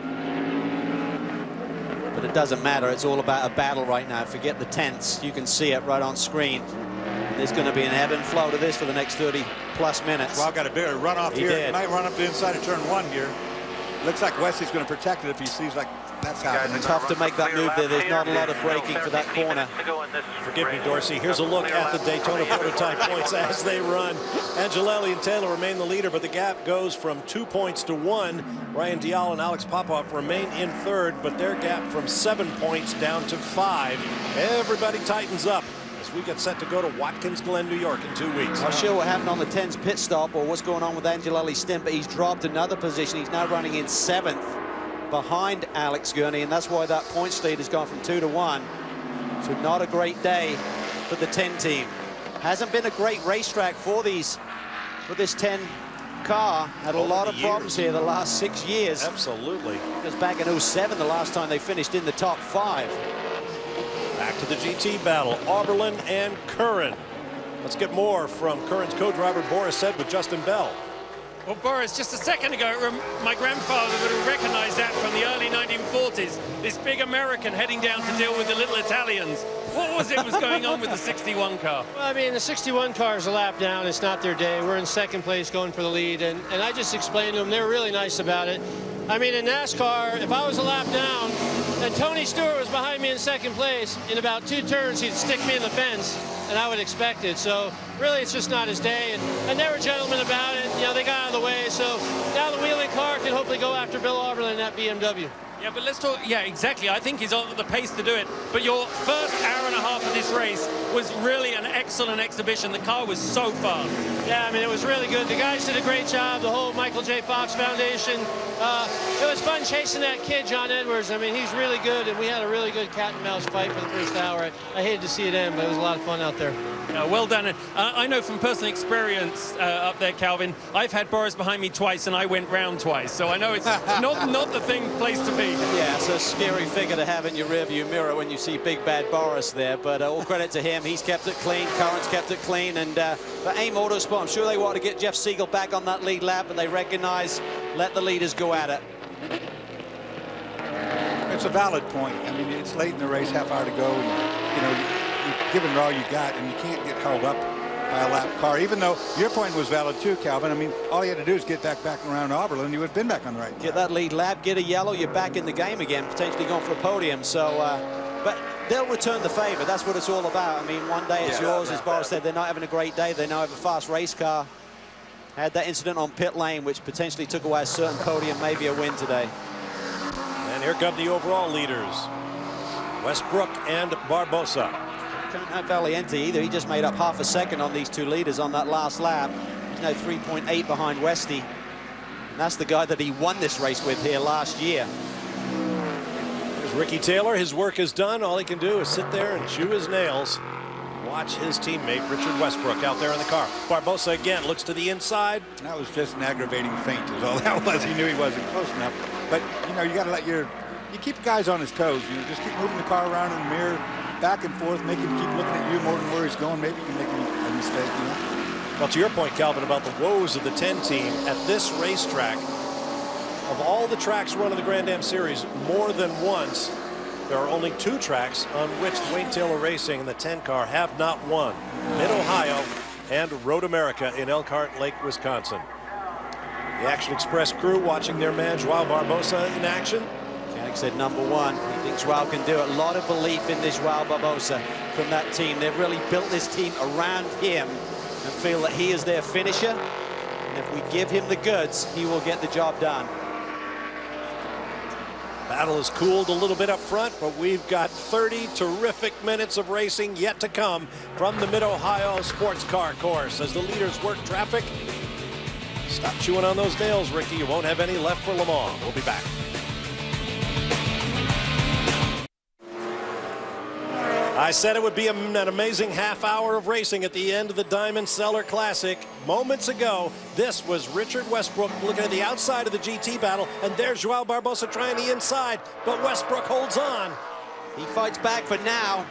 But it doesn't matter. It's all about a battle right now. Forget the tenths. You can see it right on screen. There's going to be an ebb and flow to this for the next 30-plus minutes. Well, got a bit of run off here. He might run up the inside of turn 1 here. Looks like Wesley's going to protect it if he sees like that's happening. Tough to make that move there. There's not a lot of braking for that corner. Forgive me, Dorsey. Here's a look at the Daytona prototype points as they run. Angelelli and Taylor remain the leader, but the gap goes from 2 points to 1. Ryan Dial and Alex Popoff remain in third, but their gap from 7 points down to 5. Everybody tightens up as we get set to go to Watkins Glen, New York in 2 weeks. Not sure what happened on the 10's pit stop or what's going on with Angelelli's stint, but he's dropped another position. He's now running in 7th behind Alex Gurney, and that's why that points lead has gone from 2 to 1. So not a great day for the 10 team. Hasn't been a great racetrack for this 10 car. Had a lot of problems here the last 6 years. Absolutely. It was back in 07 the last time they finished in the top 5. Back to the GT battle, Auberlin and Curran. Let's get more from Curran's co-driver Boris Said with Justin Bell. Well, Boris, just a second ago, my grandfather would have recognized that from the early 1940s. This big American heading down to deal with the little Italians. What was going on with the 61 car? Well, I mean, the 61 car is a lap down. It's not their day. We're in 2nd place going for the lead. And I just explained to them, they were really nice about it. I mean, in NASCAR, if I was a lap down and Tony Stewart was behind me in 2nd place, in about 2 turns, he'd stick me in the fence, and I would expect it. So really, it's just not his day. And they were gentlemen about it. You know, they got out of the way. So now the wheeling car can hopefully go after Bill Auberlin in that BMW. Yeah, but let's talk. Yeah, exactly. I think he's on the pace to do it. But your first hour and a half of this race was really an excellent exhibition. The car was so fast. Yeah, I mean, it was really good. The guys did a great job, the whole Michael J. Fox Foundation. It was fun chasing that kid, John Edwards. I mean, he's really good, and we had a really good cat and mouse fight for the first hour. I hated to see it end, but it was a lot of fun out there. Well done. I know from personal experience up there, Calvin, I've had Boris behind me twice, and I went round twice. So I know it's not the place to be. Yeah, it's a scary figure to have in your rearview mirror when you see big bad Boris there, but all credit to him. He's kept it clean, Curran's kept it clean, and for AIM Motorsport, I'm sure they want to get Jeff Siegel back on that lead lap, but they recognize, let the leaders go at it. It's a valid point. I mean, it's late in the race, half hour to go, and, you know, you're giving it all you got, and you can't get held up by a lap car, even though your point was valid too, Calvin. I mean, all you had to do is get back around Oberlin, you would have been back on the right. Get that lead lap, get a yellow, you're back in the game again, potentially going for a podium. So, but they'll return the favor. That's what it's all about. I mean, one day it's yours, as Boris said. They're not having a great day. They now have a fast race car. Had that incident on pit lane, which potentially took away a certain podium, maybe a win today. And here come the overall leaders, Westbrook and Barbosa. Can't have Valiente either. He just made up half a second on these two leaders on that last lap. He's now 3.8 behind Westy. And that's the guy that he won this race with here last year. There's Ricky Taylor. His work is done. All he can do is sit there and chew his nails. Watch his teammate Richard Westbrook out there in the car. Barbosa again looks to the inside. That was just an aggravating feint is all that was. He knew he wasn't close enough. But, you know, you got to let you keep guys on his toes. You know, just keep moving the car around in the mirror, back and forth, make him keep looking at you more than where he's going. Maybe you can make a mistake, you know. Well, to your point, Calvin, about the woes of the 10 team at this racetrack, of all the tracks run in the Grand Am Series, more than once, there are only 2 tracks on which Wayne Taylor Racing and the 10 car have not won. Mid-Ohio and Road America in Elkhart Lake, Wisconsin. The Action Express crew watching their man Joao Barbosa in action. Koenig said #1. He thinks Joao can do it. A lot of belief in this Joao Barbosa from that team. They've really built this team around him and feel that he is their finisher. And if we give him the goods, he will get the job done. Battle has cooled a little bit up front, but we've got 30 terrific minutes of racing yet to come from the Mid-Ohio Sports Car Course as the leaders work traffic. Stop chewing on those nails, Ricky. You won't have any left for Le Mans. We'll be back. I said it would be an amazing half hour of racing at the end of the Diamond Cellar Classic. Moments ago, this was Richard Westbrook looking at the outside of the GT battle, and there's Joao Barbosa trying the inside, but Westbrook holds on. He fights back for now.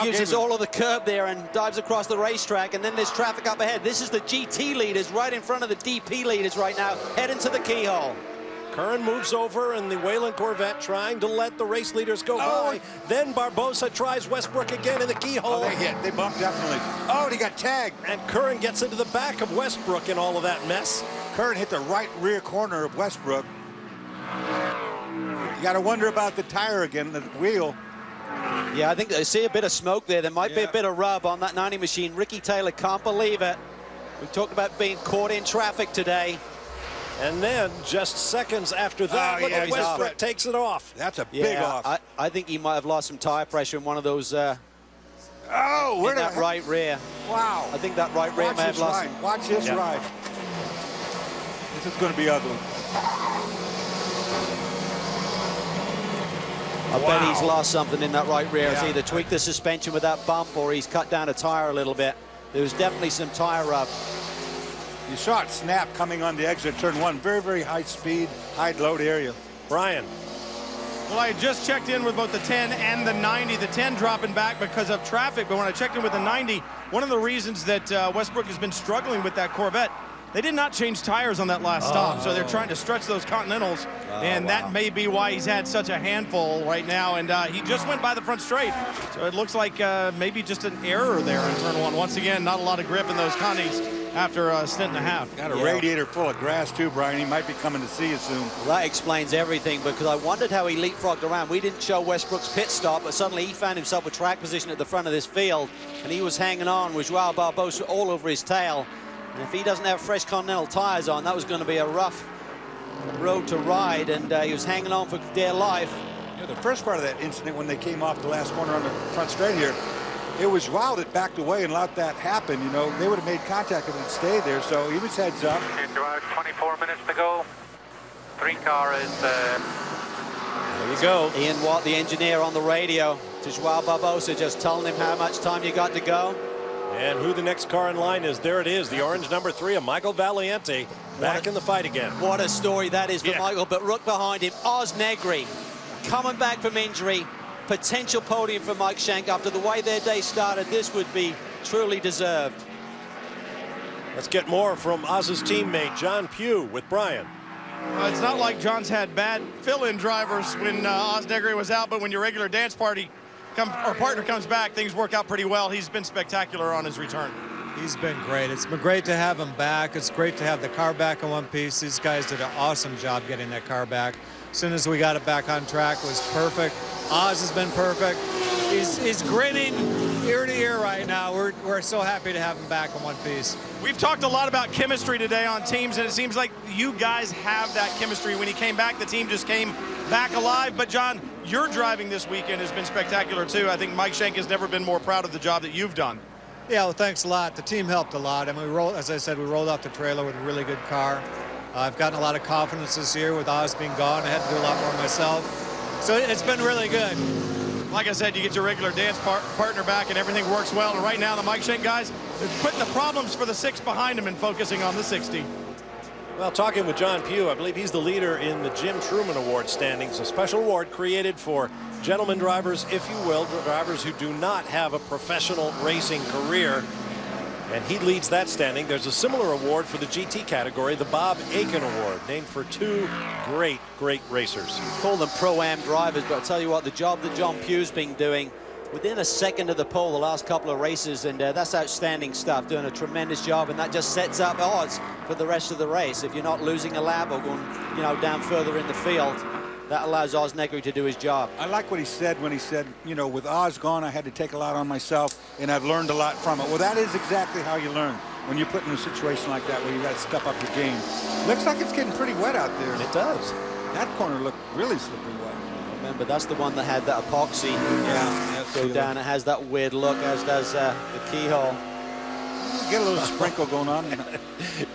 Uses all of the curb there and dives across the racetrack, and then there's traffic up ahead. This is the GT leaders right in front of the DP leaders right now, heading to the keyhole. Curran moves over in the Wayland Corvette, trying to let the race leaders go by. Then Barbosa tries Westbrook again in the keyhole. Oh, they hit. They bumped definitely. Oh, he got tagged. And Curran gets into the back of Westbrook in all of that mess. Curran hit the right rear corner of Westbrook. You got to wonder about the tire again, the wheel. Yeah, I think they see a bit of smoke there. There might be a bit of rub on that 90 machine. Ricky Taylor can't believe it. We talked about being caught in traffic today. And then, just seconds after that, look at Westbrook takes it off. That's a big off. I think he might have lost some tire pressure in one of those. Where that right rear. Wow. I think that right rear may have lost. Watch this ride. This is going to be ugly. I bet he's lost something in that right rear. It's either tweaked the suspension with that bump or he's cut down a tire a little bit. There was definitely some tire rub. You saw it snap coming on the exit turn 1. Very, very high speed, high load area. Brian. Well, I just checked in with both the 10 and the 90. The 10 dropping back because of traffic, but when I checked in with the 90, one of the reasons that Westbrook has been struggling with that Corvette, they did not change tires on that last stop, so they're trying to stretch those Continentals, and that may be why he's had such a handful right now, and he just went by the front straight, so it looks like maybe just an error there in turn 1. Once again, not a lot of grip in those Conties after a stint and a half. Got a radiator full of grass too, Brian. He might be coming to see you soon. Well, that explains everything, because I wondered how he leapfrogged around. We didn't show Westbrook's pit stop, but suddenly he found himself a track position at the front of this field, and he was hanging on with Joao Barbosa all over his tail. And if he doesn't have fresh Continental tires on, that was going to be a rough road to ride, and he was hanging on for dear life. You know, the first part of that incident when they came off the last corner on the front straight here, it was Joao that backed away and allowed that happen. You know, they would have made contact if it had stayed there, so he was heads up. 24 minutes to go. 3 car is... There you go. Ian Watt, the engineer, on the radio to Joao Barbosa, just telling him how much time you got to go. And who the next car in line is, there it is, the orange number 3 of Michael Valiente, back in the fight again. What a story that is for Michael, but look behind him, Oz Negri, coming back from injury, potential podium for Mike Shank. After the way their day started, this would be truly deserved. Let's get more from Oz's teammate, John Pugh, with Brian. It's not like John's had bad fill-in drivers when Oz Negri was out, but when your regular dance partner comes back, things work out pretty well. He's been spectacular on his return. He's been great. It's been great to have him back. It's great to have the car back in one piece. These guys did an awesome job getting that car back. As soon as we got it back on track, it was perfect. Oz has been perfect. He's grinning ear to ear right now. We're so happy to have him back in one piece. We've talked a lot about chemistry today on teams, and it seems like you guys have that chemistry. When he came back, the team just came back alive. But John, your driving this weekend has been spectacular too. I think Mike Shank has never been more proud of the job that you've done. Yeah, well, thanks a lot. The team helped a lot. I mean, as I said, we rolled off the trailer with a really good car. I've gotten a lot of confidence this year with Oz being gone. I had to do a lot more myself. So it's been really good. Like I said, you get your regular dance partner back and everything works well. And right now, the Mike Shank guys, they're putting the problems for the 6 behind them and focusing on the 60. Well, talking with John Pugh, I believe he's the leader in the Jim Truman Award standings, a special award created for gentleman drivers, if you will, drivers who do not have a professional racing career. And he leads that standing. There's a similar award for the GT category, the Bob Aiken Award, named for 2 great racers. Call them Pro-Am drivers, but I'll tell you what, the job that John Pugh's been doing within a second of the pole the last couple of races, and that's outstanding stuff, doing a tremendous job, and that just sets up odds for the rest of the race. If you're not losing a lap or going, you know, down further in the field, that allows Oz Negri to do his job. I like what he said when he said, you know, with Oz gone, I had to take a lot on myself, and I've learned a lot from it. Well, that is exactly how you learn when you're put in a situation like that where you got to step up your game. Looks like it's getting pretty wet out there. It does. That corner looked really slippery wet. Remember, that's the one that had that epoxy go down. It has that weird look, as does the keyhole. Get a little sprinkle going on.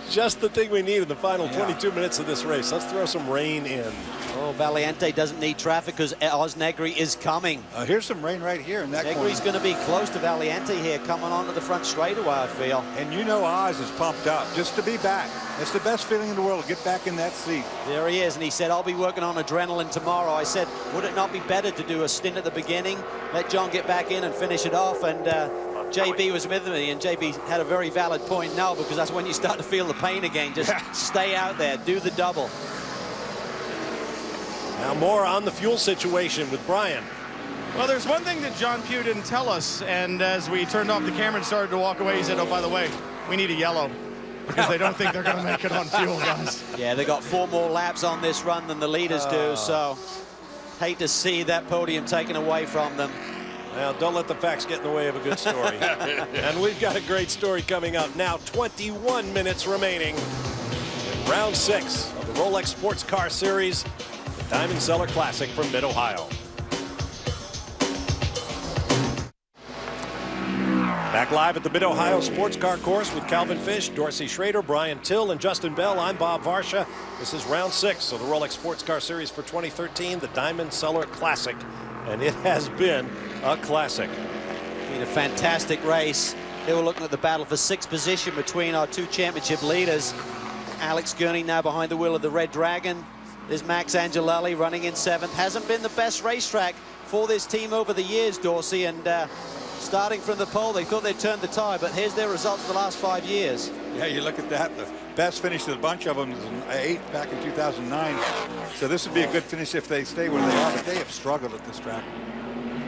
Just the thing we need in the final 22 minutes of this race. Let's throw some rain in. Oh, Valiente doesn't need traffic because Oz Negri is coming. Here's some rain right here in that corner. Negri's going to be close to Valiente here, coming onto the front straightaway, I feel. And you know Oz is pumped up just to be back. It's the best feeling in the world, get back in that seat. There he is, and he said, I'll be working on adrenaline tomorrow. I said, would it not be better to do a stint at the beginning, let John get back in and finish it off? And JB was with me, and JB had a very valid point. No, because that's when you start to feel the pain again. Just stay out there, do the double. Now more on the fuel situation with Brian. Well, there's one thing that John Pugh didn't tell us, and as we turned off the camera and started to walk away, he said, oh, by the way, we need a yellow, because they don't think they're going to make it on fuel, guys. Yeah, they got 4 more laps on this run than the leaders do, so hate to see that podium taken away from them. Well, don't let the facts get in the way of a good story. And we've got a great story coming up now. 21 minutes remaining in round 6 of the Rolex Sports Car Series, the Diamond Cellar Classic from Mid-Ohio. Back live at the Mid-Ohio Sports Car Course with Calvin Fish, Dorsey Schrader, Brian Till, and Justin Bell. I'm Bob Varsha. This is round 6 of the Rolex Sports Car Series for 2013, the Diamond Cellar Classic. And it has been a classic. Been a fantastic race. They were looking at the battle for 6th position between our 2 championship leaders. Alex Gurney now behind the wheel of the Red Dragon. There's Max Angelelli running in 7th. Hasn't been the best racetrack for this team over the years, Dorsey, and starting from the pole, they thought they'd turned the tide, but here's their results for the last 5 years. Yeah, you look at that. The best finish of the bunch of them was in 8th back in 2009. So this would be a good finish if they stay where they are, but they have struggled at this track.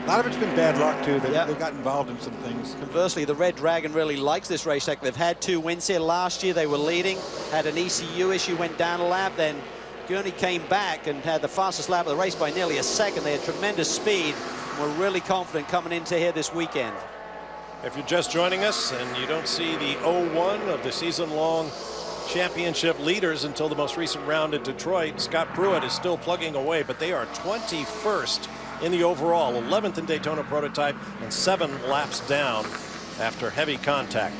A lot of it's been bad luck, too. They've got involved in some things. Conversely, the Red Dragon really likes this racetrack. They've had 2 wins here. Last year, they were leading, had an ECU issue, went down a lap, then Gurney came back and had the fastest lap of the race by nearly a second. They had tremendous speed and were really confident coming into here this weekend. If you're just joining us and you don't see the 0-1 of the season-long championship leaders until the most recent round at Detroit. Scott Pruitt is still plugging away, but they are 21st in the overall, 11th in Daytona prototype, and 7 laps down after heavy contact.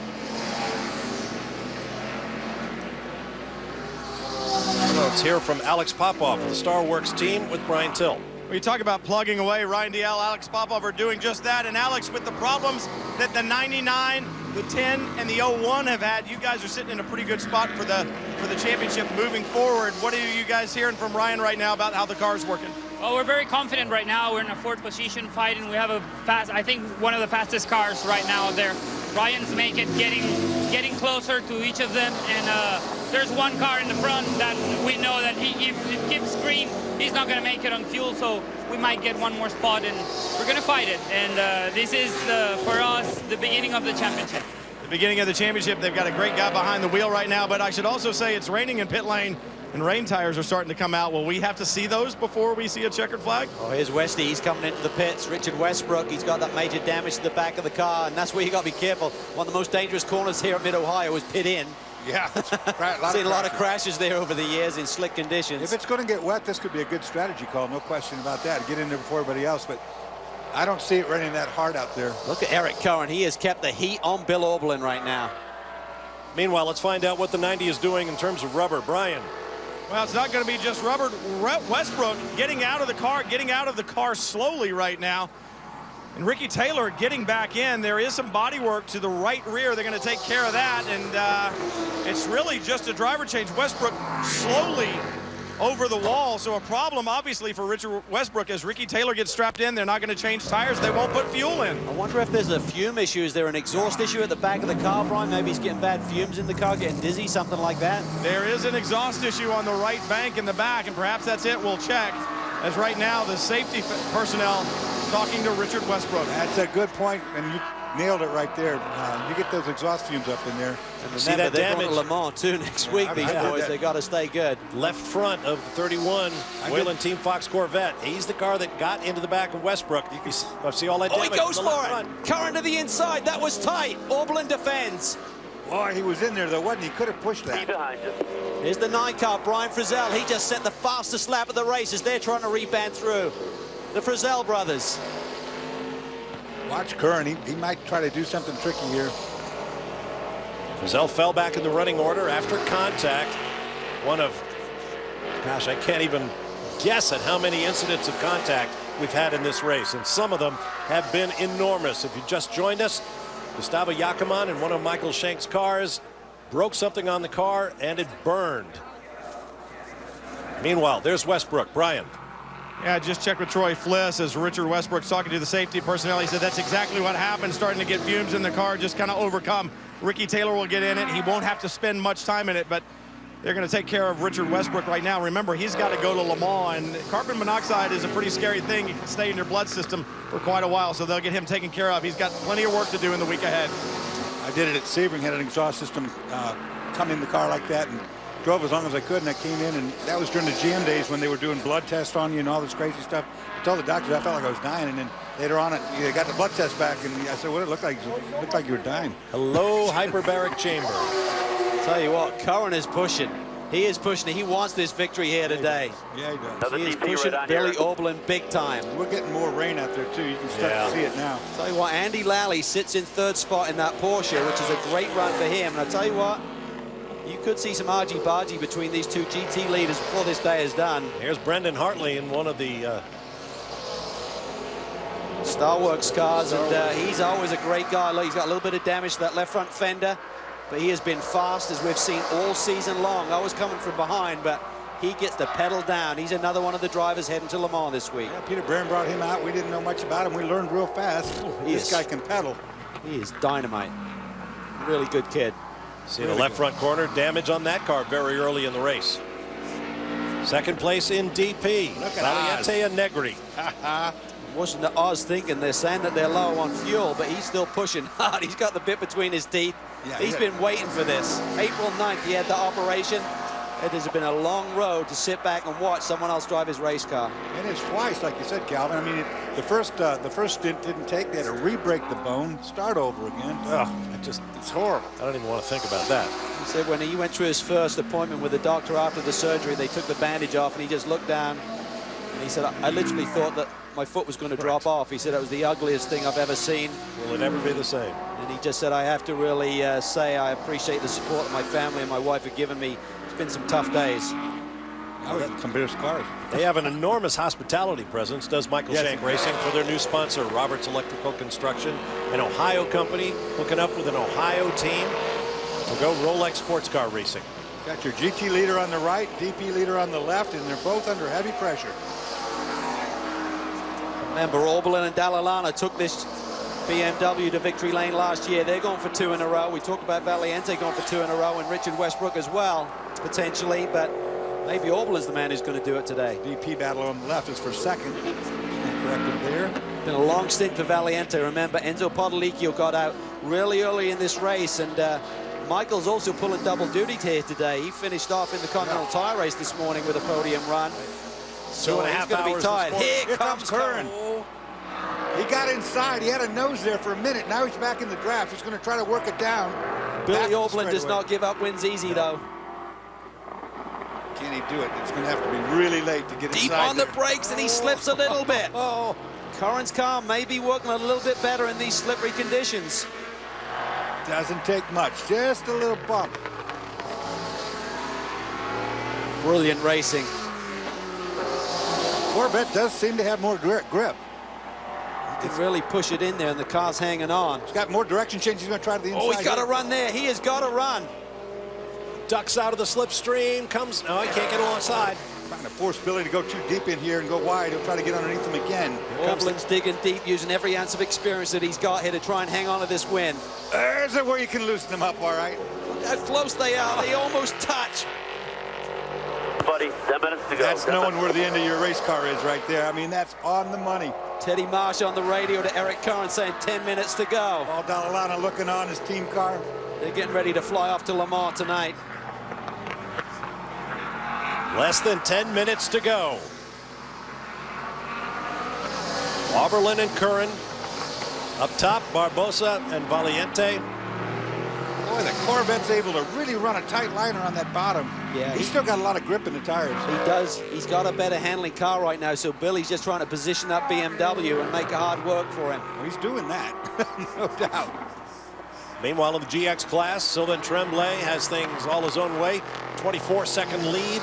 So let's hear from Alex Popov of the STARWORKS team with Brian Till. We talk about plugging away. Ryan DL, Alex Popov are doing just that. And Alex, with the problems that the 99, the 10, and the 01 have had, you guys are sitting in a pretty good spot for the championship moving forward. What are you guys hearing from Ryan right now about how the car's working? Well, we're very confident right now. We're in a 4th position fighting. We have a fast, I think one of the fastest cars right now there. Ryan's getting closer to each of them, and there's one car in the front that we know that if it keeps green, he's not going to make it on fuel, so we might get one more spot, and we're going to fight it. And this is, for us, the beginning of the championship. The beginning of the championship. They've got a great guy behind the wheel right now, but I should also say it's raining in pit lane, and rain tires are starting to come out. Will we have to see those before we see a checkered flag? Oh, here's Westy. He's coming into the pits. Richard Westbrook, he's got that major damage to the back of the car, and that's where you got to be careful. One of the most dangerous corners here at Mid-Ohio is pit in. Yeah, seen a lot of crashes there over the years in slick conditions. If it's going to get wet, this could be a good strategy call, no question about that. Get in there before everybody else, but I don't see it raining that hard out there. Look at Eric Curran. He has kept the heat on Bill Oberlin right now. Meanwhile, let's find out what the 90 is doing in terms of rubber. Brian. Well, it's not going to be just rubber. Westbrook getting out of the car slowly right now. And Ricky Taylor getting back in. There is some body work to the right rear. They're going to take care of that. And it's really just a driver change. Westbrook slowly over the wall. So a problem, obviously, for Richard Westbrook as Ricky Taylor gets strapped in. They're not going to change tires. They won't put fuel in. I wonder if there's a fume issue. Is there an exhaust issue at the back of the car, Brian? Maybe he's getting bad fumes in the car, getting dizzy, something like that. There is an exhaust issue on the right bank in the back, and perhaps that's it. We'll check. As right now, the safety personnel talking to Richard Westbrook. That's a good point, and you nailed it right there. You get those exhaust fumes up in there. And see that damage. They're going to Le Mans too next week, these boys. They got to stay good. Left front of the 31, Whelen Team Fox Corvette. He's the car that got into the back of Westbrook. You can see all that damage. Oh, he goes for it. Current to the inside. That was tight. Oberlin defends. Boy, he was in there, though, wasn't he? Could have pushed that. Here's the 9 car, Brian Frizzell. He just set the fastest lap of the race as they're trying to rebound through. The Frizzell brothers. Watch Curran. He might try to do something tricky here. Frizzell fell back in the running order after contact. One of, gosh, I can't even guess at how many incidents of contact we've had in this race, and some of them have been enormous. If you just joined us, Gustavo Yakiman in one of Michael Shank's cars broke something on the car and it burned. Meanwhile, there's Westbrook. Brian. Yeah, just checked with Troy Fliss as Richard Westbrook's talking to the safety personnel. He said that's exactly what happened, starting to get fumes in the car, just kind of overcome. Ricky Taylor will get in it. He won't have to spend much time in it, but they're going to take care of Richard Westbrook right now. Remember, he's got to go to Le Mans, and carbon monoxide is a pretty scary thing. It can stay in your blood system for quite a while, so they'll get him taken care of. He's got plenty of work to do in the week ahead. I did it at Sebring, had an exhaust system come in the car like that, and drove as long as I could, and I came in, and that was during the GM days when they were doing blood tests on you and all this crazy stuff. I told the doctors I felt like I was dying, and then later on, they got the blood test back, and I said, what did it look like? It looked like you were dying. Hello, hyperbaric chamber. Tell you what, Curran is pushing. He is pushing. He wants this victory here today. Yeah, he does. He is pushing Billy Oberlin big time. We're getting more rain out there, too. You can start to see it now. Tell you what, Andy Lally sits in 3rd spot in that Porsche, which is a great run for him. And I tell you what, you could see some argy-bargy between these two GT leaders before this day is done. Here's Brendan Hartley in one of the STARWORKS cars, and he's always a great guy. Look, he's got a little bit of damage to that left front fender, but he has been fast, as we've seen all season long. Always coming from behind, but he gets the pedal down. He's another one of the drivers heading to Le Mans this week. Yeah, Peter Barron brought him out. We didn't know much about him. We learned real fast. This guy can pedal. He is dynamite. Really good kid. See the left front corner, damage on that car very early in the race. Second place in DP. Look at Valiente and Negri. Wasn't the Oz thinking? They're saying that they're low on fuel, but he's still pushing hard. He's got the bit between his teeth. Yeah, he's been waiting for this. April 9th, he had the operation. It has been a long road to sit back and watch someone else drive his race car. And it's twice, like you said, Calvin. I mean, the first stint didn't take. They had to re-break the bone, start over again. Oh, it's horrible. I don't even want to think about that. He said when he went through his first appointment with the doctor after the surgery, they took the bandage off, and he just looked down, and he said, I literally thought that my foot was going to drop off. He said it was the ugliest thing I've ever seen. Will it ever be the same? And he just said, I have to really say I appreciate the support that my family and my wife have given me. It's been some tough days. Some beer scars. They have an enormous hospitality presence, does Michael Yes. Shank Racing, for their new sponsor, Roberts Electrical Construction, an Ohio company hooking up with an Ohio team to go Rolex sports car racing. Got your GT leader on the right, DP leader on the left, and they're both under heavy pressure. Remember, Oberlin and Dallalana took this BMW to victory lane last year. They're going for 2 in a row. We talked about Valiente going for 2 in a row, and Richard Westbrook as well, potentially, but maybe Oberlin's the man who's going to do it today. DP battle on the left is for second. Corrected there. Been a long stint for Valiente. Remember, Enzo Podolicchio got out really early in this race, and Michael's also pulling double duty here today. He finished off in the Continental Tire race this morning with a podium run. So 2.5 he's going to be hours tired. Here comes Curran. He got inside. He had a nose there for a minute. Now he's back in the draft. He's going to try to work it down. Billy Oberlin does not give up wins easy, though. Can he do it? It's going to have to be really late to get Deep inside on the there. brakes, and he slips a little bit. Curran's car may be working a little bit better in these slippery conditions. Doesn't take much. Just a little bump. Brilliant racing. Corvette does seem to have more grip. He can really push it in there, and the car's hanging on. He's got more direction change. He's going to try to the inside. Oh, he's got to run there. He has got to run. Ducks out of the slipstream, comes, no, he can't get alongside. Trying to force Billy to go too deep in here and go wide. He'll try to get underneath him again. Oberlin's digging deep, using every ounce of experience that he's got here to try and hang on to this win. There's where you can loosen them up, all right. Look how close they are. They almost touch. Buddy, 10 minutes to go. That's knowing where the end of your race car is right there. I mean, that's on the money. Teddy Marsh on the radio to Eric Curran saying 10 minutes to go. Paul Dallalana looking on his team car. They're getting ready to fly off to Le Mans tonight. Less than 10 minutes to go. Oberlin and Curran. Up top, Barbosa and Valiente. Boy, the Corvette's able to really run a tight liner on that bottom. Yeah, He's still got a lot of grip in the tires. He does. He's got a better handling car right now, so Billy's just trying to position that BMW and make it hard work for him. Well, he's doing that, no doubt. Meanwhile, in the GX class, Sylvain Tremblay has things all his own way. 24-second lead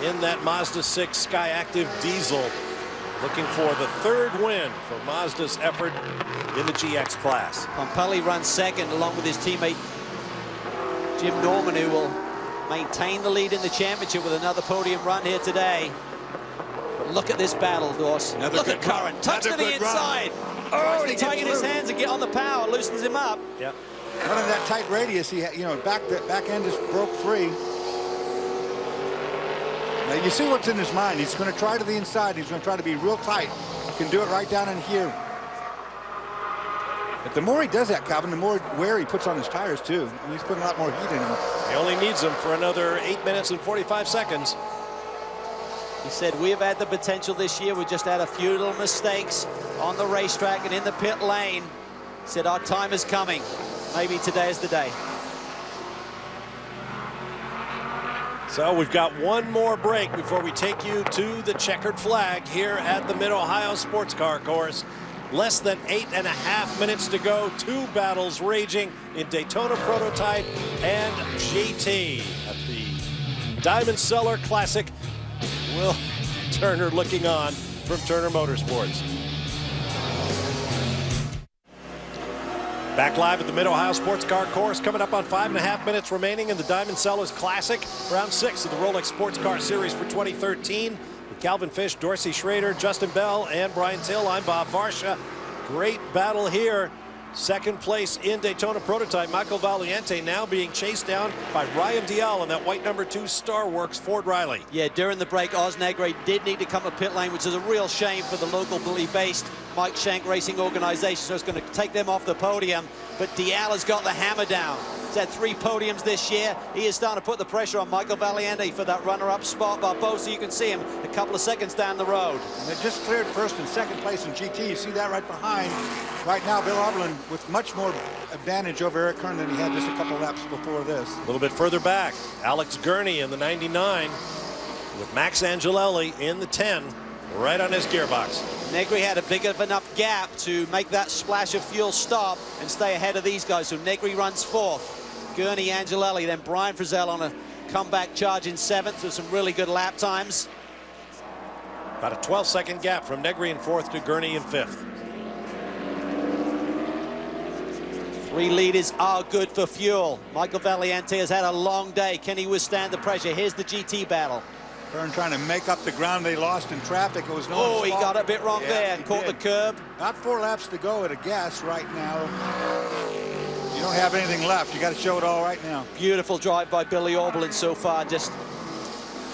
in that Mazda 6 Sky Active diesel. Looking for the 3rd win for Mazda's effort in the GX class. Pompelli runs second along with his teammate Jim Norman, who will maintain the lead in the championship with another podium run here today. But look at this battle, Dors. Look at Curran. Touch to the inside. Oh, he tighten his hands and get on the power. Loosens him up. Yep. Running that tight radius, he had, back end just broke free. Now you see what's in his mind. He's going to try to the inside. He's going to try to be real tight. He can do it right down in here. But the more he does that, Calvin, the more wear he puts on his tires, too. I mean, he's putting a lot more heat in them. He only needs them for another 8 minutes and 45 seconds. He said, we have had the potential this year. We just had a few little mistakes on the racetrack and in the pit lane. He said, our time is coming. Maybe today is the day. So we've got one more break before we take you to the checkered flag here at the Mid-Ohio Sports Car Course. Less than 8.5 minutes to go. 2 battles raging in Daytona Prototype and GT at the Diamond Cellar Classic. Will Turner looking on from Turner Motorsports. Back live at the Mid-Ohio Sports Car Course, coming up on 5.5 minutes remaining in the Diamond Cellars Classic, round 6 of the Rolex Sports Car Series for 2013. With Calvin Fish, Dorsey Schrader, Justin Bell, and Brian Till. I'm Bob Varsha. Great battle here. Second place in Daytona Prototype. Michael Valiente now being chased down by Ryan Dial in that white number 2 STARWORKS Ford Riley. Yeah, during the break, Oz Negre did need to come to pit lane, which is a real shame for the locally based Mike Shank Racing organization, so it's going to take them off the podium. But Dial has got the hammer down. He's had 3 podiums this year. He is starting to put the pressure on Michael Valiente for that runner-up spot. Barbosa, you can see him a couple of seconds down the road. And they just cleared first and second place in GT. You see that right behind. Right now, Bill Oberlin with much more advantage over Eric Kern than he had just a couple laps before this. A little bit further back, Alex Gurney in the 99 with Max Angelelli in the 10 right on his gearbox. Negri had a big enough gap to make that splash of fuel stop and stay ahead of these guys. So Negri runs 4th. Gurney, Angelelli, then Brian Frizzell on a comeback charge in 7th with some really good lap times. About a 12-second gap from Negri in 4th to Gurney in 5th. 3 leaders are good for fuel. Michael Valiente has had a long day. Can he withstand the pressure? Here's the GT battle. Kern trying to make up the ground they lost in traffic. It was no one's Oh, he fault. got a bit wrong there. Caught the curb. About 4 laps to go at a guess right now. You don't have anything left. You got to show it all right now. Beautiful drive by Billy Oberlin so far, just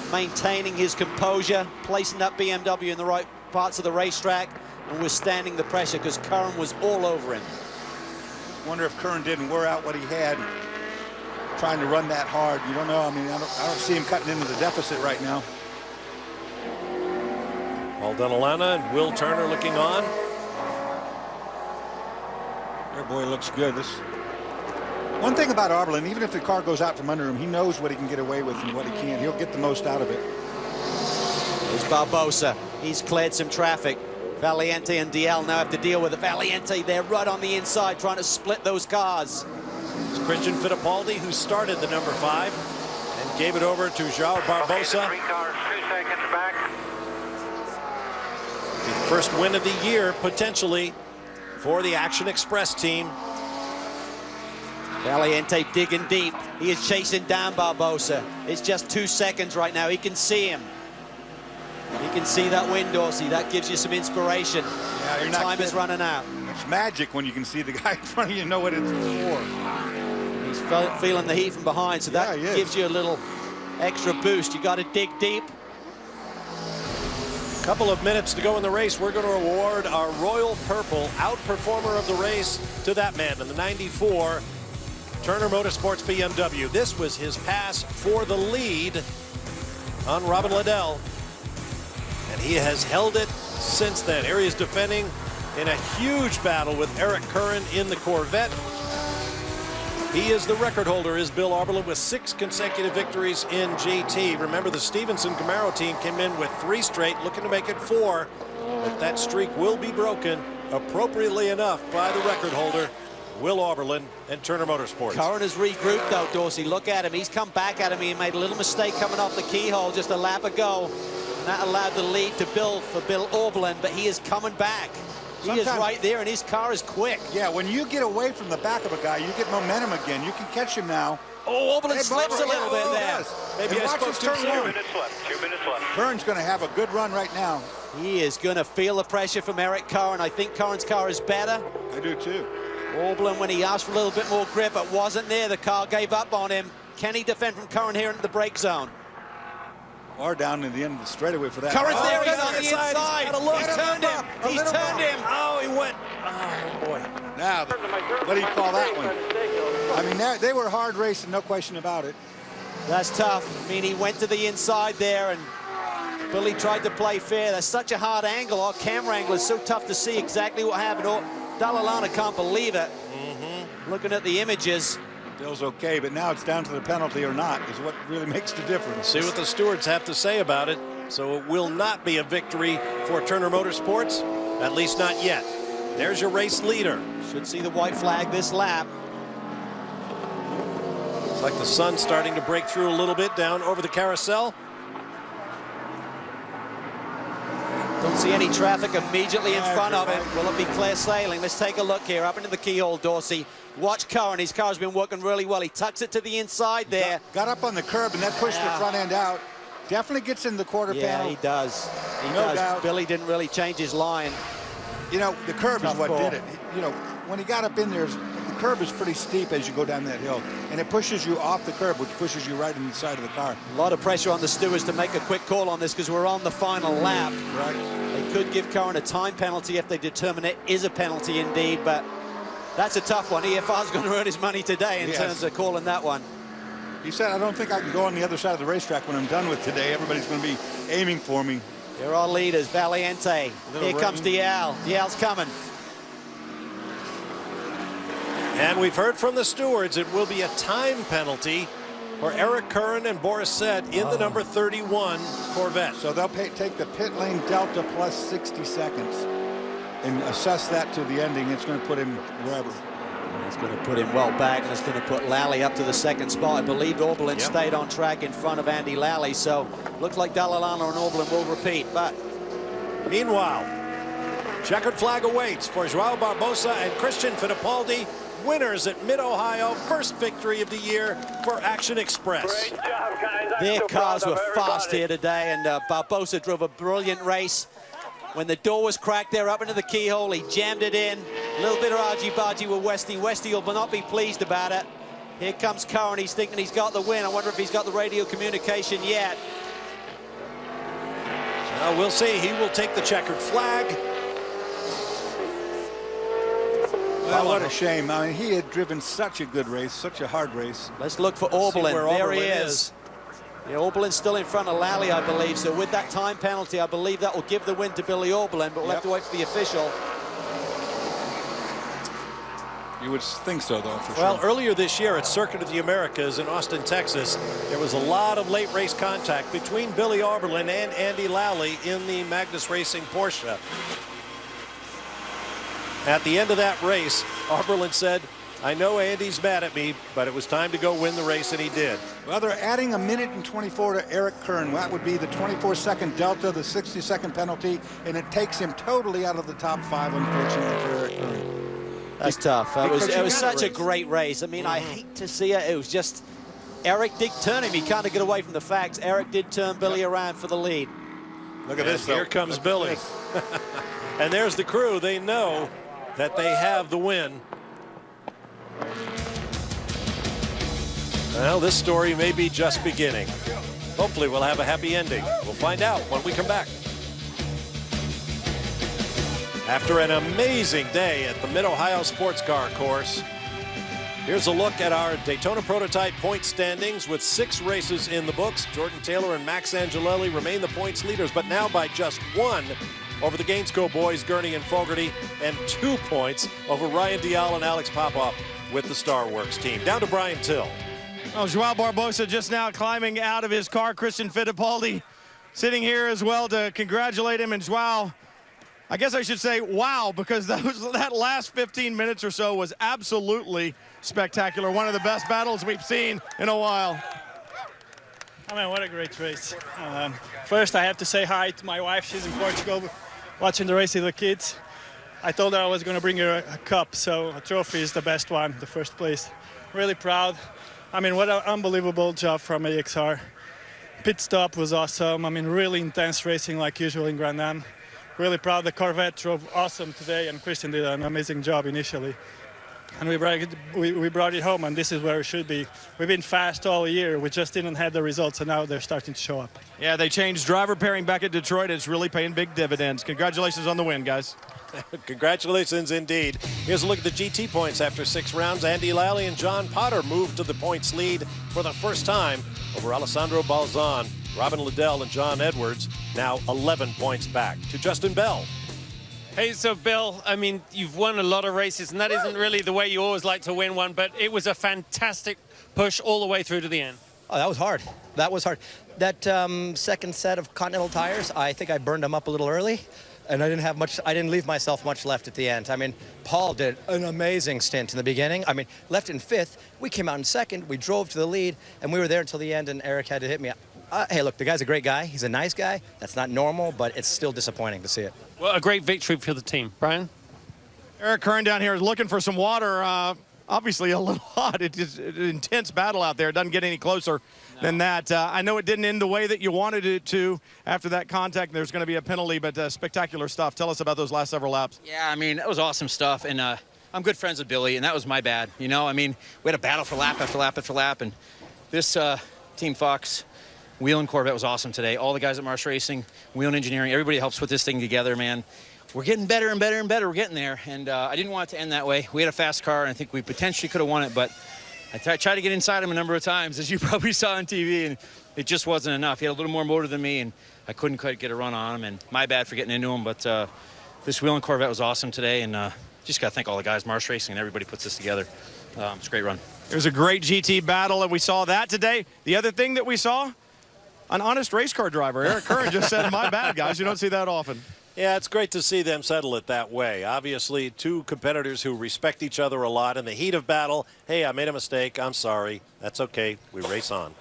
maintaining his composure, placing that BMW in the right parts of the racetrack, and withstanding the pressure because Curran was all over him. Wonder if Kern didn't wear out what he had trying to run that hard. You don't know. I mean, I don't see him cutting into the deficit right now. Paul Denalana and Will Turner looking on. Their boy looks good. One thing about Oberlin, even if the car goes out from under him, he knows what he can get away with and what he can't. He'll get the most out of it. Here's Barbosa. He's cleared some traffic. Valiente and DL now have to deal with it. Valiente, they're right on the inside trying to split those cars. It's Christian Fittipaldi who started the number 5 and gave it over to João Barbosa. Okay, the 3 cars 2 seconds back. The first win of the year, potentially, for the Action Express team. Valiente digging deep. He is chasing down Barbosa. It's just 2 seconds right now. He can see him. You can see that win, Dorsey. That gives you some inspiration. Yeah, you're not Time is running out. It's magic when you can see the guy in front of you and know what it's for. He's feeling the heat from behind, so that gives you a little extra boost. You got to dig deep. Couple of minutes to go in the race. We're going to award our Royal Purple Outperformer of the race to that man in the 94 Turner Motorsports BMW. This was his pass for the lead on Robin Liddell, and he has held it since then. Here he is defending in a huge battle with Eric Curran in the Corvette. He is the record holder, is Bill Oberlin, with 6 consecutive victories in GT. Remember, the Stevenson Camaro team came in with 3 straight, looking to make it 4. But that streak will be broken, appropriately enough, by the record holder, Will Oberlin and Turner Motorsports. Curran has regrouped, though, Dorsey. Look at him. He's come back at him. He made a little mistake coming off the keyhole just a lap ago. And that allowed the lead to Bill Oberlin, but he is coming back. He is right there, and his car is quick. Yeah, when you get away from the back of a guy, you get momentum again. You can catch him now. Oh, Oberlin slips a little bit there. Maybe watch his turn 2 minutes left. 2 minutes left. Kern's going to have a good run right now. He is going to feel the pressure from Eric Curran. I think Curran's car is better. I do too. Oberlin, when he asked for a little bit more grip, it wasn't there. The car gave up on him. Can he defend from Curran here into the brake zone? Or down in the end of the straightaway for that. Curran's there, he's on the inside. He's turned him. He's turned him. Oh, he went. Oh, boy. Now, what do you call that one? I mean, they were hard racing, no question about it. That's tough. I mean, he went to the inside there, and Billy tried to play fair. That's such a hard angle. Our camera angle is so tough to see exactly what happened. Oh, Dalalana can't believe it. Looking at the images. Bill's okay, but now it's down to the penalty or not is what really makes the difference. See what the stewards have to say about it. So it will not be a victory for Turner Motorsports, at least not yet. There's your race leader. Should see the white flag this lap. It's like the sun starting to break through a little bit down over the carousel. Don't see any traffic immediately in front of it. Will it be clear sailing? Let's take a look here. Up into the keyhole, Dorsey. Watch Curran. His car's been working really well. He tucks it to the inside there. Got up on the curb, and that pushed the front end out. Definitely gets in the quarter panel. Yeah, he does. He No does. doubt. Billy didn't really change his line. You know, the curb is what call. did it. You know, when he got up in there, the curb is pretty steep as you go down that hill, and it pushes you off the curb, which pushes you right in the side of the car. A lot of pressure on the stewards to make a quick call on this because we're on the final lap. Right. They could give Curran a time penalty if they determine it is a penalty indeed, but That's a tough one. EFR's going to earn his money today in terms of calling that one. He said, I don't think I can go on the other side of the racetrack when I'm done with today. Everybody's going to be aiming for me. Here are leaders, Valiente. Here comes Dial. Dial's coming. And we've heard from the stewards it will be a time penalty for Eric Curran and Boris Sett in the number 31 Corvette. So they'll take the pit lane delta plus 60 seconds and assess that to the ending. It's going to put him wherever. It's going to put him well back, and it's going to put Lally up to the second spot. I believe Oberlin stayed on track in front of Andy Lally, so looks like Dallalana and Oberlin will repeat. But meanwhile, checkered flag awaits for Joao Barbosa and Christian Fittipaldi, winners at Mid-Ohio, first victory of the year for Action Express. Great job, guys. their cars were fast here today, and Barbosa drove a brilliant race. When the door was cracked there up into the keyhole, he jammed it in. A little bit of argy-bargy with Westy. Westy will not be pleased about it. Here comes Curran. He's thinking he's got the win. I wonder if he's got the radio communication yet. Well, we'll see. He will take the checkered flag. Well, what a shame. I mean, he had driven such a good race, such a hard race. Let's look for Oberlin. There he is. Yeah, Oberlin's still in front of Lally, I believe. So with that time penalty, I believe that will give the win to Billy Oberlin, but we'll have to wait for the official. You would think so, though, for Well, sure. earlier this year at Circuit of the Americas in Austin, Texas, there was a lot of late race contact between Billy Oberlin and Andy Lally in the Magnus Racing Porsche. At the end of that race, Oberlin said, I know Andy's mad at me, but it was time to go win the race, and he did. Well, they're adding a minute and 24 to Eric Curran. That would be the 24-second delta, the 60-second penalty, and it takes him totally out of the top 5, unfortunately, for Eric Curran. That's tough. It was such a great race. I mean, I hate to see it. It was just, Eric did turn him. He can't get away from the facts. Eric did turn Billy around for the lead. Look at this, here comes Billy. And there's the crew. They know that they have the win. Well, this story may be just beginning. Hopefully we'll have a happy ending. We'll find out when we come back. After an amazing day at the Mid-Ohio Sports Car Course, here's a look at our Daytona Prototype point standings with 6 races in the books. Jordan Taylor and Max Angelelli remain the points leaders, but now by just 1 over the Gainesco boys, Gurney and Fogarty, and 2 points over Ryan Dial and Alex Popoff with the STARWORKS team. Down to Brian Till. Oh, Joao Barbosa just now climbing out of his car. Christian Fittipaldi sitting here as well to congratulate him. And Joao, I guess I should say wow, because that last 15 minutes or so was absolutely spectacular. One of the best battles we've seen in a while. I mean, what a great race. First, I have to say hi to my wife. She's in Portugal watching the race with the kids. I told her I was going to bring her a cup, so a trophy is the best one, the first place. Really proud. I mean, what an unbelievable job from AXR. Pit stop was awesome. I mean, really intense racing like usual in Grand Am. Really proud. The Corvette drove awesome today, and Christian did an amazing job initially. And we brought it home, and this is where it should be. We've been fast all year. We just didn't have the results, and now they're starting to show up. Yeah, they changed driver pairing back at Detroit. It's really paying big dividends. Congratulations on the win, guys. Congratulations indeed. Here's a look at the GT points after 6 rounds. Andy Lally and John Potter moved to the points lead for the first time over Alessandro Balzan, Robin Liddell, and John Edwards, now 11 points back to Justin Bell. Hey, so Bill, I mean, you've won a lot of races, and that isn't really the way you always like to win one, but it was a fantastic push all the way through to the end. Oh, that was hard. That was hard. That second set of Continental tires, I think I burned them up a little early, and I didn't leave myself much left at the end. I mean, Paul did an amazing stint in the beginning. I mean, left in 5th, we came out in 2nd, we drove to the lead, and we were there until the end, and Eric had to hit me. Hey, look, the guy's a great guy. He's a nice guy. That's not normal, but it's still disappointing to see it. Well, a great victory for the team. Brian? Eric Curran down here is looking for some water. Obviously a little hot. It's an intense battle out there. It doesn't get any closer than that. I know it didn't end the way that you wanted it to after that contact. There's going to be a penalty, but spectacular stuff. Tell us about those last several laps. Yeah, I mean, that was awesome stuff, and I'm good friends with Billy, and that was my bad. You know, I mean, we had a battle for lap after lap after lap, and this Team Fox Wheel and Corvette was awesome today. All the guys at Marsh Racing, Wheel and Engineering, everybody helps put this thing together, man. we're getting better and better and better. We're getting there, and I didn't want it to end that way. We had a fast car, and I think we potentially could have won it, but I tried to get inside him a number of times, as you probably saw on TV, and it just wasn't enough. He had a little more motor than me, and I couldn't quite get a run on him, and my bad for getting into him, but this Wheeling Corvette was awesome today, and just got to thank all the guys, Marsh Racing, and everybody puts this together. It's a great run. It was a great GT battle, and we saw that today. The other thing that we saw, an honest race car driver. Eric Curran just said, my bad, guys. You don't see that often. Yeah, it's great to see them settle it that way. Obviously, two competitors who respect each other a lot in the heat of battle. Hey, I made a mistake. I'm sorry. That's okay. We race on.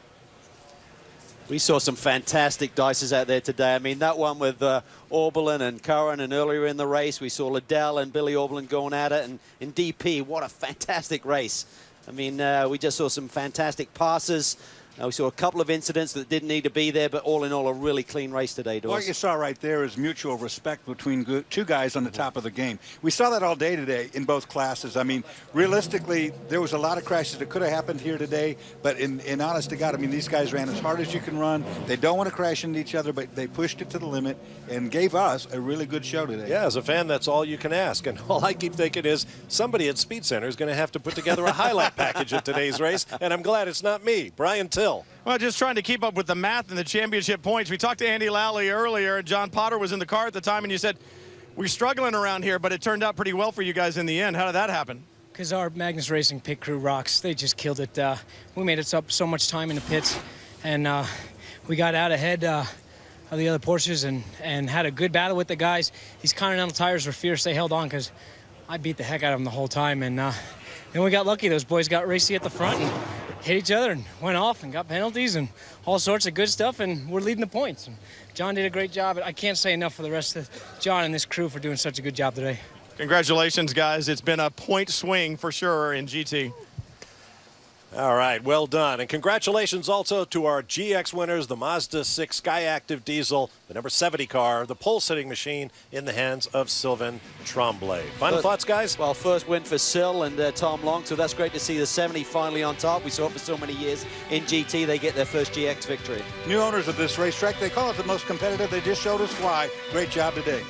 We saw some fantastic dices out there today. I mean, that one with Oberlin and Curran, and earlier in the race, we saw Liddell and Billy Oberlin going at it. And in DP, what a fantastic race. I mean, we just saw some fantastic passes. We saw a couple of incidents that didn't need to be there, but all in all, a really clean race today, Dawes. What you saw right there is mutual respect between two guys on the top of the game. We saw that all day today in both classes. I mean, realistically, there was a lot of crashes that could have happened here today, but in honest to God, I mean, these guys ran as hard as you can run. They don't want to crash into each other, but they pushed it to the limit and gave us a really good show today. Yeah, as a fan, that's all you can ask. And all I keep thinking is somebody at Speed Center is going to have to put together a highlight package of today's race, and I'm glad it's not me, Brian Till. Well, just trying to keep up with the math and the championship points. We talked to Andy Lally earlier, and John Potter was in the car at the time, and you said, we're struggling around here, but it turned out pretty well for you guys in the end. How did that happen? Because our Magnus Racing pit crew rocks. They just killed it. We made it up so much time in the pits, and we got out ahead of the other Porsches and had a good battle with the guys. These Continental tires were fierce. They held on because I beat the heck out of them the whole time, and then we got lucky. Those boys got racy at the front and hit each other and went off and got penalties and all sorts of good stuff, and we're leading the points. And John did a great job. I can't say enough for the rest of John and this crew for doing such a good job today. Congratulations, guys. It's been a point swing for sure in GT. All right, well done. And congratulations also to our GX winners, the Mazda 6 Skyactiv Diesel, the number 70 car, the pole-sitting machine in the hands of Sylvain Tremblay. Final thoughts, guys? Well, first win for Sil and Tom Long, so that's great to see the 70 finally on top. We saw it for so many years in GT. They get their first GX victory. New owners of this racetrack, they call it the most competitive. They just showed us why. Great job today.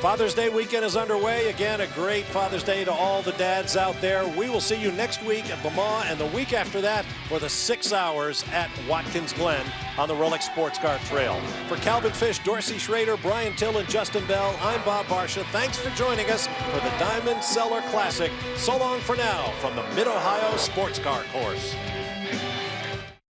Father's Day weekend is underway. Again, a great Father's Day to all the dads out there. We will see you next week at Le Mans and the week after that for the 6 hours at Watkins Glen on the Rolex Sports Car Trail. For Calvin Fish, Dorsey Schrader, Brian Till, and Justin Bell, I'm Bob Barsha. Thanks for joining us for the Diamond Cellar Classic. So long for now from the Mid-Ohio Sports Car Course.